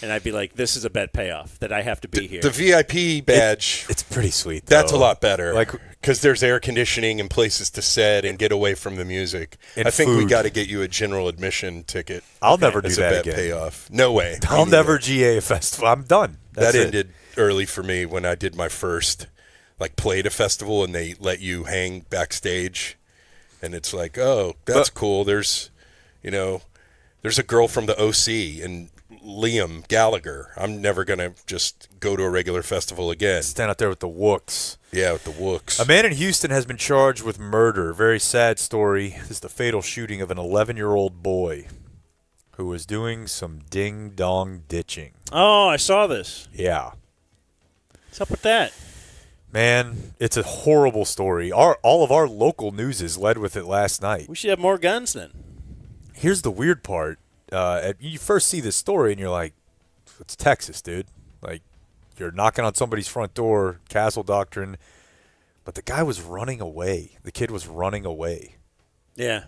And I'd be like, this is a bet payoff that I have to be here. The VIP badge. It's pretty sweet, though. That's a lot better. Because there's air conditioning and places to sit and get away from the music. And I think we food. got to get you a general admission ticket. I'll never do as that a bet again. Payoff. No way. I'll never GA a festival. I'm done. That ended early for me when I did my first, played a festival and they let you hang backstage. And it's like, oh, that's cool. There's a girl from the OC and Liam Gallagher. I'm never going to just go to a regular festival again. Stand out there with the Wooks. Yeah, with the Wooks. A man in Houston has been charged with murder. Very sad story. This is the fatal shooting of an 11-year-old boy who was doing some ding-dong ditching. Oh, I saw this. Yeah. What's up with that? Man, it's a horrible story. All of our local newses led with it last night. We should have more guns then. Here's the weird part. You first see this story and you're like, it's Texas, dude. Like, you're knocking on somebody's front door, castle doctrine. But the guy was running away. The kid was running away. Yeah.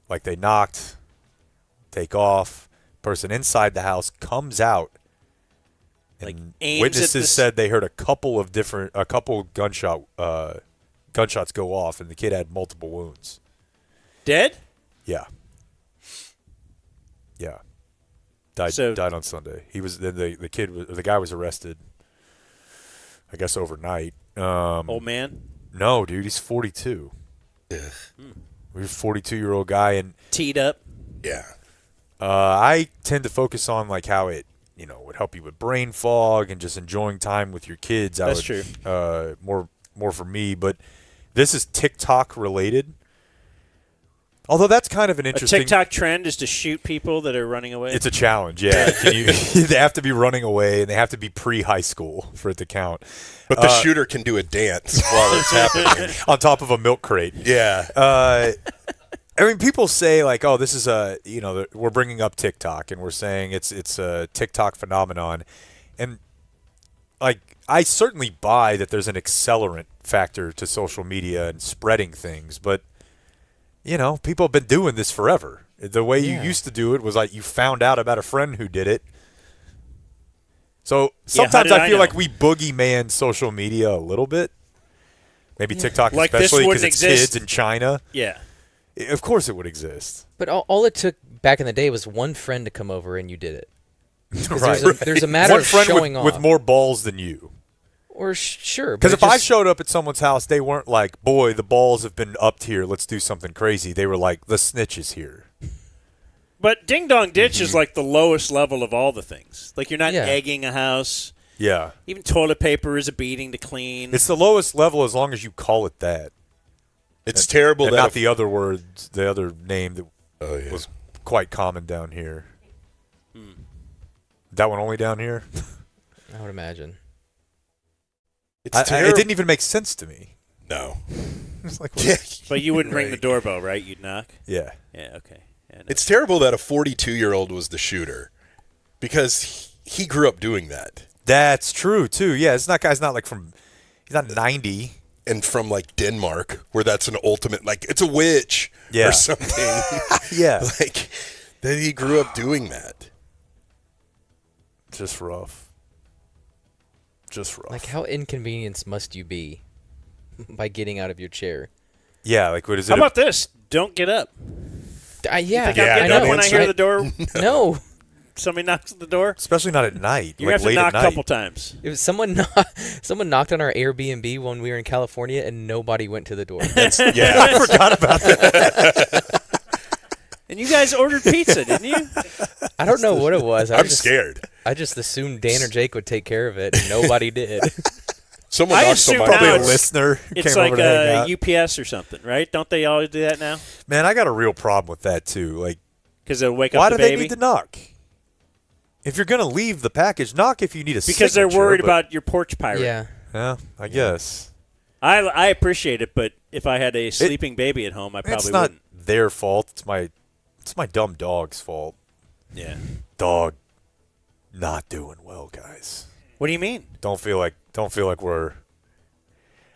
Like, they knocked, take off. Person inside the house comes out. And witnesses said they heard a couple gunshots go off, and the kid had multiple wounds. Dead? Yeah. Yeah. Died on Sunday. He was the guy was arrested, I guess, overnight. Old man? No, dude, he's 42. He's a 42-year-old guy and teed up. Yeah. I tend to focus on how it would help you with brain fog and just enjoying time with your kids. That's true. More for me, but this is TikTok related. Although that's kind of an interesting... A TikTok trend is to shoot people that are running away? It's a challenge, yeah. They have to be running away, and they have to be pre-high school for it to count. But the shooter can do a dance while it's happening. On top of a milk crate. Yeah. People say, oh, this is we're bringing up TikTok, and we're saying it's a TikTok phenomenon. And, I certainly buy that there's an accelerant factor to social media and spreading things, but... people have been doing this forever. The way you used to do it was you found out about a friend who did it. So sometimes I feel like we boogeyman social media a little bit. Maybe TikTok especially because it's kids in China. Yeah. Of course it would exist. But all it took back in the day was one friend to come over and you did it. Right. There's a matter one of friend showing with more balls than you. Or sure. Because if I showed up at someone's house, they weren't like, boy, the balls have been upped here. Let's do something crazy. They were like, the snitch is here. But Ding Dong Ditch is the lowest level of all the things. You're not egging a house. Yeah. Even toilet paper is a beating to clean. It's the lowest level as long as you call it that. It's terrible and that not the other words, the other name that was quite common down here. That one only down here? I would imagine. It didn't even make sense to me. No. It's but you wouldn't ring the doorbell, right? You'd knock? Yeah. Yeah, okay. It's terrible that a 42-year-old was the shooter because he grew up doing that. That's true too. Yeah, it's not guy's not like from. He's not 90 and from like Denmark, where that's an ultimate like it's a witch or something. Yeah, like that he grew up doing that. Just rough. Like, how inconvenienced must you be by getting out of your chair? Yeah, like what is it? How about this? Don't get up. Yeah, You think I'm getting up when I hear the door. No. Somebody knocks at the door. Especially not at night. You like have to late knock at a night. couple times. It was someone knocked on our Airbnb when we were in California, and nobody went to the door. Yeah, I forgot about that. And you guys ordered pizza, didn't you? I don't know what it was. I'm scared. I just assumed Dan or Jake would take care of it, and nobody did. Someone I knocked assume on now my door. a listener It's came like over to hang out. UPS or something, right? Don't they always do that now? Man, I got a real problem with that too. Like, because they'll wake why up the do baby. they need to knock? If you're gonna leave the package, knock if you need a Because they're signature, worried but- about your porch pirate. Yeah, I guess. I appreciate it, but if I had a sleeping baby at home, I probably It's not wouldn't. their fault. It's my dumb dog's fault. Yeah. Dog not doing well, guys. What do you mean? Don't feel like we're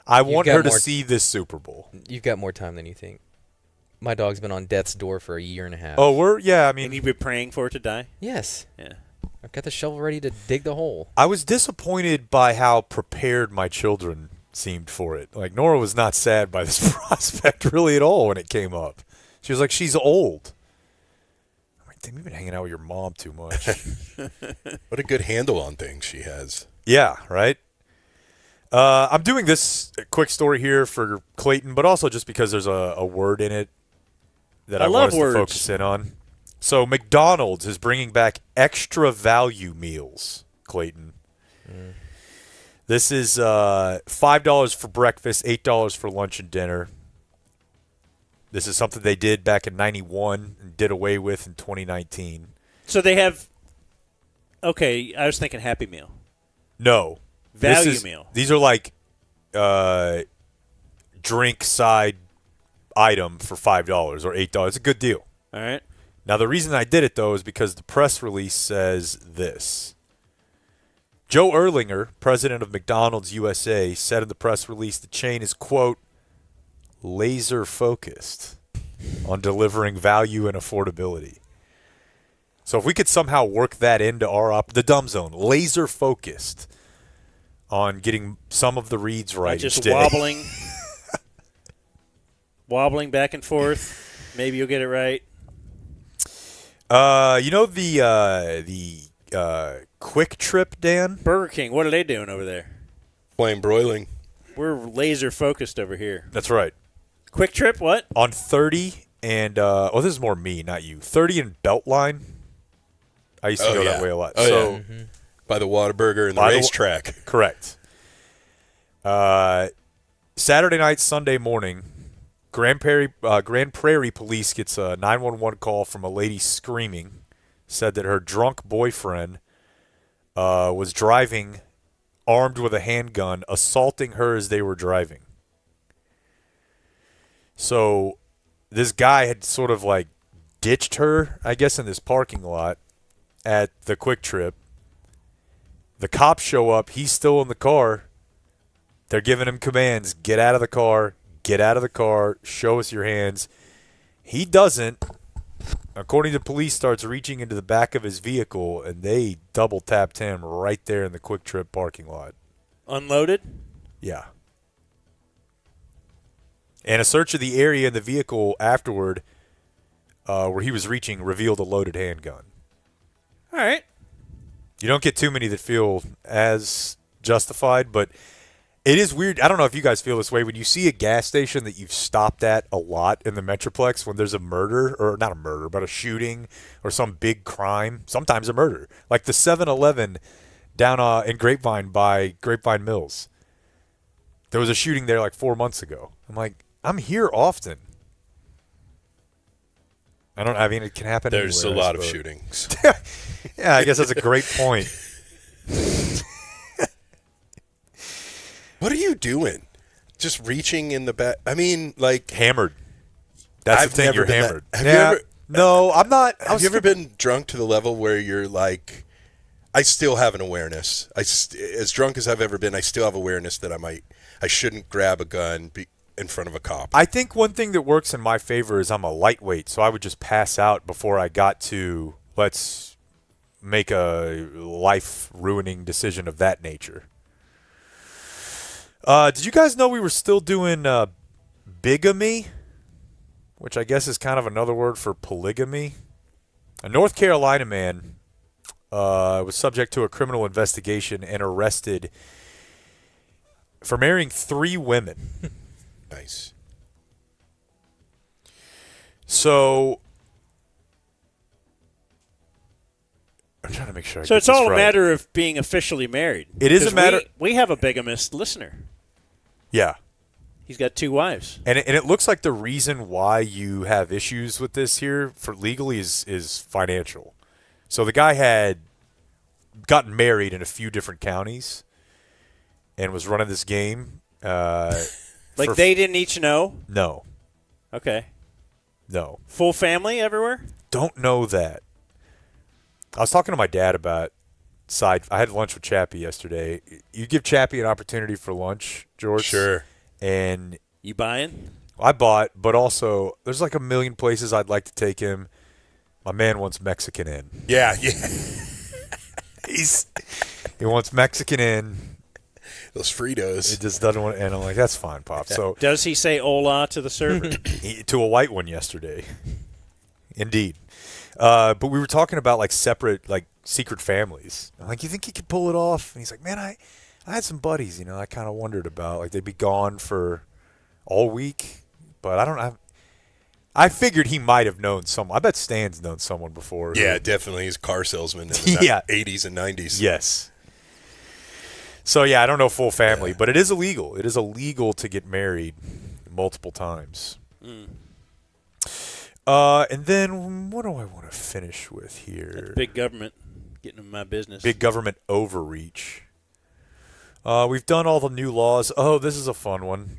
I want her to see this Super Bowl. You've got more time than you think. My dog's been on death's door for a year and a half. Oh, I mean, and you've been praying for it to die? Yes. Yeah. I've got the shovel ready to dig the hole. I was disappointed by how prepared my children seemed for it. Like, Nora was not sad by this prospect really at all when it came up. She was like, she's old. I'm like, damn, you've been hanging out with your mom too much. What a good handle on things she has. Yeah, right? I'm doing this quick story here for Clayton, but also just because there's a word in it that I want us to focus in on. So McDonald's is bringing back extra value meals, Clayton. This is $5 for breakfast, $8 for lunch and dinner. This is something they did back in 91 and did away with in 2019. So they have – okay, I was thinking Happy Meal. No. Value meal. These are like drink side item for $5 or $8. It's a good deal. All right. Now, the reason I did it, though, is because the press release says this. Joe Erlinger, president of McDonald's USA, said in the press release the chain is, quote, laser focused on delivering value and affordability. So if we could somehow work that into the dumb zone, laser focused on getting some of the reads right. Just each day. wobbling back and forth. Maybe you'll get it right. You know the Quick Trip, Dan? Burger King, what are they doing over there? Flame broiling. We're laser focused over here. That's right. Quick Trip, what? On 30 and this is more me, not you. 30 and Beltline. I used to go that way a lot. By the Whataburger and the racetrack. Correct. Saturday night, Sunday morning, Grand Prairie Police gets a 911 call from a lady screaming, said that her drunk boyfriend was driving armed with a handgun, assaulting her as they were driving. So this guy had sort of like ditched her, I guess, in this parking lot at the Quick Trip. The cops show up. He's still in the car. They're giving him commands. Get out of the car. Get out of the car. Show us your hands. He doesn't. According to police, starts reaching into the back of his vehicle, and they double tapped him right there in the Quick Trip parking lot. Unloaded? Yeah. And a search of the area in the vehicle afterward, where he was reaching, revealed a loaded handgun. All right. You don't get too many that feel as justified, but it is weird. I don't know if you guys feel this way. When you see a gas station that you've stopped at a lot in the Metroplex, when there's a murder, or not a murder, but a shooting or some big crime, sometimes a murder. Like the 7-Eleven down in Grapevine by Grapevine Mills. There was a shooting there like 4 months ago. I'm like, I'm here often. I mean, it can happen There's anywhere, a lot of shootings. Yeah, I guess that's a great point. What are you doing? Just reaching in the back? I mean, like... Hammered. That's the thing, you're hammered. Have you ever... No, I'm not. Have you ever been drunk to the level where you're like, I still have an awareness. As drunk as I've ever been, I still have awareness that I shouldn't grab a gun in front of a cop. I think one thing that works in my favor is I'm a lightweight, so I would just pass out before I got to let's make a life-ruining decision of that nature. Did you guys know we were still doing bigamy, which I guess is kind of another word for polygamy? A North Carolina man was subject to a criminal investigation and arrested for marrying 3 women. Nice. So I'm trying to make sure. So it's all a matter of being officially married. It is a matter. We have a bigamist listener. Yeah. He's got 2 wives. And it looks like the reason why you have issues with this here for legally is financial. So the guy had gotten married in a few different counties and was running this game. Like they didn't each know? No. Okay. No. Full family everywhere? Don't know that. I was talking to my dad about I had lunch with Chappie yesterday. You give Chappie an opportunity for lunch, Jorts. Sure. And you buying? I bought, but also there's like a million places I'd like to take him. My man wants Mexican in. Yeah. He wants Mexican in. Those Fritos. It just doesn't want, and I'm like, that's fine, Pop. So does he say hola to the server? To a white one yesterday. Indeed. But we were talking about like separate, like secret families. I'm like, you think you could pull it off? And he's like, man, I had some buddies, I kind of wondered about, like they'd be gone for all week, but I don't know. I figured he might have known someone. I bet Stan's known someone before. Yeah, definitely. He's a car salesman in the 80s and 90s. Yes. So, yeah, I don't know full family, but it is illegal. It is illegal to get married multiple times. And then what do I want to finish with here? That's big government getting in my business. Big government overreach. We've done all the new laws. Oh, this is a fun one.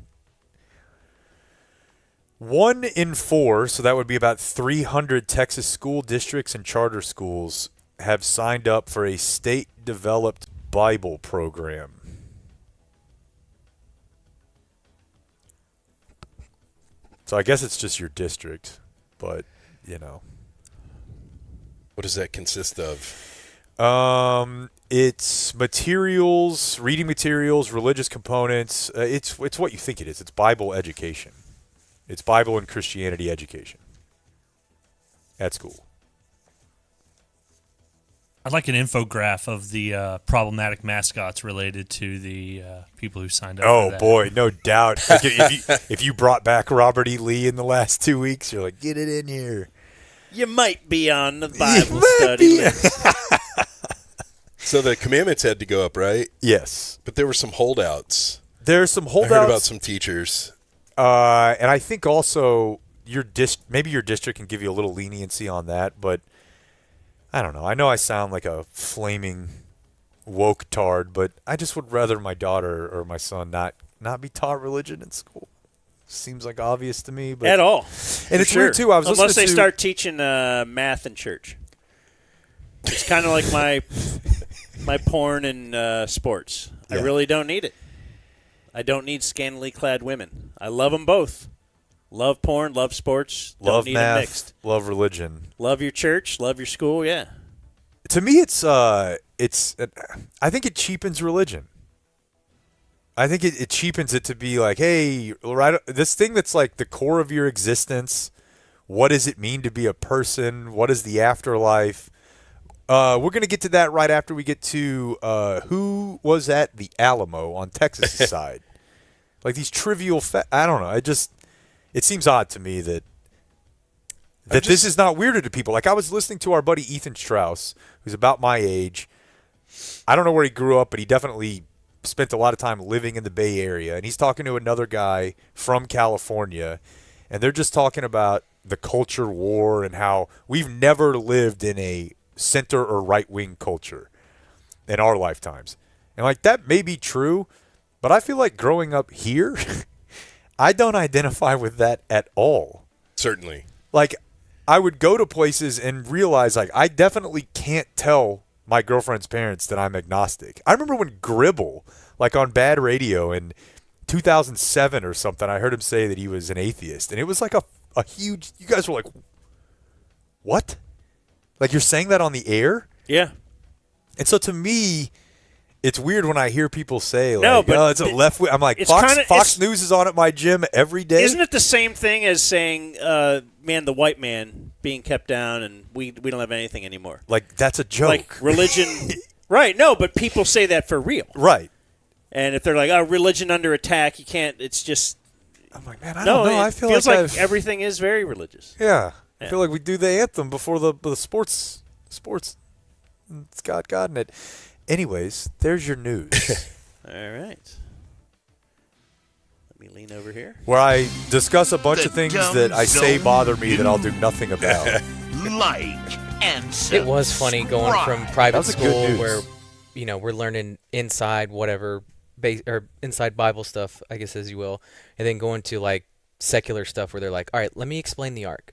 1 in 4, so that would be about 300 Texas school districts and charter schools, have signed up for a state-developed Bible program. So I guess it's just your district, but, What does that consist of? It's materials, reading materials, religious components. It's what you think it is. It's Bible education. It's Bible and Christianity education at school. I'd like an infograph of the problematic mascots related to the people who signed up for that. Oh, boy, no doubt. Like if you brought back Robert E. Lee in the last 2 weeks, you're like, get it in here. You might be on the Bible study list. So the commandments had to go up, right? Yes. But there were some holdouts. There's some holdouts. I heard about some teachers. And I think also maybe your district can give you a little leniency on that, but I don't know. I know I sound like a flaming woke tard, but I just would rather my daughter or my son not be taught religion in school. Seems like obvious to me, but at all. And it's weird too. I was unless they listening start teaching math in church. It's kind of like my porn and sports. Yeah. I really don't need it. I don't need scantily clad women. I love them both. Love porn, love sports. Don't love need math, them mixed. love religion. Love your church, love your school. Yeah. To me, I think it cheapens religion. I think it cheapens it to be like, hey, right, this thing that's like the core of your existence. What does it mean to be a person? What is the afterlife? We're going to get to that right after we get to who was at the Alamo on Texas' side. Like these trivial I don't know. It seems odd to me that this is not weirder to people. Like I was listening to our buddy Ethan Strauss, who's about my age. I don't know where he grew up, but he definitely spent a lot of time living in the Bay Area. And he's talking to another guy from California, and they're just talking about the culture war and how we've never lived in a center or right-wing culture in our lifetimes. And like that may be true, but I feel like growing up here, I don't identify with that at all. Certainly. Like I would go to places and realize, like, I definitely can't tell my girlfriend's parents that I'm agnostic. I remember when Gribble, like on Bad Radio in 2007 or something, I heard him say that he was an atheist. And it was like a huge, you guys were like, what? Like, you're saying that on the air? Yeah. And so to me, it's weird when I hear people say, like, No, but oh, it's a left wing. I'm like, Fox News is on at my gym every day. Isn't it the same thing as saying, man, the white man being kept down and we don't have anything anymore? Like, that's a joke. Like, religion. Right, no, but people say that for real. Right. And if they're like, oh, religion under attack, you can't, it's just. I'm like, man, I don't know. I feel feels like everything is very religious. Yeah. I feel like we do the anthem before the sports. It's got in it. Anyways, there's your news. All right. Let me lean over here. Where I discuss a bunch of things that I say bother me that I'll do nothing about. Like and It was funny going from private That was good school news. where, we're learning inside whatever, or inside Bible stuff, I guess as you will, and then going to like secular stuff where they're like, all right, let me explain the ark.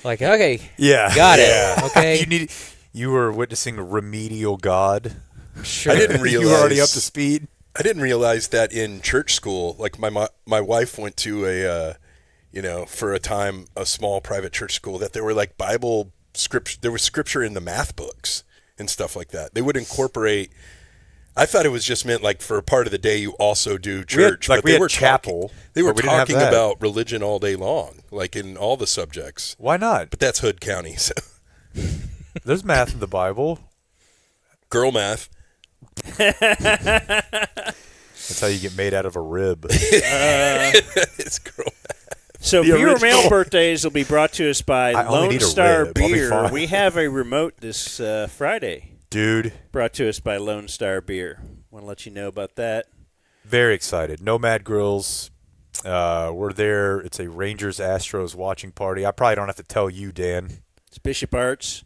Like, okay, got it. Okay, you were witnessing remedial God. Sure. I didn't realize you were already up to speed. I didn't realize that in church school, like my wife went to for a time, a small private church school, that there were like Bible scripture. There was scripture in the math books and stuff like that. They would incorporate. I thought it was just meant like for a part of the day you also do church. We had chapel. They were but we didn't have talking that. about religion all day long, like in all the subjects. Why not? But that's Hood County, so. There's math in the Bible. Girl math. That's how you get made out of a rib. It's girl math. So The viewer original. mail birthdays will be brought to us by I only Lone need a Star rib. I'll be Beer. fine. We have a remote this Friday. Dude. Brought to us by Lone Star Beer. Want to let you know about that. Very excited. Nomad Grills. We're there. It's a Rangers-Astros watching party. I probably don't have to tell you, Dan. It's Bishop Arts.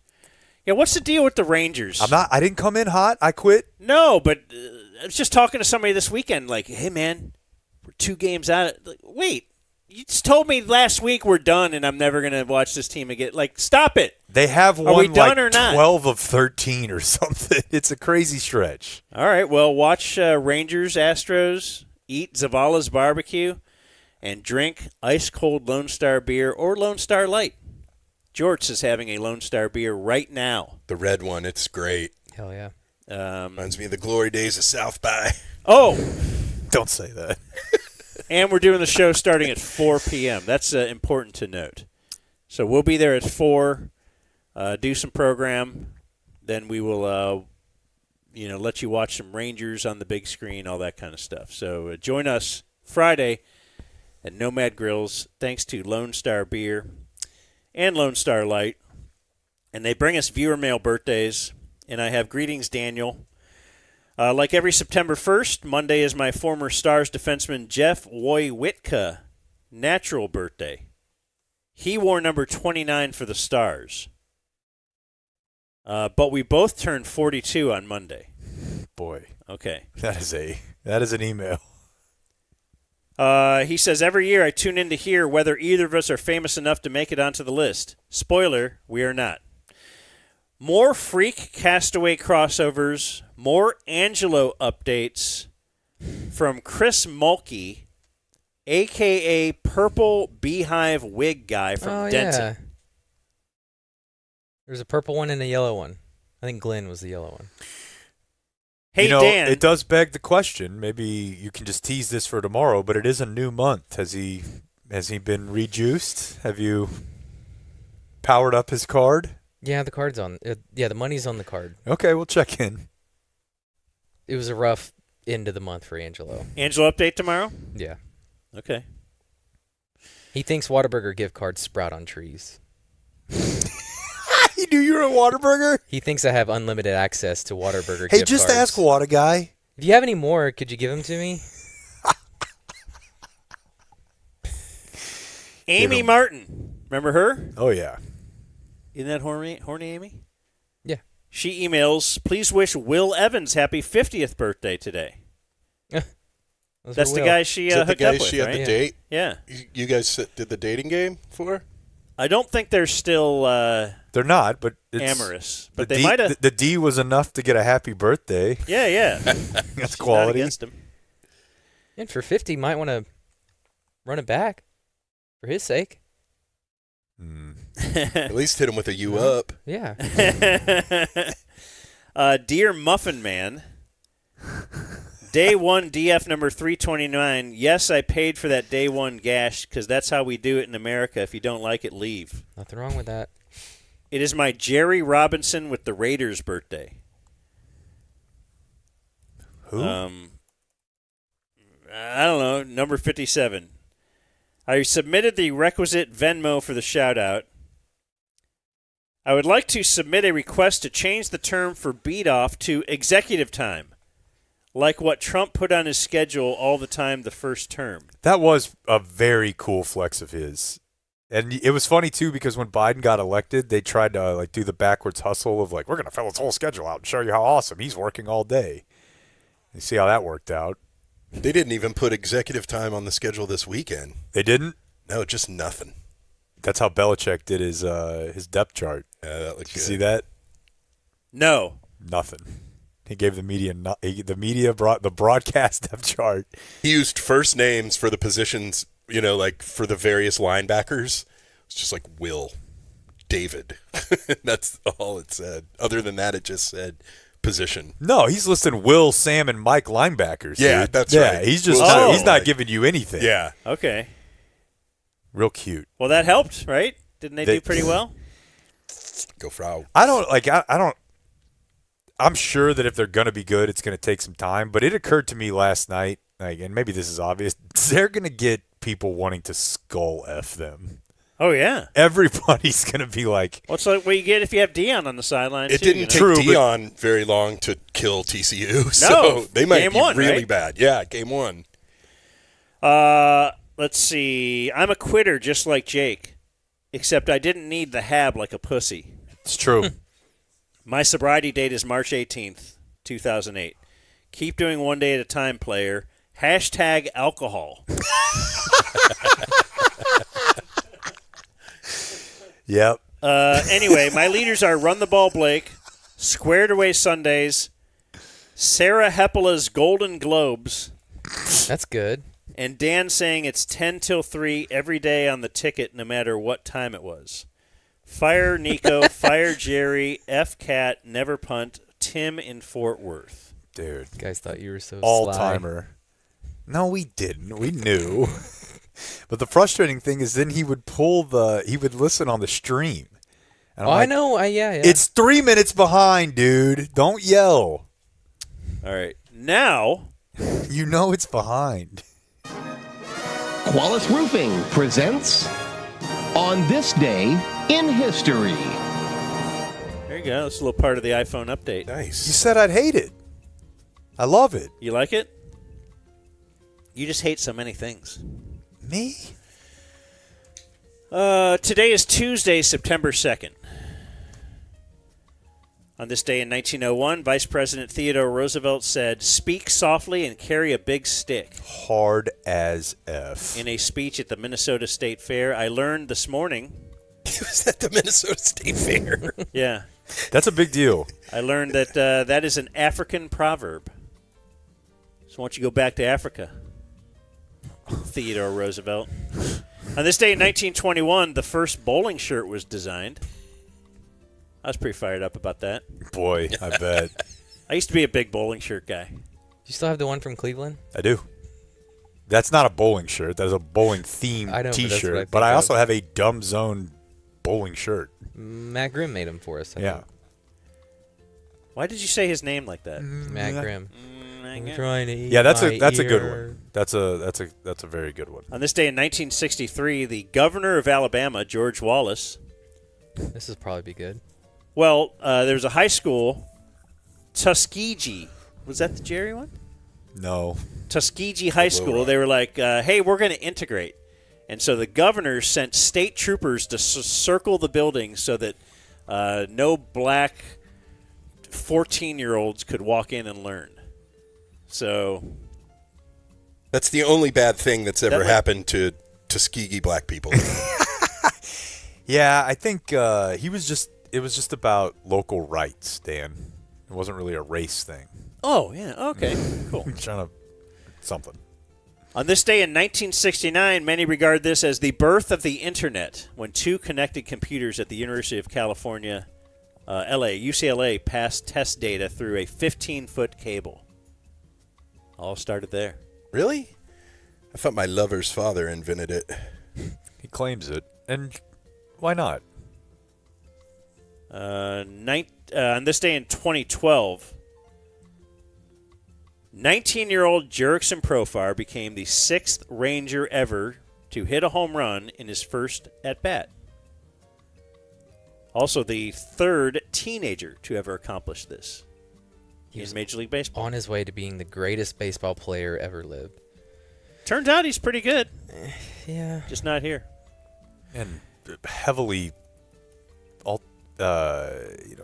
Yeah, what's the deal with the Rangers? I didn't come in hot. I quit. No, but I was just talking to somebody this weekend like, hey, man, we're 2 games out. Like, wait, you just told me last week we're done and I'm never going to watch this team again. Like, stop it. They have Are we won done like or not? 12 of 13 or something. It's a crazy stretch. All right, well, watch Rangers, Astros, eat Zavala's barbecue, and drink ice-cold Lone Star beer or Lone Star Light. Jorts is having a Lone Star beer right now. The red one, it's great. Hell yeah. Reminds me of the glory days of South by. Oh! Don't say that. And we're doing the show starting at 4 p.m. That's important to note. So we'll be there at 4, do some program, then we will let you watch some Rangers on the big screen, all that kind of stuff. So join us Friday at Nomad Grills, thanks to Lone Star Beer and Lone Star Light. And they bring us viewer mail birthdays, and I have greetings, Daniel. Like every September 1st, Monday is my former Stars defenseman Jeff Woywitka natural birthday. He wore number 29 for the Stars. But we both turned 42 on Monday. Boy. Okay. That is an email. He says, every year I tune in to hear whether either of us are famous enough to make it onto the list. Spoiler, we are not. More Freak Castaway crossovers, more Angelo updates from Chris Mulkey, a.k.a. Purple Beehive Wig Guy from Denton. Yeah. There's a purple one and a yellow one. I think Glenn was the yellow one. Hey, Dan. It does beg the question. Maybe you can just tease this for tomorrow, but it is a new month. Has he been rejuiced? Have you powered up his card? Yeah, the card's on. The money's on the card. Okay, we'll check in. It was a rough end of the month for Angelo. Angelo update tomorrow? Yeah. Okay. He thinks Whataburger gift cards sprout on trees. He knew you were a Whataburger? He thinks I have unlimited access to Whataburger Hey, gift just cards. ask Whata Guy. If you have any more, could you give them to me? Amy Martin. Remember her? Oh, yeah. Isn't that horny Amy? Yeah. She emails, please wish Will Evans happy 50th birthday today. That's the guy she Is that the hooked guy up with, she had right? the date? Yeah. You guys did the dating game for? I don't think they're still They're not, but it's amorous. But the they D, might have. The D was enough to get a happy birthday. Yeah. That's She's quality. not against him. And for 50, might want to run it back for his sake. At least hit him with a U up. Yeah. Dear Muffin Man, Day 1 DF number 329. Yes, I paid for that Day 1 gash because that's how we do it in America. If you don't like it, leave. Nothing wrong with that. It is my Jerry Robinson with the Raiders birthday. Who? I don't know. Number 57. I submitted the requisite Venmo for the shout-out. I would like to submit a request to change the term for beat-off to executive time, like what Trump put on his schedule all the time the first term. That was a very cool flex of his. And it was funny, too, because when Biden got elected, they tried to do the backwards hustle of, we're going to fill his whole schedule out and show you how awesome. He's working all day. You see how that worked out. They didn't even put executive time on the schedule this weekend. They didn't? No, just nothing. That's how Belichick did his depth chart. That looked Did you good. see that? No. Nothing. He gave the media brought the broadcast depth chart. He used first names for the positions, for the various linebackers. It's just like Will, David. That's all it said. Other than that, it just said position. No, he's listing Will, Sam, and Mike linebackers. Yeah, dude. that's right. He's just he's not giving you anything. Yeah. Okay. Real cute. Well, that helped, right? Didn't they do pretty well? Go Frau. I don't. I'm sure that if they're going to be good, it's going to take some time. But it occurred to me last night, and maybe this is obvious, they're going to get people wanting to skull F them. Oh, yeah. Everybody's going to be like... What's like what you get if you have Dion on the sideline, It too, didn't take Dion very long to kill TCU, so No, they might game be one, really right? bad. Yeah, game one. Let's see. I'm a quitter just like Jake, except I didn't need the hab like a pussy. It's true. My sobriety date is March 18th, 2008. Keep doing one day at a time, player. Hashtag alcohol. Yep. Anyway, my leaders are Run the Ball Blake, Squared Away Sundays, Sarah Hepela's Golden Globes. That's good. And Dan saying it's 10 till 3 every day on the ticket no matter what time it was. Fire Nico, fire Jerry, F Cat, never punt, Tim in Fort Worth. Dude. You guys thought you were so all-timer. No, we didn't. We knew. But the frustrating thing is then he would listen on the stream. And I'm I like, know. Yeah. It's 3 minutes behind, dude. Don't yell. All right. Now. You know it's behind. Qualis Roofing presents On This Day in History. There you go. That's a little part of the iPhone update. Nice. You said I'd hate it. I love it. You like it? You just hate so many things. Me? Today is Tuesday, September 2nd. On this day in 1901, Vice President Theodore Roosevelt said, "Speak softly and carry a big stick." Hard as F. In a speech at the Minnesota State Fair. I learned this morning. He was at the Minnesota State Fair. Yeah. That's a big deal. I learned that that is an African proverb. So why don't you go back to Africa, Theodore Roosevelt. On this day in 1921, the first bowling shirt was designed. I was pretty fired up about that. Boy, I bet. I used to be a big bowling shirt guy. Do you still have the one from Cleveland? I do. That's not a bowling shirt. That is a bowling themed I know, but that's what I T-shirt. think But I of. also have a Dumb Zone bowling shirt. Matt Grimm made them for us. I Yeah. think. Why did you say his name like that? Matt Grimm. Matt Grimm. Trying to eat Yeah, that's my a good ear. one. That's a very good one. On this day in 1963, the governor of Alabama, George Wallace. This will probably be good. Well, there was a high school, Tuskegee. Was that the Jerry one? No. Tuskegee High School. They were like, hey, we're going to integrate. And so the governor sent state troopers to circle the building so that no black 14-year-olds could walk in and learn. So That's the only bad thing that's ever happened to Tuskegee black people. Yeah, I think it was just about local rights, Dan. It wasn't really a race thing. Oh, yeah. Okay, cool. Something. On this day in 1969, many regard this as the birth of the Internet, when two connected computers at the University of California, UCLA, passed test data through a 15-foot cable. All started there. Really? I thought my lover's father invented it. He claims it. And why not? On this day in 2012, 19-year-old Jerickson Profar became the 6th Ranger ever to hit a home run in his first at-bat. Also the 3rd teenager to ever accomplish this in Major League Baseball. On his way to being the greatest baseball player ever lived. Turns out he's pretty good. Yeah. Just not here. And heavily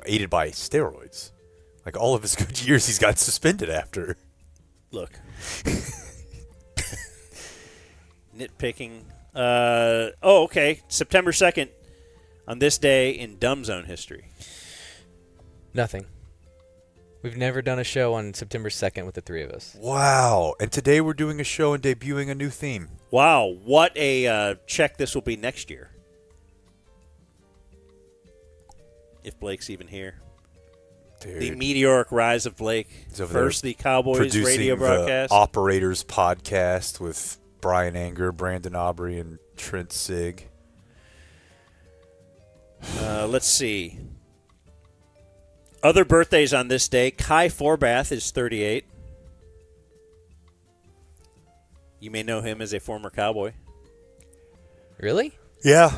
aided by steroids. Like all of his good years he's got suspended after. Look. Nitpicking. Okay. September 2nd, on this day in Dumb Zone history. Nothing. We've never done a show on September 2nd with the three of us. Wow. And today we're doing a show and debuting a new theme. Wow. What a check this will be next year. If Blake's even here. Dude. The meteoric rise of Blake. First the Cowboys radio broadcast. The Operators podcast with Brian Anger, Brandon Aubrey, and Trent Sig. Let's see. Other birthdays on this day. Kai Forbath is 38. You may know him as a former Cowboy. Really? Yeah.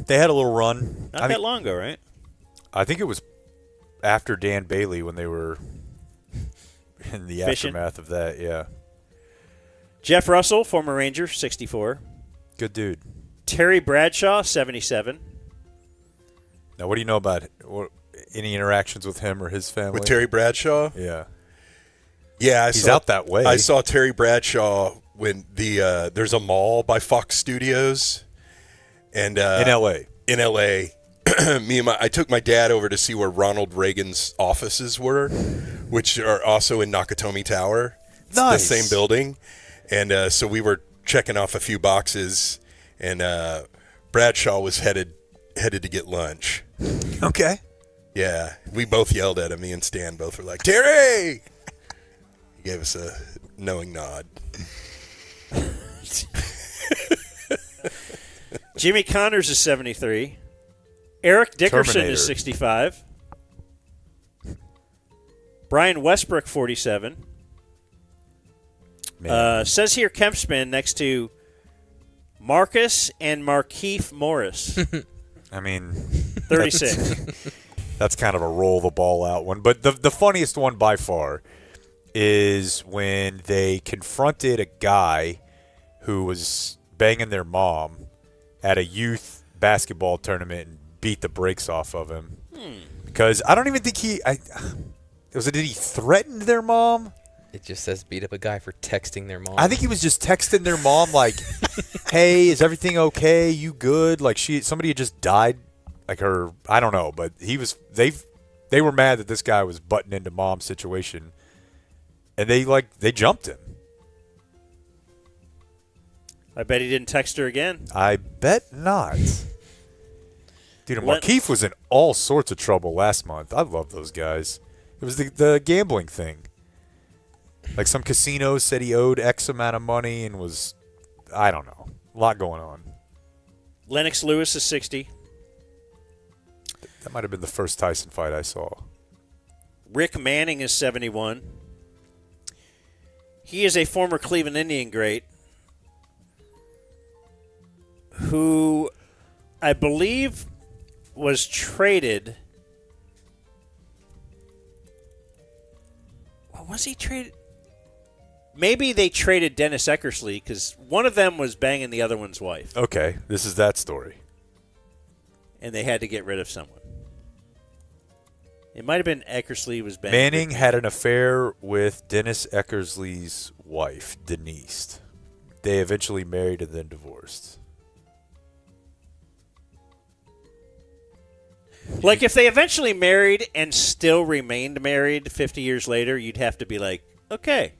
They had a little run. Not that long ago, right? I think it was after Dan Bailey when they were in the Fishing. aftermath of that, yeah. Jeff Russell, former Ranger, 64. Good dude. Terry Bradshaw, 77. Now, what do you know about any interactions with him or his family? With Terry Bradshaw? Yeah. Yeah, he's out that way. I saw Terry Bradshaw when there's a mall by Fox Studios, and in L.A. In L.A., I took my dad over to see where Ronald Reagan's offices were, which are also in Nakatomi Tower. It's Nice. the same building, and so we were checking off a few boxes, and Bradshaw was headed to get lunch. Okay. Yeah, we both yelled at him. Me and Stan both were like, "Terry!" He gave us a knowing nod. Jimmy Connors is 73. Eric Dickerson Terminator. is 65. Brian Westbrook, 47. Says here Kempspin next to Marcus and Markeith Morris. I mean, 36. That's kind of a roll the ball out one. But the funniest one by far is when they confronted a guy who was banging their mom at a youth basketball tournament and beat the brakes off of him. Because I don't even think did he threaten their mom? It just says beat up a guy for texting their mom. I think he was just texting their mom like, "Hey, is everything okay? You good?" Like somebody had just died, like her. I don't know, but they were mad that this guy was butting into mom's situation, and they jumped him. I bet he didn't text her again. I bet not. Dude, Markeith was in all sorts of trouble last month. I love those guys. It was the gambling thing. Like some casinos said he owed X amount of money and was, I don't know, a lot going on. Lennox Lewis is 60. That might have been the first Tyson fight I saw. Rick Manning is 71. He is a former Cleveland Indian great who I believe was traded. Was he traded? Maybe they traded Dennis Eckersley because one of them was banging the other one's wife. Okay, this is that story. And they had to get rid of someone. It might have been Eckersley was banging. Manning had an affair with Dennis Eckersley's wife, Denise. They eventually married and then divorced. Like, if they eventually married and still remained married 50 years later, you'd have to be like, okay,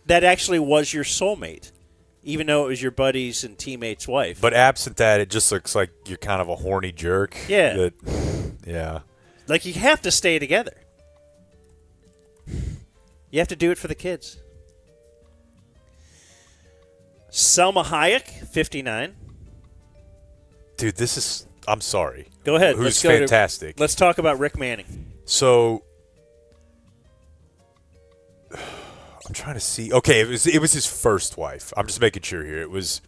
that actually was your soulmate, even though it was your buddy's and teammate's wife. But absent that, it just looks like you're kind of a horny jerk. Yeah. Yeah. Like, you have to stay together. You have to do it for the kids. Selma Hayek, 59. Dude, this is... I'm sorry. Go ahead. Who's Let's go fantastic. Let's talk about Rick Manning. So... I'm trying to see. Okay, it was his first wife. I'm just making sure here. It was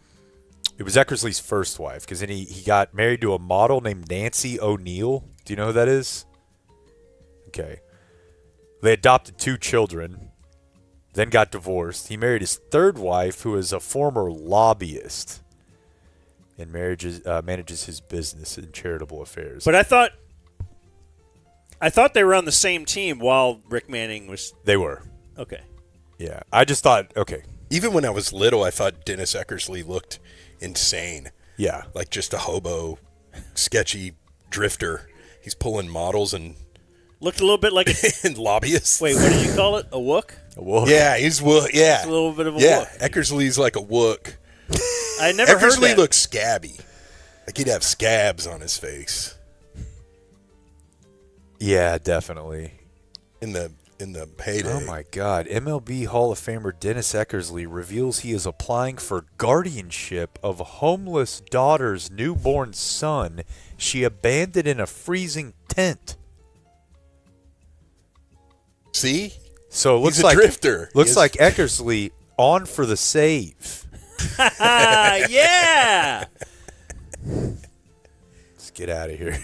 Eckersley's first wife, because then he got married to a model named Nancy O'Neill. Do you know who that is? Okay. They adopted 2 children, then got divorced. He married his third wife, who is a former lobbyist, and manages his business and charitable affairs. But I thought they were on the same team while Rick Manning was. They were. Okay. Yeah, I just thought, okay. Even when I was little, I thought Dennis Eckersley looked insane. Yeah. Like just a hobo, sketchy drifter. He's pulling models and... Looked a little bit like and lobbyists. Wait, what did you call it? A wook? A wook. Yeah, he's wook. Yeah. It's a little bit of a wook. wook. Eckersley's like a wook. I never heard Eckersley that. looks scabby. Like he'd have scabs on his face. Yeah, definitely. In the heyday. Oh my God. MLB Hall of Famer Dennis Eckersley reveals he is applying for guardianship of homeless daughter's newborn son she abandoned in a freezing tent. See? So it looks He's a like drifter. Looks like Eckersley on for the save. Yeah. Let's get out of here.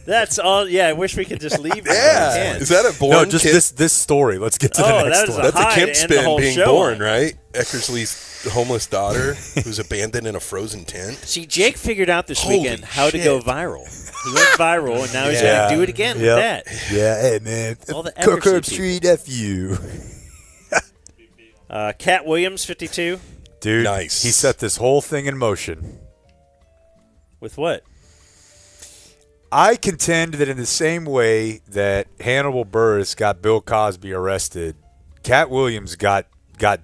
That's all. Yeah, I wish we could just leave. Yeah. Is that a born No, just kid? this story. Let's get to the next one. That's a high Kemp to end the spin whole being show born, on. right? Eckersley's homeless daughter who's abandoned in a frozen tent. See, Jake figured out this Holy weekend how to shit. go viral. He went viral, and now he's going to do it again with that. Yeah, hey, man. All the Kirk Eckersley Herbstreit, F you. Cat Williams, 52. Dude, nice. He set this whole thing in motion. With what? I contend that in the same way that Hannibal Buress got Bill Cosby arrested, Cat Williams got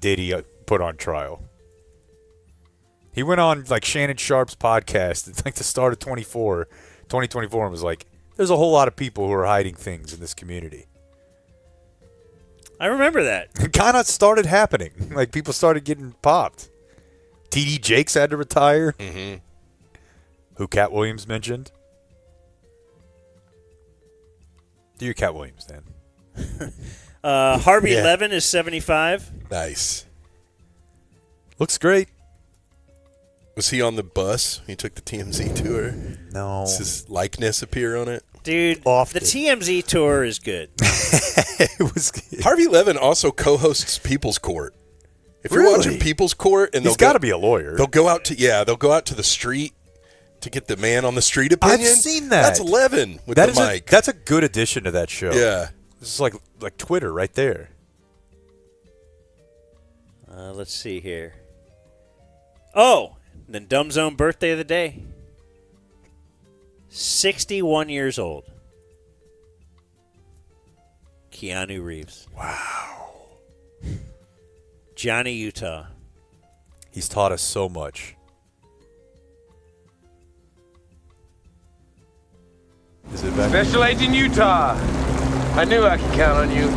Diddy put on trial. He went on like Shannon Sharp's podcast at like the start of 2024 and was like, there's a whole lot of people who are hiding things in this community. I remember that. It kind of started happening. Like people started getting popped. TD Jakes had to retire. Mm-hmm. Who Cat Williams mentioned. Do your Cat Williams, Dan. Harvey Levin is 75. Nice. Looks great. Was he on the bus? He took the TMZ tour. No. Does his likeness appear on it? Dude, the TMZ tour is good. It was good. Harvey Levin also co-hosts People's Court. If you're Really? watching People's Court, and He's got to be a lawyer. They'll go out to the street to get the man on the street opinion. I've seen that. That's Levin with That the is mic. that's a good addition to that show. Yeah. This is like Twitter right there. Let's see here. Oh, the Dumb Zone birthday of the day. 61 years old. Keanu Reeves. Wow. Johnny Utah. He's taught us so much. Is it back? Special Agent Utah. I knew I could count on you.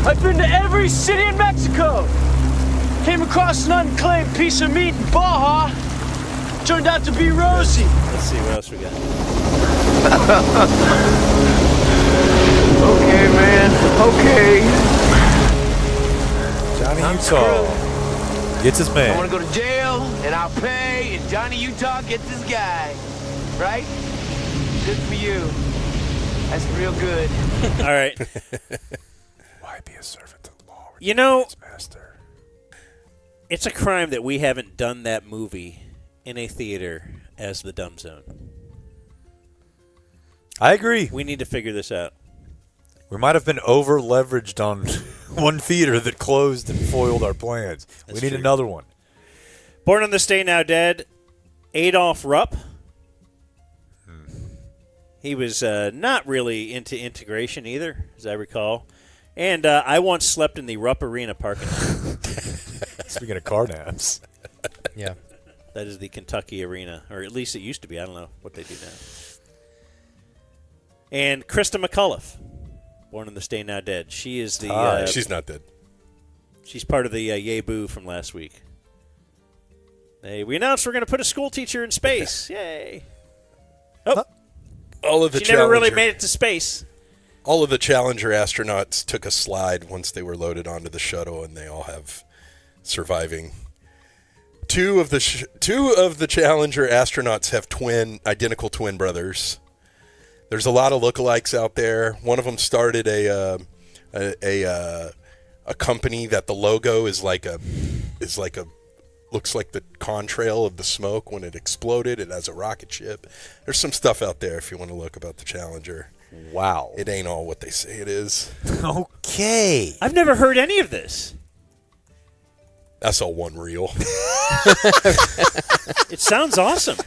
I've been to every city in Mexico. Came across an unclaimed piece of meat in Baja. Turned out to be Rosie. Let's see what else we got. Okay, man. Okay. Johnny Utah gets his I man. want to go to jail, and I'll pay, and Johnny Utah gets his guy. Right? Good for you. That's real good. All right. Why be a servant of the law? You know, Its master. it's a crime that we haven't done that movie in a theater as the Dumb Zone. I agree. We need to figure this out. We might have been over leveraged on one theater that closed and foiled our plans. That's we need true. another one. Born on this day, now dead, Adolf Rupp. He was not really into integration either, as I recall. And I once slept in the Rupp Arena parking lot. Speaking of car naps. Yeah. That is the Kentucky Arena, or at least it used to be. I don't know what they do now. And Krista McCullough, born in the Stay Now Dead. She is the... she's not dead. She's part of the Yay Boo from last week. We announced we're going to put a school teacher in space. Yay. Oh. All of the she never really made it to space. All of the Challenger astronauts took a slide once they were loaded onto the shuttle, and they all have surviving. Two of the Challenger astronauts have identical twin brothers. There's a lot of lookalikes out there. One of them started a company that the logo is like a looks like the contrail of the smoke when it exploded. It has a rocket ship. There's some stuff out there if you want to look about the Challenger. Wow. It ain't all what they say it is. Okay. I've never heard any of this. That's all one reel. It sounds awesome.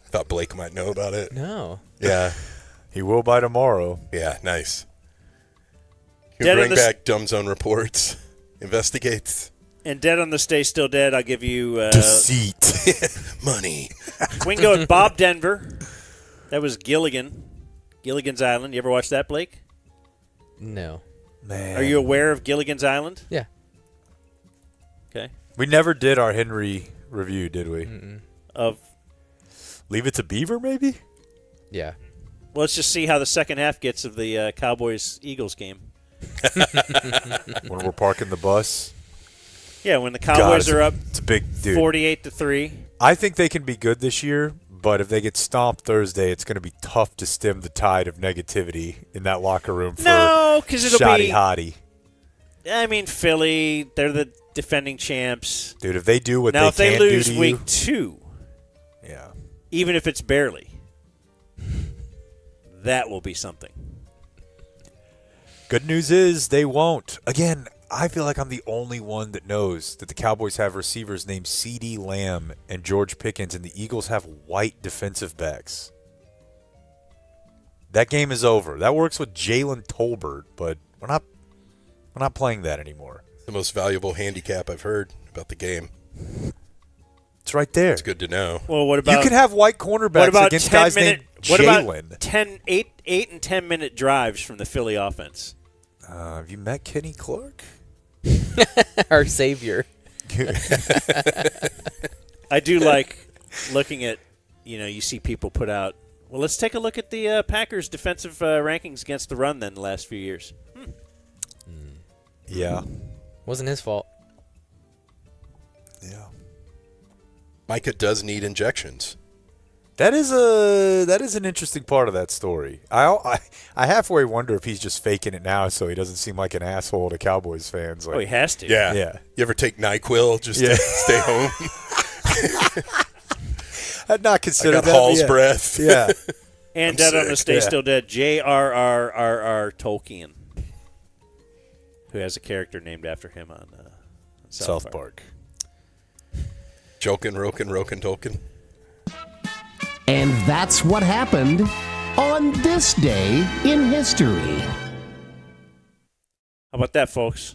Thought Blake might know about it. No. Yeah. He will by tomorrow. Yeah, nice. You bring back Dumb Zone reports. Investigates. And Dead on the Stay Still Dead, I'll give you... Deceit. Money. We can go with Bob Denver. That was Gilligan. Gilligan's Island. You ever watch that, Blake? No. Man. Are you aware of Gilligan's Island? Yeah. Okay. We never did our Henry review, did we? Of Leave It to Beaver, maybe? Yeah. Well, let's just see how the second half gets of the Cowboys-Eagles game. When we're parking the bus. Yeah, when the Cowboys are up it's a big dude. 48-3. I think they can be good this year, but if they get stomped Thursday, it's going to be tough to stem the tide of negativity in that locker room for because it'll shoddy be hottie. I mean, Philly, they're the defending champs. Dude, if they do what now, if they can do lose to week you, 2, yeah, even if it's barely, that will be something. Good news is they won't. Again, I feel like I'm the only one that knows that the Cowboys have receivers named CeeDee Lamb and George Pickens, and the Eagles have white defensive backs. That game is over. That works with Jalen Tolbert, but we're not playing that anymore. The most valuable handicap I've heard about the game. It's right there. It's good to know. Well, what about you can have white cornerbacks against guys named Jalen? What about 8 and 10 minute drives from the Philly offense? Have you met Kenny Clark? Our savior. I do like looking at, you see people put out, well, let's take a look at the Packers' defensive rankings against the run then the last few years. Yeah. Wasn't his fault. Yeah. Micah does need injections. That is an interesting part of that story. I halfway wonder if he's just faking it now so he doesn't seem like an asshole to Cowboys fans. Like, he has to. Yeah. Yeah. You ever take NyQuil just to stay home? I'd not consider I got that. Hall's breath. Yeah. And I'm Dead on sick. the Stay Still Dead, J.R.R.R.R. Tolkien, who has a character named after him on South Park. Jokin, Rokin, Tolkien. And that's what happened on this day in history. How about that, folks?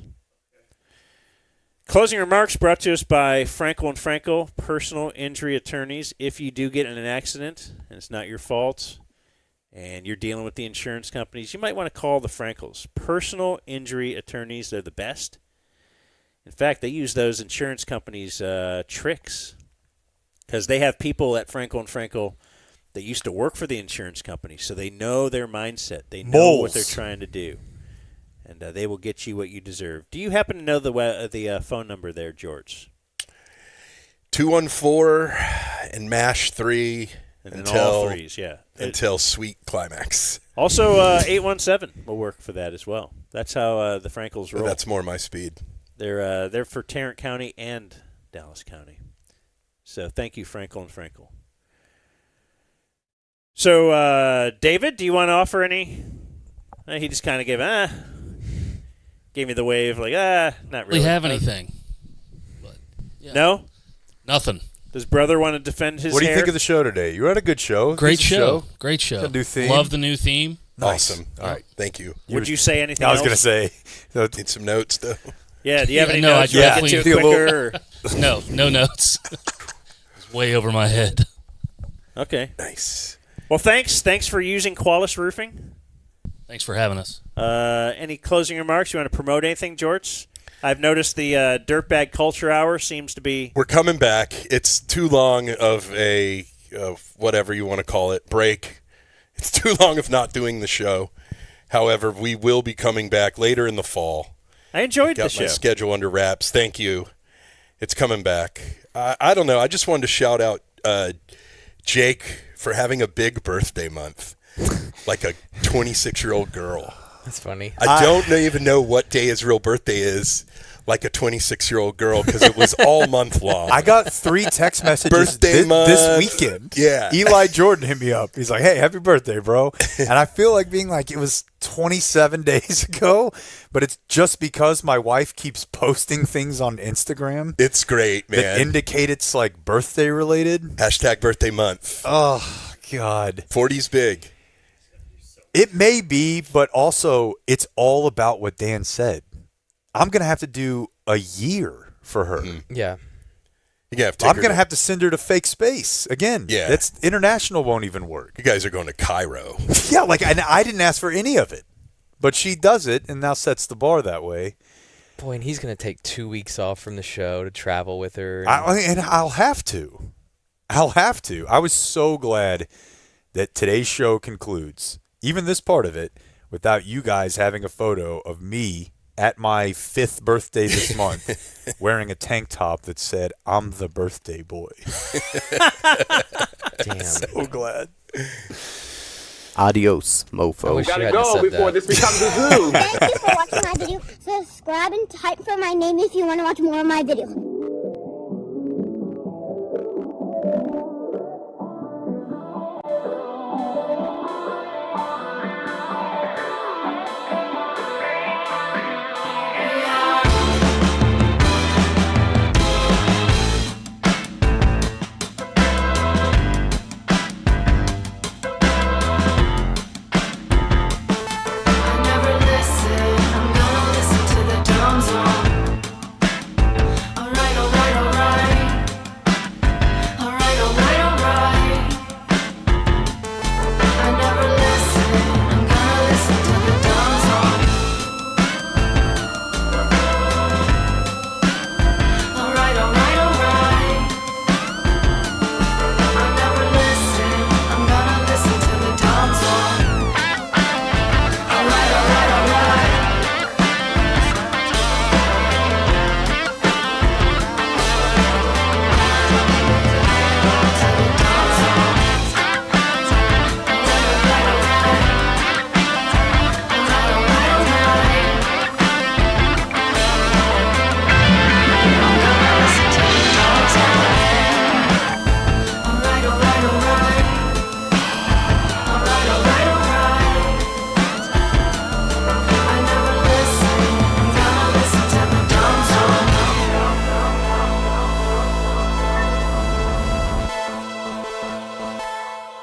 Closing remarks brought to us by Frankel & Frankel, personal injury attorneys. If you do get in an accident and it's not your fault and you're dealing with the insurance companies, you might want to call the Frankels. Personal injury attorneys, they're the best. In fact, they use those insurance companies' tricks because they have people at Frankel & Frankel that used to work for the insurance company, so they know their mindset. They know what they're trying to do. And they will get you what you deserve. Do you happen to know the phone number there, Jorts? 214 and mash 3 And all threes, yeah. Until sweet climax. Also, 817 will work for that as well. That's how the Frankels roll. That's more my speed. They're for Tarrant County and Dallas County. So thank you, Frankel & Frankel. So, David, do you want to offer any? He just kind of gave me the wave, like, not really. We have anything. But, yeah. No? Nothing. Does brother want to defend his What do you hair? think of the show today? You had a good show. Great Decent show. Great show. Got a new theme. Love the new theme. Nice. Awesome. All right. Thank you. Would you say anything I was else? going to say. Need some notes, though. Yeah, do you have any no, notes? I definitely Get to it quicker? No notes. It's way over my head. Okay. Nice. Well, thanks for using Qualis Roofing. Thanks for having us. Any closing remarks? You want to promote anything, Jorts? I've noticed the Dirtbag Culture Hour seems to be... We're coming back. It's too long of a, whatever you want to call it, break. It's too long of not doing the show. However, we will be coming back later in the fall. I enjoyed the Got show. my schedule under wraps. Thank you. It's coming back. I don't know. I just wanted to shout out Jake for having a big birthday month, like a 26-year-old girl. That's funny. I don't even know what day his real birthday is, like a 26-year-old girl, because it was all month long. I got 3 text messages Birthday month. this weekend. Yeah. Eli Jordan hit me up. He's like, hey, happy birthday, bro. And I feel like being like, it was 27 days ago, but it's just because my wife keeps posting things on Instagram. It's great, man. That indicate it's like birthday related. Hashtag birthday month. Oh, God. 40's big. It may be, but also it's all about what Dan said. I'm going to have to do a year for her. Yeah. I'm going to have to send her to fake space. Again, Yeah. that's international won't even work. You guys are going to Cairo. Yeah, and I didn't ask for any of it. But she does it and now sets the bar that way. Boy, and he's going to take 2 weeks off from the show to travel with her. And I'll have to. I was so glad that today's show concludes, even this part of it, without you guys having a photo of me at my 5th birthday this month wearing a tank top that said, I'm the birthday boy. Damn. So glad. Adios, mofo. We gotta go before this becomes a zoo. Thank you for watching my video. Subscribe and type for my name if you want to watch more of my videos.